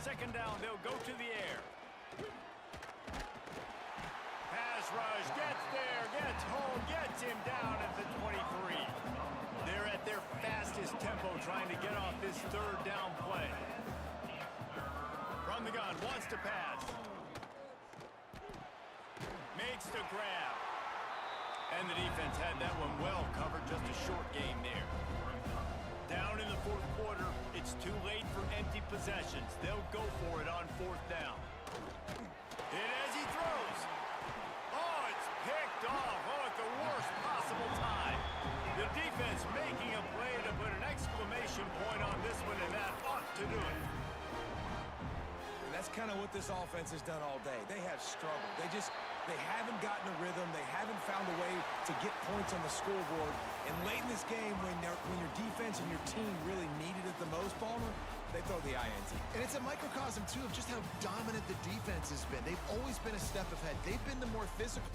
2nd down, they'll go to the air. Pass rush, gets there, gets home, gets him down at the 23. They're at their fastest tempo trying to get off this 3rd down play. From the gun, wants to pass. Makes the grab. And the defense had that one well covered, just a short game there. Down in the 4th quarter, it's too late for empty possessions. They'll go for it on 4th down. And as he throws, oh, it's picked off. Oh, at the worst possible time. Exclamation point on this one, and that ought to do it. And that's kind of what this offense has done all day. They have struggled. They haven't gotten a rhythm. They haven't found a way to get points on the scoreboard. And late in this game, when your defense and your team really needed it the most, Palmer, they throw the INT. And it's a microcosm, too, of just how dominant the defense has been. They've always been a step ahead. They've been the more physical.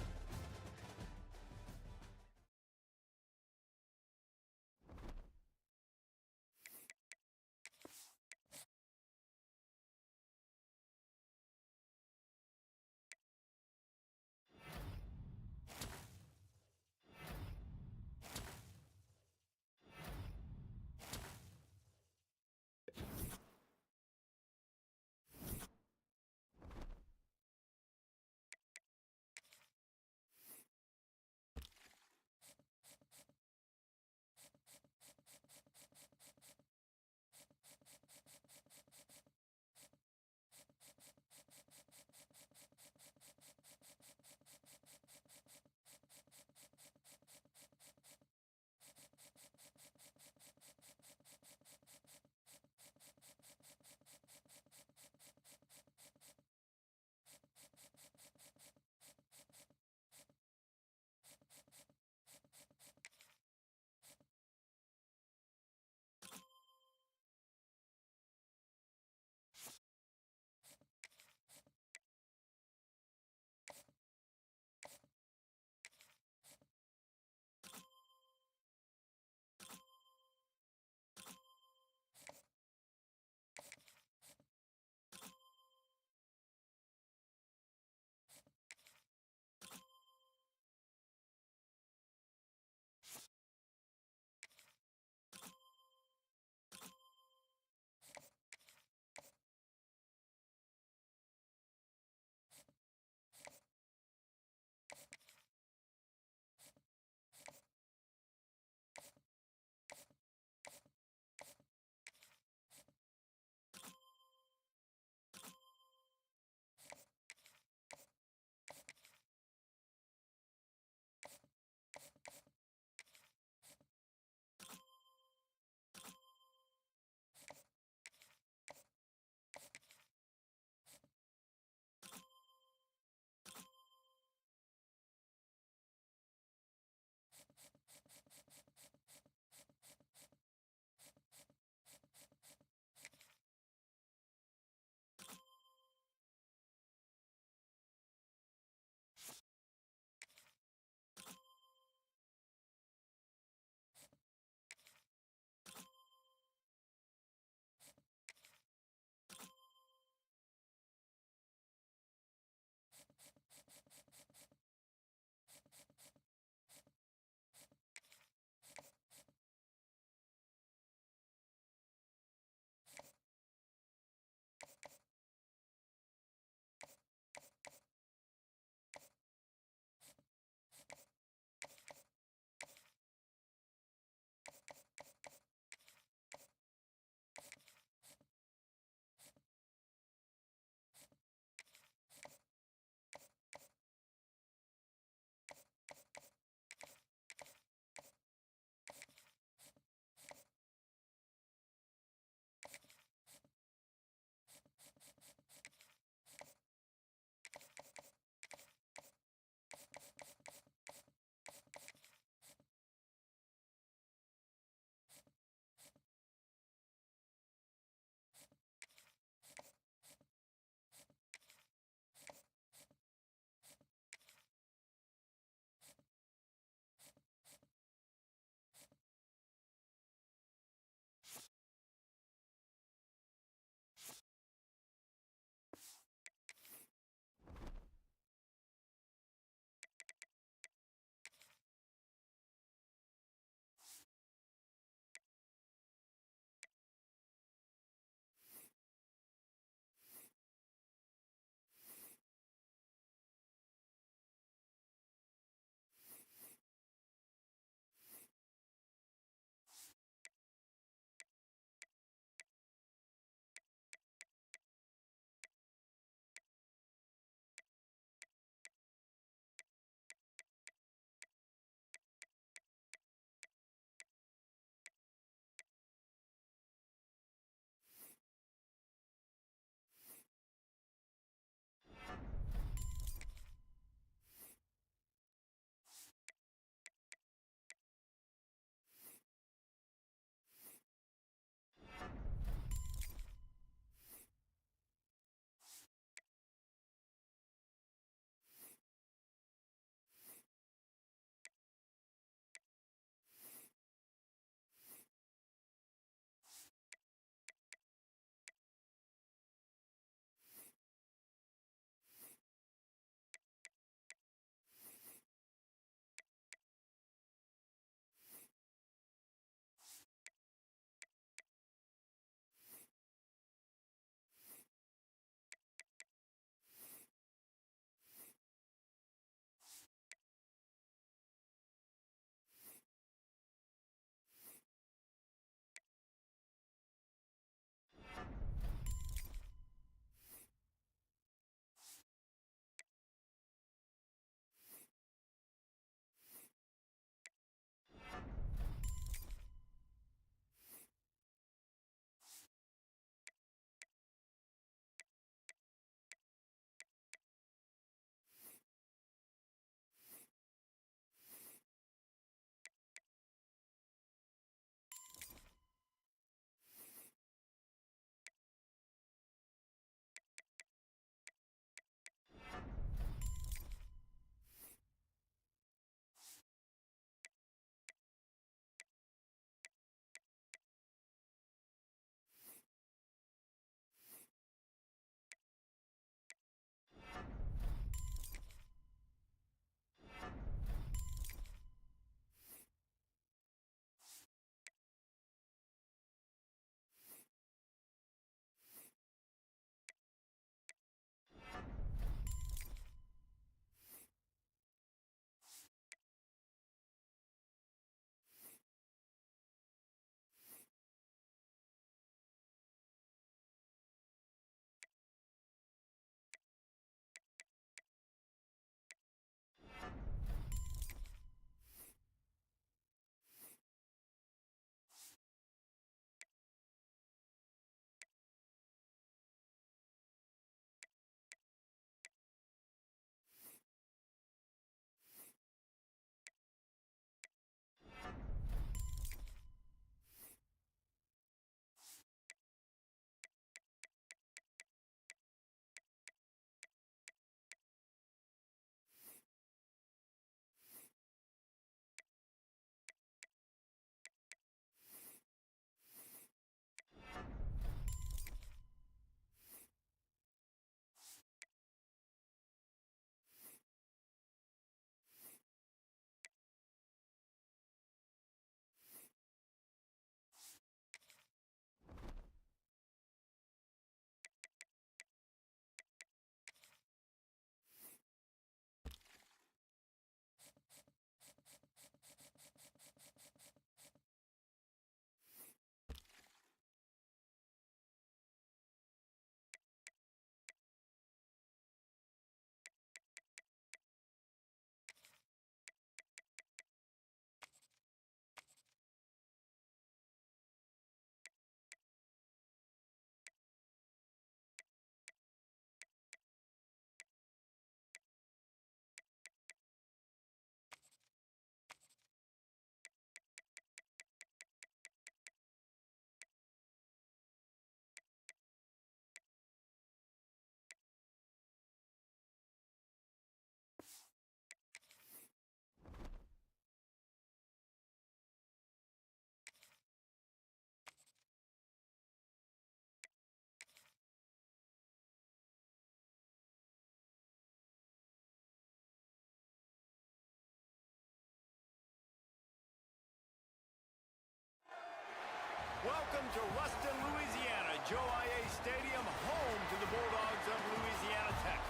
Welcome to Ruston, Louisiana, Joe IA Stadium, home to the Bulldogs of Louisiana Tech.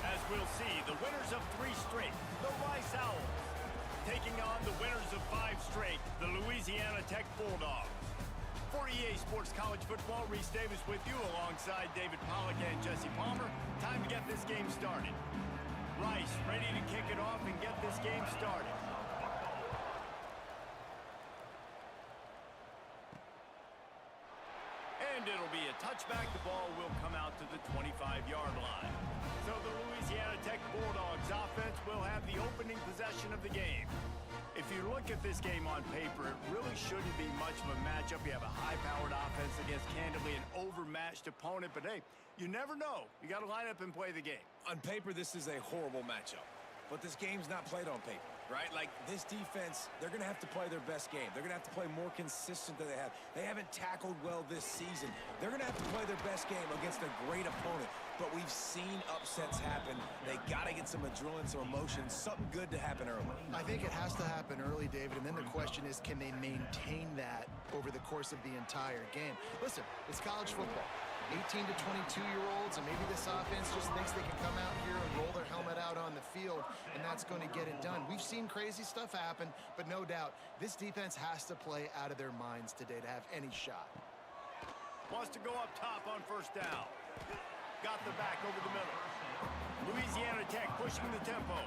As we'll see, the winners of 3 straight, the Rice Owls, taking on the winners of 5 straight, the Louisiana Tech Bulldogs. For EA Sports College Football, Reese Davis with you alongside David Pollack and Jesse Palmer. Time to get this game started. Rice ready to kick it off and get this game started. And it'll be a touchback. The ball will come out to the 25-yard line. So the Louisiana Tech Bulldogs offense will have the opening possession of the game. If you look at this game on paper, it really shouldn't be much of a matchup. You have a high-powered offense against, candidly, an overmatched opponent. But, hey, you never know. You got to line up and play the game. On paper, this is a horrible matchup. But this game's not played on paper, right? Like, this defense, they're going to have to play their best game. They're going to have to play more consistent than they have. They haven't tackled well this season. They're going to have to play their best game against a great opponent. But we've seen upsets happen. They got to get some adrenaline, some emotion, something good to happen early. I think it has to happen early, David, and then the question is, can they maintain that over the course of the entire game? Listen, it's college football. 18 to 22-year-olds, and maybe this offense just thinks they can come out here and roll their helmet out on the field, and that's going to get it done. We've seen crazy stuff happen, but no doubt, this defense has to play out of their minds today to have any shot. Wants to go up top on first down. Got the back over the middle. Louisiana Tech pushing the tempo.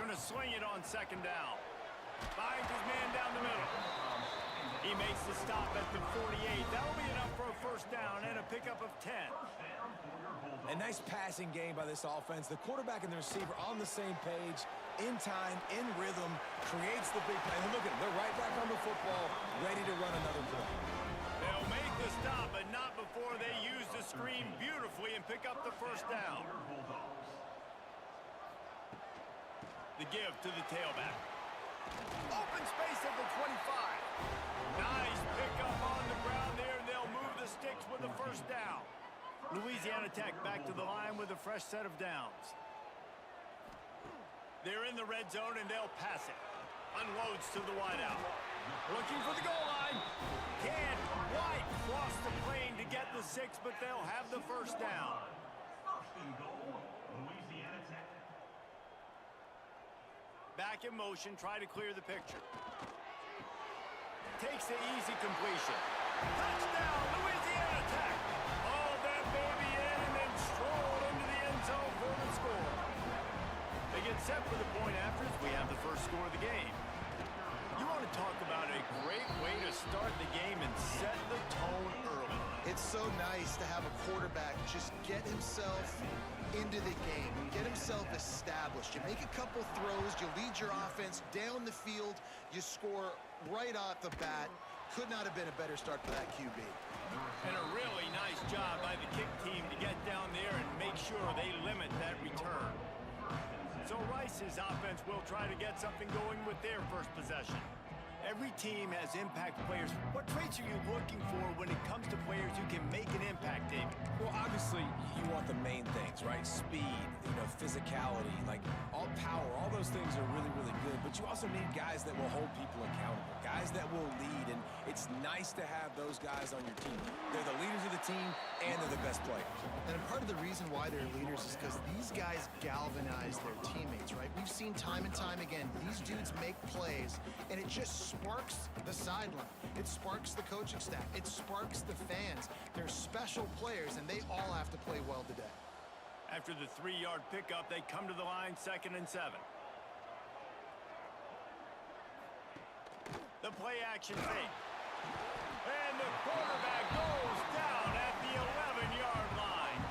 Gonna swing it on second down. Finds his man down the middle. He makes the stop at the 48. That'll be enough for a first down and a pickup of 10. A nice passing game by this offense. The quarterback and the receiver on the same page, in time, in rhythm, creates the big play. And look at them, they're right back on the football, ready to run another play. They'll make the stop, but not before they use the screen beautifully and pick up the first down. The give to the tailback. Open space at the 25. Nice pickup on the ground there, and they'll move the sticks with the first down. Louisiana Tech back to the line with a fresh set of downs. They're in the red zone, and they'll pass it. Unloads to the wideout. Looking for the goal line. Can't quite cross the plane to get the 6, but they'll have the first down. Back in motion, try to clear the picture. Takes the easy completion. Touchdown, Louisiana Tech. Hauled that baby in and then strolled into the end zone for the score. They get set for the point after as we have the first score of the game. You want to talk about a great way to start the game and set the tone early. It's so nice to have a quarterback just get himself into the game, get himself established. You make a couple throws, you lead your offense down the field, you score right off the bat. Could not have been a better start for that QB. And a really nice job by the kick team to get down there and make sure they limit that return. So Rice's offense will try to get something going with their first possession. Every team has impact players. What traits are you looking for when it comes to players who can make an impact, David? Well, obviously, you want the main things, right? Speed, physicality, like all power, all those things are really, really good. But you also need guys that will hold people accountable, guys that will lead. And it's nice to have those guys on your team. They're the leaders of the team, and they're the best players. And part of the reason why they're leaders is because these guys galvanize their teammates, right? We've seen time and time again, these dudes make plays, and it just sparks the sideline. It sparks the coaching staff. It sparks the fans. They're special players, and they all have to play well today. After the 3-yard pickup, they come to the line, 2nd and 7. The play action fake. And the quarterback goes down at the 11-yard line.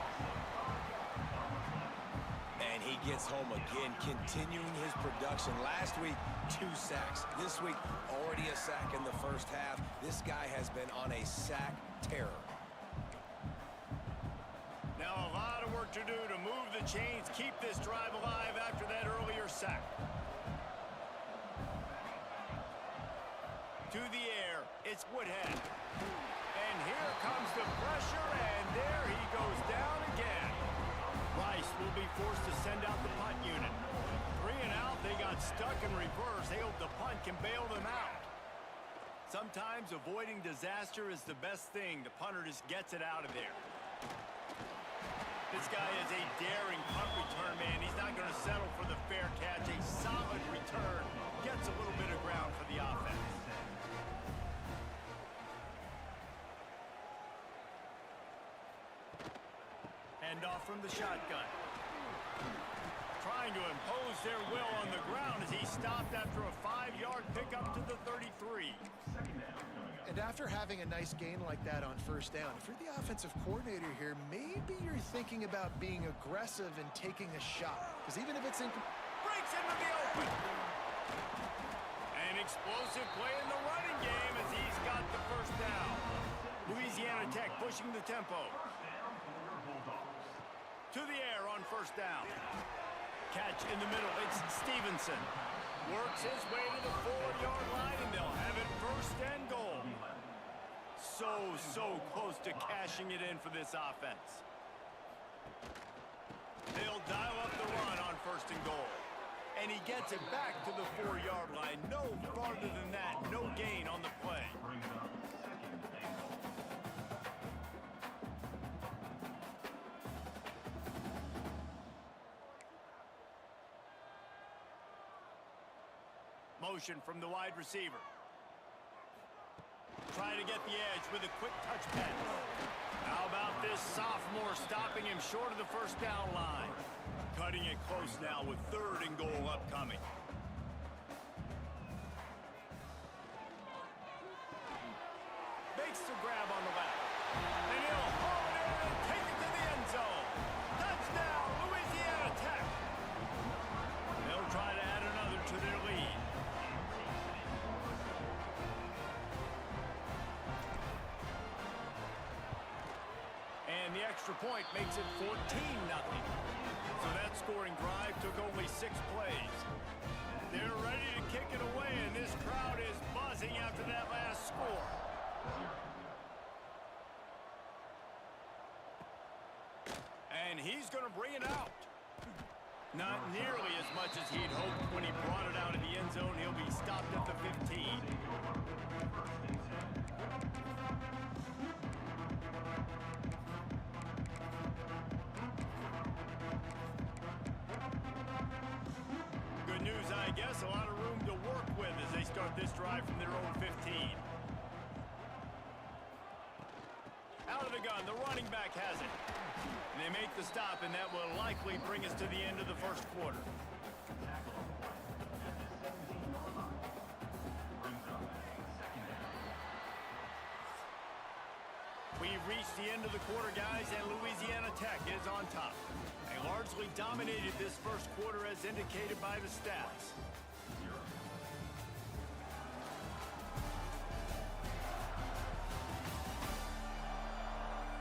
And he gets home again, continuing his production. Last week, 2 sacks. This week, already a sack in the first half. This guy has been on a sack terror. Now a lot of work to do to move the chains, keep this drive alive after that earlier sack. To the air, it's Woodhead. And here comes the pressure, and there he goes down again. Rice will be forced to send out the punt unit. 3 and out, they got stuck in reverse, they hope the punt can bail them out. Sometimes avoiding disaster is the best thing. The punter just gets it out of there. This guy is a daring punt return man. He's not going to settle for the fair catch. A solid return gets a little bit of ground for the offense. Handoff from the shotgun. Trying to impose their will on the ground as he stopped after a 5-yard pickup to the 33. And after having a nice gain like that on first down, if you're the offensive coordinator here, maybe you're thinking about being aggressive and taking a shot. Because even if it's in... Breaks into the open. An explosive play in the running game as he's got the first down. Louisiana Tech pushing the tempo. To the air on first down. Catch in the middle. It's Stevenson. Works his way to the 4-yard line, and they'll have it first and goal. So close to cashing it in for this offense. They'll dial up the run on first and goal. And he gets it back to the 4-yard line. No farther than that. No gain on the play. Motion from the wide receiver. Trying to get the edge with a quick touch pass. How about this sophomore stopping him short of the first down line? Cutting it close now with 3rd and goal upcoming. Makes the grab on the left. And he'll haul it in and take it to the end zone. Touchdown, Louisiana Tech. They'll try to add another to their lead. And the extra point makes it 14-0. So that scoring drive took only 6 plays. They're ready to kick it away, and this crowd is buzzing after that last score. And he's going to bring it out. Not nearly as much as he'd hoped when he brought it out of the end zone. He'll be stopped at the 15. Good news, I guess. A lot of room to work with as they start this drive from their own 15. Out of the gun, the running back has it. And they make the stop, and that will likely bring us to the end of the first quarter. We've reached the end of the quarter, guys, and Louisiana Tech is on top. They largely dominated this first quarter as indicated by the stats.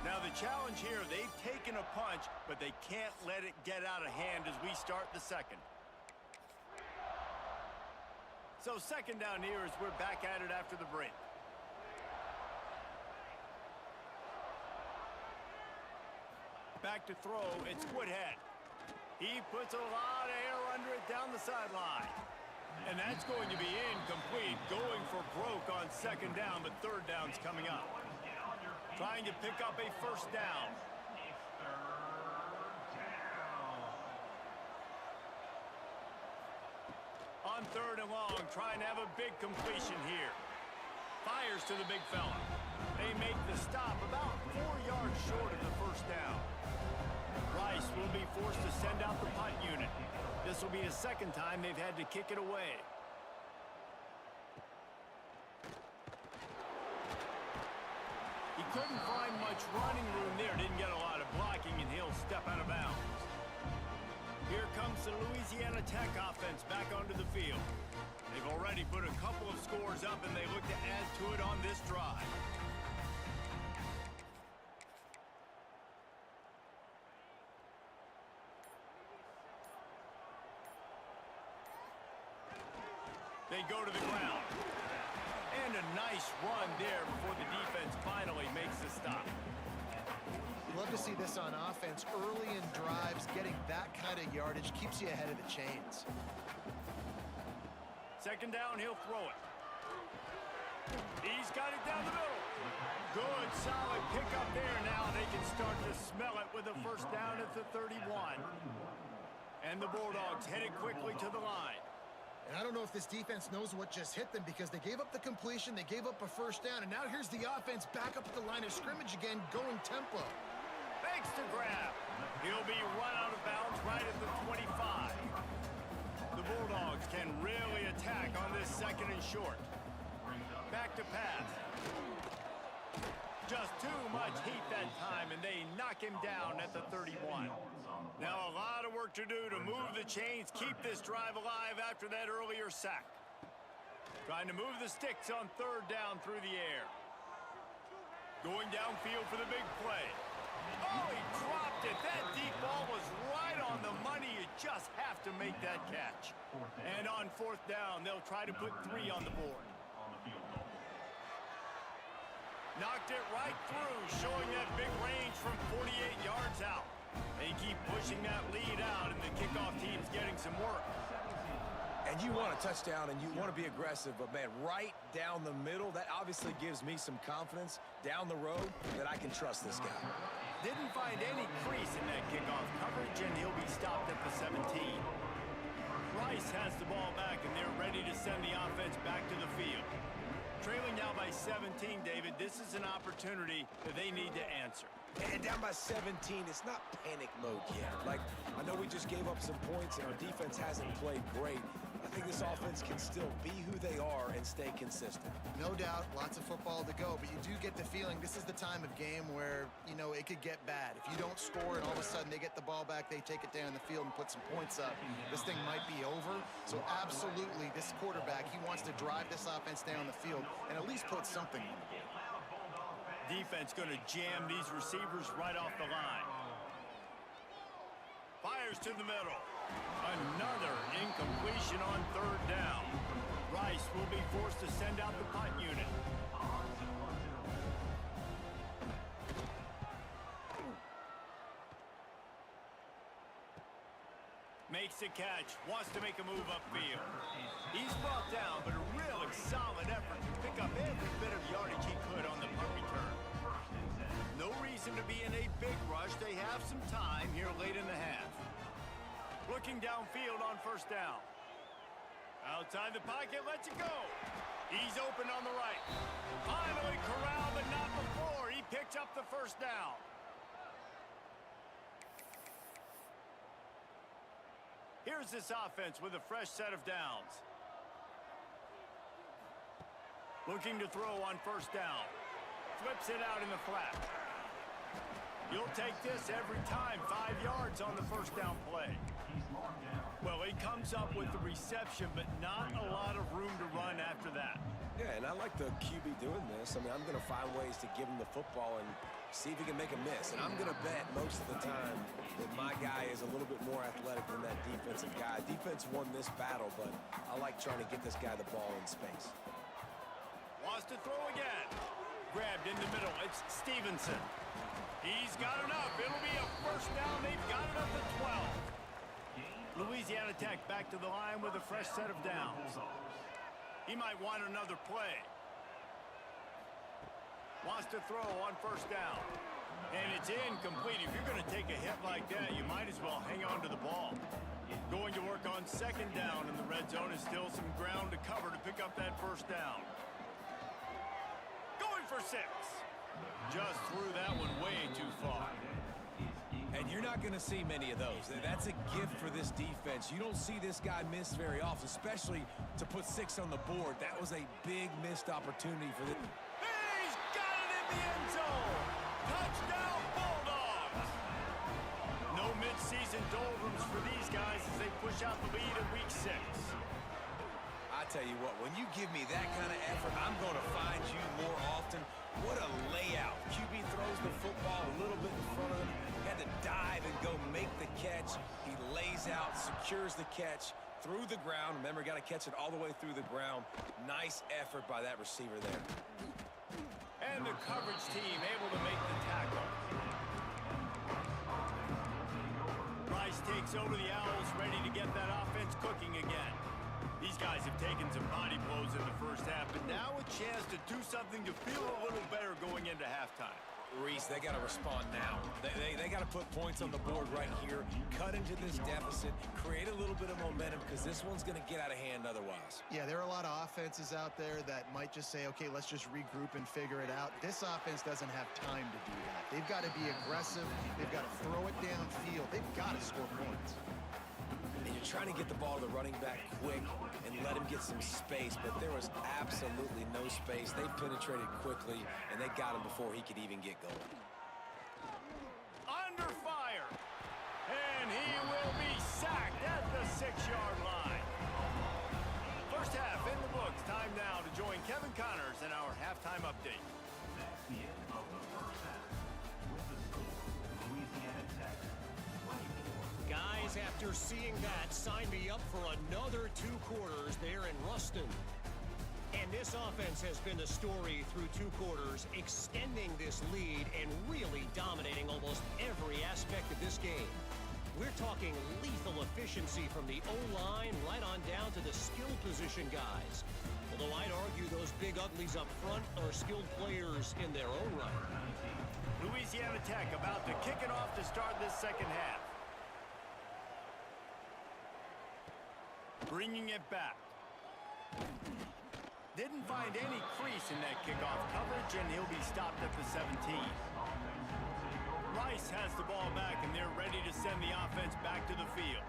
Now the challenge here, they've taken a punch, but they can't let it get out of hand as we start the second. So second down here as we're back at it after the break. Back to throw, it's Woodhead. He puts a lot of air under it down the sideline. And that's going to be incomplete, going for broke on second down, but third down's coming up. Trying to pick up a first down. On 3rd and long, trying to have a big completion here. Fires to the big fella. They make the stop about 4 yards short of the first down. Rice will be forced to send out the punt unit. This will be the second time they've had to kick it away. He couldn't find much running room there. Didn't get a lot of blocking, and he'll step out of bounds. Here comes the Louisiana Tech offense back onto the field. They've already put a couple of scores up, and they look to add to it on this drive. They go to the ground. And a nice run there before the defense finally makes the stop. You love to see this on offense. Early in drives, getting that kind of yardage keeps you ahead of the chains. Second down, he'll throw it. He's got it down the middle. Good, solid pickup there. Now they can start to smell it with a first down at the 31. And the Bulldogs headed quickly to the line. And I don't know if this defense knows what just hit them because they gave up the completion, they gave up a first down, and now here's the offense back up at the line of scrimmage again, going tempo. Fakes to grab. He'll be run out of bounds right at the 25. The Bulldogs can really attack on this second and short. Back to pass. Just too much heat that time, and they knock him down at the 31. Now a lot of work to do to move the chains, keep this drive alive after that earlier sack. Trying to move the sticks on third down through the air. Going downfield for the big play. Oh, he dropped it. That deep ball was right on the money. You just have to make that catch. And on fourth down, they'll try to put 3 on the board. Knocked it right through, showing that big range from 48 yards out. They keep pushing that lead out, and the kickoff team's getting some work. And you want a touchdown, and you want to be aggressive, but, man, right down the middle, that obviously gives me some confidence down the road that I can trust this guy. Didn't find any crease in that kickoff coverage, and he'll be stopped at the 17. Rice has the ball back, and they're ready to send the offense back to the field. Trailing now by 17, David, this is an opportunity that they need to answer. And down by 17, it's not panic mode yet. Like, I know we just gave up some points and our defense hasn't played great. I think this offense can still be who they are and stay consistent. No doubt, lots of football to go, but you do get the feeling this is the time of game where, you know, it could get bad. If you don't score and all of a sudden they get the ball back, they take it down the field and put some points up, this thing might be over. So absolutely, this quarterback, he wants to drive this offense down the field and at least put something on the board. Defense going to jam these receivers right off the line. Fires to the middle. Another incompletion on third down. Rice will be forced to send out the punt unit. Makes the catch, wants to make a move upfield. He's brought down, but a really solid effort to pick up every bit of yardage he could on the punt return. No reason to be in a big rush. They have some time here late in the half. Looking downfield on first down. Outside the pocket, lets it go. He's open on the right. Finally corralled, but not before. He picked up the first down. Here's this offense with a fresh set of downs. Looking to throw on first down. Flips it out in the flat. You'll take this every time. 5 yards on the first down play. Well, he comes up with the reception, but not a lot of room to run after that. Yeah, and I like the QB doing this. I mean, I'm going to find ways to give him the football and see if he can make a miss. And I'm going to bet most of the time that my guy is a little bit more athletic than that defensive guy. Defense won this battle, but I like trying to get this guy the ball in space. Wants to throw again. Grabbed in the middle. It's Stevenson. He's got enough. It'll be a first down. They've got it up to 12. Louisiana Tech back to the line with a fresh set of downs. He might want another play. Wants to throw on first down. And it's incomplete. If you're going to take a hit like that, you might as well hang on to the ball. Going to work on second down, and the red zone is still some ground to cover to pick up that first down. Going for 6. Just threw that one way too far. And you're not going to see many of those. That's a gift for this defense. You don't see this guy miss very often, especially to put 6 on the board. That was a big missed opportunity for the... He's got it in the end zone. Touchdown, Bulldogs. No mid-season doldrums for these guys as they push out the lead in week 6. I tell you what, when you give me that kind of effort, I'm going to find you more often. What a layout. QB throws the football a little bit in front of him. Had to dive and go make the catch. He lays out, secures the catch through the ground. Remember, got to catch it all the way through the ground. Nice effort by that receiver there. And the coverage team able to make the tackle. Rice takes over the Owls, ready to get that offense cooking again. These guys have taking some body blows in the first half, but now a chance to do something to feel a little better going into halftime. Reese, they got to respond now. They got to put points on the board right here, cut into this deficit, create a little bit of momentum, because this one's going to get out of hand otherwise. Yeah, there are a lot of offenses out there that might just say, okay, let's just regroup and figure it out. This offense doesn't have time to do that. They've got to be aggressive. They've got to throw it downfield. They've got to score points. And you're trying to get the ball to the running back quick and let him get some space, but there was absolutely no space. They penetrated quickly, and they got him before he could even get going. Under fire. And he will be sacked at the 6-yard line. First half in the books. Time now to join Kevin Connors in our halftime update. That's the end of the first half. With the score, Louisiana Tech 24. Guys, after seeing that, sign me up for another 2 quarters there in Ruston. And this offense has been the story through 2 quarters, extending this lead and really dominating almost every aspect of this game. We're talking lethal efficiency from the O-line right on down to the skill position guys. Although I'd argue those big uglies up front are skilled players in their own right. Louisiana Tech about to kick it off to start this second half. Bringing it back. Didn't find any crease in that kickoff coverage, and he'll be stopped at the 17. Rice has the ball back, and they're ready to send the offense back to the field.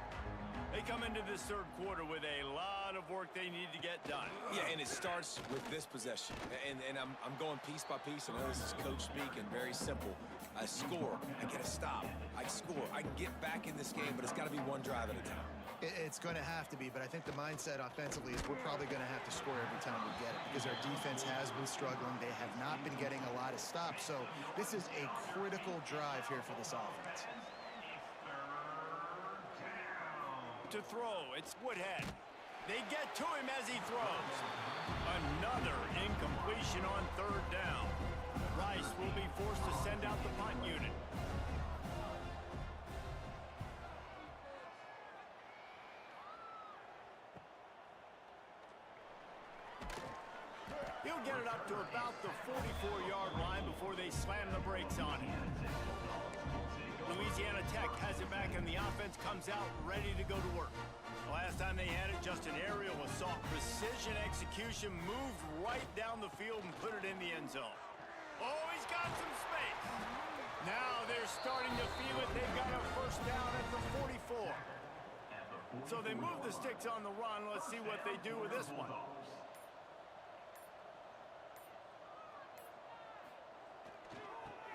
They come into this third quarter with a lot of work they need to get done. Yeah, and it starts with this possession. And I'm going piece by piece. I know this is coach speak and very simple. I score. I get a stop. I score. I can get back in this game, but it's got to be one drive at a time. It's going to have to be, but I think the mindset offensively is we're probably going to have to score every time we get it because our defense has been struggling. They have not been getting a lot of stops, so this is a critical drive here for this offense. To throw, it's Woodhead. They get to him as he throws. Another incompletion on third down. Rice will be forced to send out the punt unit. He'll get it up to about the 44-yard line before they slam the brakes on him. Louisiana Tech has it back, and the offense comes out ready to go to work. The last time they had it, just an aerial assault. Precision execution, moved right down the field and put it in the end zone. Oh, he's got some space. Now they're starting to feel it. They've got a first down at the 44. So they move the sticks on the run. Let's see what they do with this one.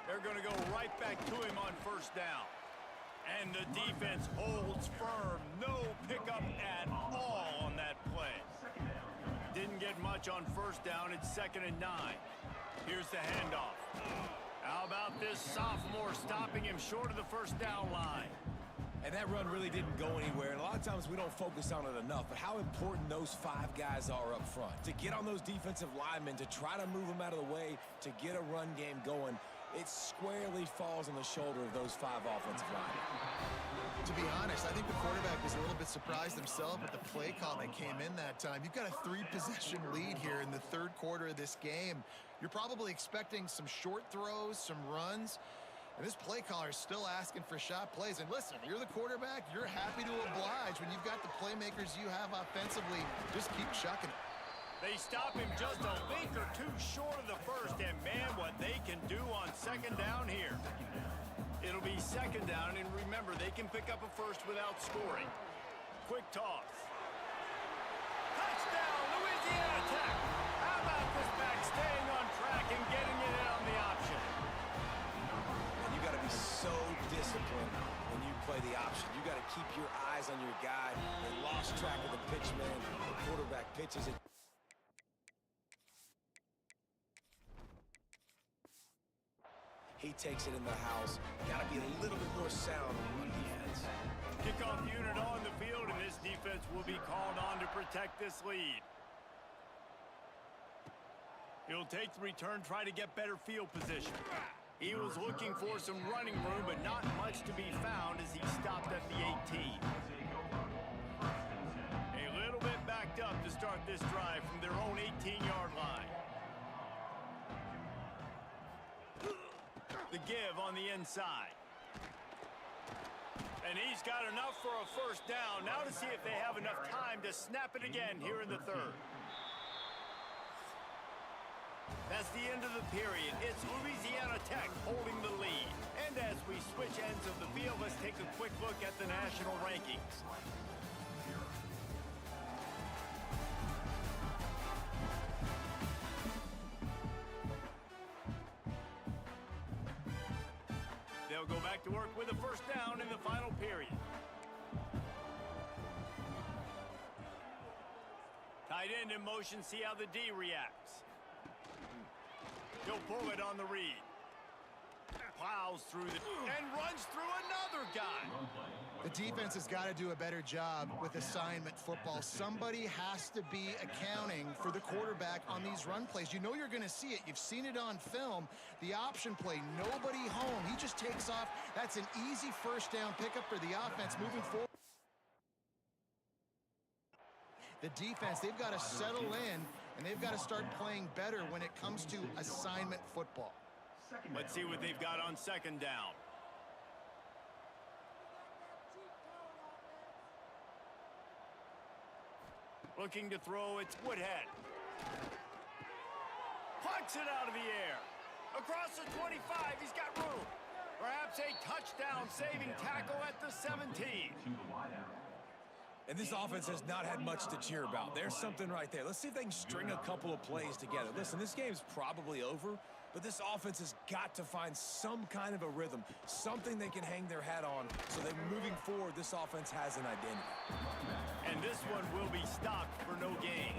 They're going to go right back to him on first down. And the defense holds firm. No pickup at all on that play. Didn't get much on first down. It's 2nd and 9. Here's the handoff. How about this sophomore stopping him short of the first down line? And that run really didn't go anywhere. And a lot of times we don't focus on it enough. But how important those 5 guys are up front. To get on those defensive linemen, to try to move them out of the way, to get a run game going. It squarely falls on the shoulder of those 5 offensive linemen. To be honest, I think the quarterback was a little bit surprised himself at the play call that came in that time. You've got a 3-possession lead here in the third quarter of this game. You're probably expecting some short throws, some runs, and this play caller is still asking for shot plays. And listen, you're the quarterback. You're happy to oblige when you've got the playmakers you have offensively. Just keep chucking it. They stop him just a link or 2 short of the first, and man, what they can do on 2nd down here. It'll be 2nd down, and remember, they can pick up a first without scoring. Quick toss. Touchdown, Louisiana Tech. How about this back staying on track and getting it in on the option? And you got to be so disciplined when you play the option. You got to keep your eyes on your guy. They lost track of the pitch man. The quarterback pitches it. He takes it in the house. Got to be a little bit more sound on defense. Kickoff unit on the field, and this defense will be called on to protect this lead. He'll take the return, try to get better field position. He was looking for some running room, but not much to be found as he stopped at the 18. A little bit backed up to start start this drive from their own 18-yard line. The give on the inside. And he's got enough for a first down. Now to see if they have enough time to snap it again here in the third. That's the end of the period. It's Louisiana Tech holding the lead. And as we switch ends of the field, let's take a quick look at the national rankings. They'll go back to work with a first down in the final period. Tight end in motion, see how the D reacts. He'll pull it on the read. Plows through and runs through another guy. The defense has got to do a better job with assignment football. Somebody has to be accounting for the quarterback on these run plays. You know you're going to see it. You've seen it on film. The option play, nobody home. He just takes off. That's an easy first down pickup for the offense moving forward. The defense, they've got to settle in, and they've got to start playing better when it comes to assignment football. Let's see what they've got on second down. Looking to throw, it's Woodhead. Plucks it out of the air. Across the 25, he's got room. Perhaps a touchdown-saving tackle at the 17. And this offense has not had much to cheer about. There's something right there. Let's see if they can string a couple of plays together. Listen, this game's probably over, but this offense has got to find some kind of a rhythm, something they can hang their hat on, so that moving forward, this offense has an identity. And this one will be stopped for no gain.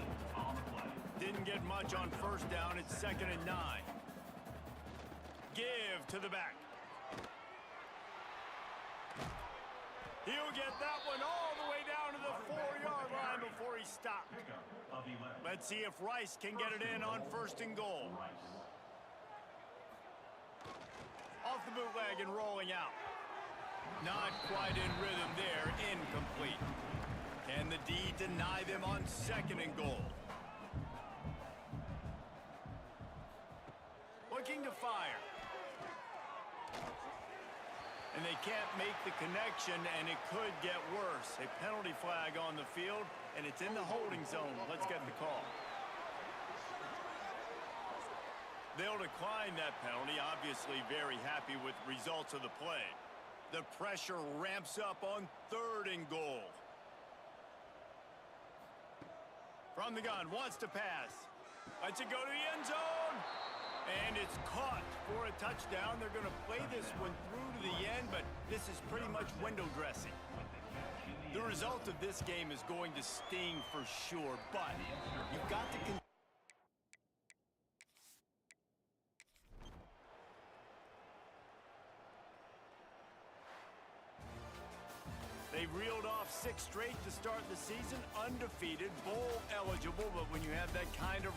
Didn't get much on first down. It's 2nd and 9. Give to the back. He'll get that one all the way down to the 4-yard line before he stopped. Let's see if Rice can get it in on 1st and goal. Off the bootleg and rolling out. Not quite in rhythm there. Incomplete. Can the D deny them on 2nd and goal? Looking to fire. And they can't make the connection, and it could get worse. A penalty flag on the field, and it's in the holding zone. Let's get the call. They'll decline that penalty, obviously very happy with results of the play. The pressure ramps up on 3rd and goal. From the gun, wants to pass. Lets it go to the end zone. And it's caught for a touchdown. They're going to play this one through to the end, but this is pretty much window dressing. The result of this game is going to sting for sure, but you've got to They reeled off 6 straight to start the season, undefeated, bowl eligible, but when you have that kind of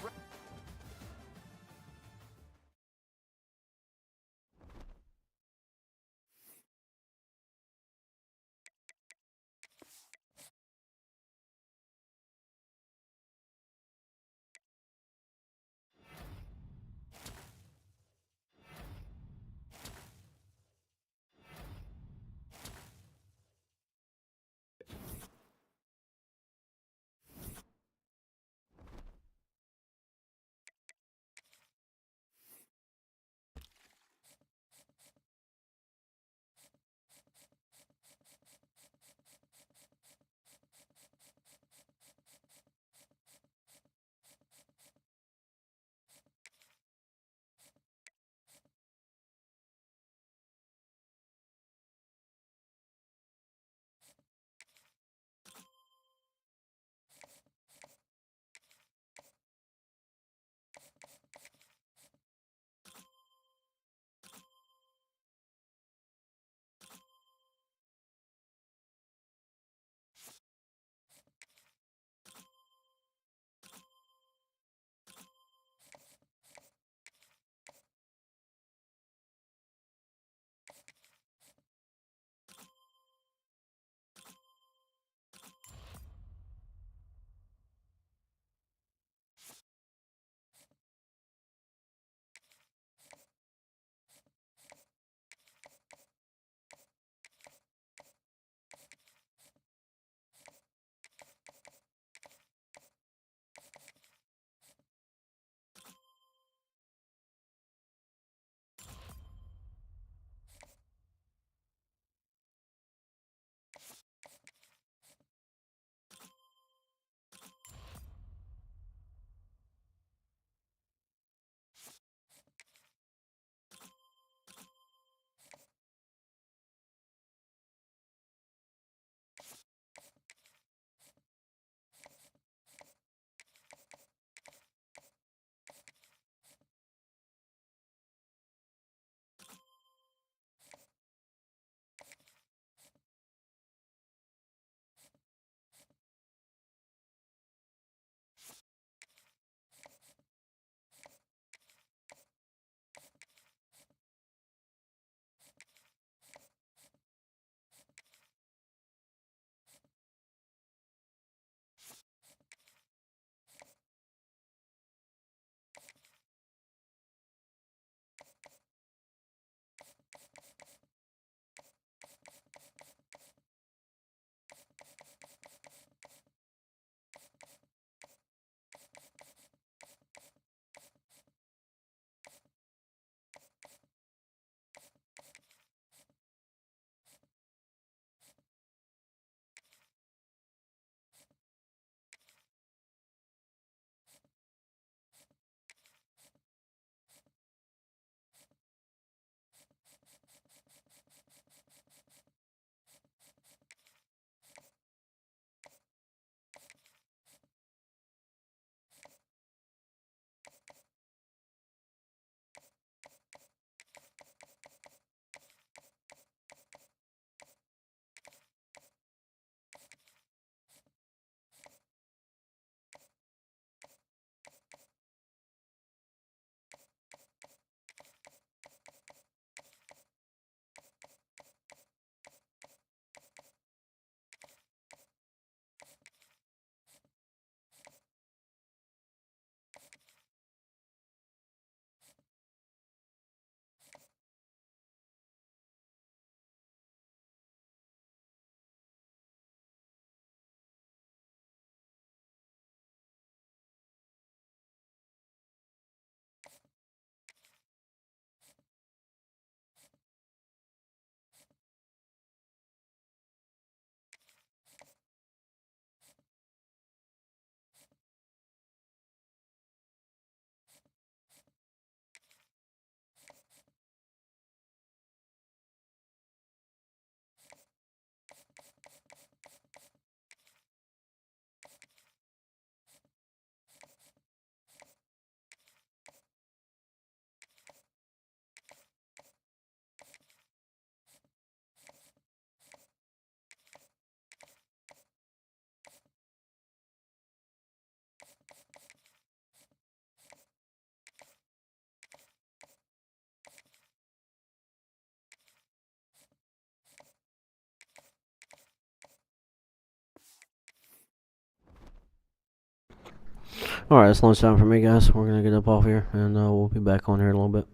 Alright, it's lunchtime for me, guys. We're going to get up off here, and we'll be back on here in a little bit.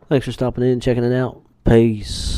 Thanks for stopping in, checking it out. Peace.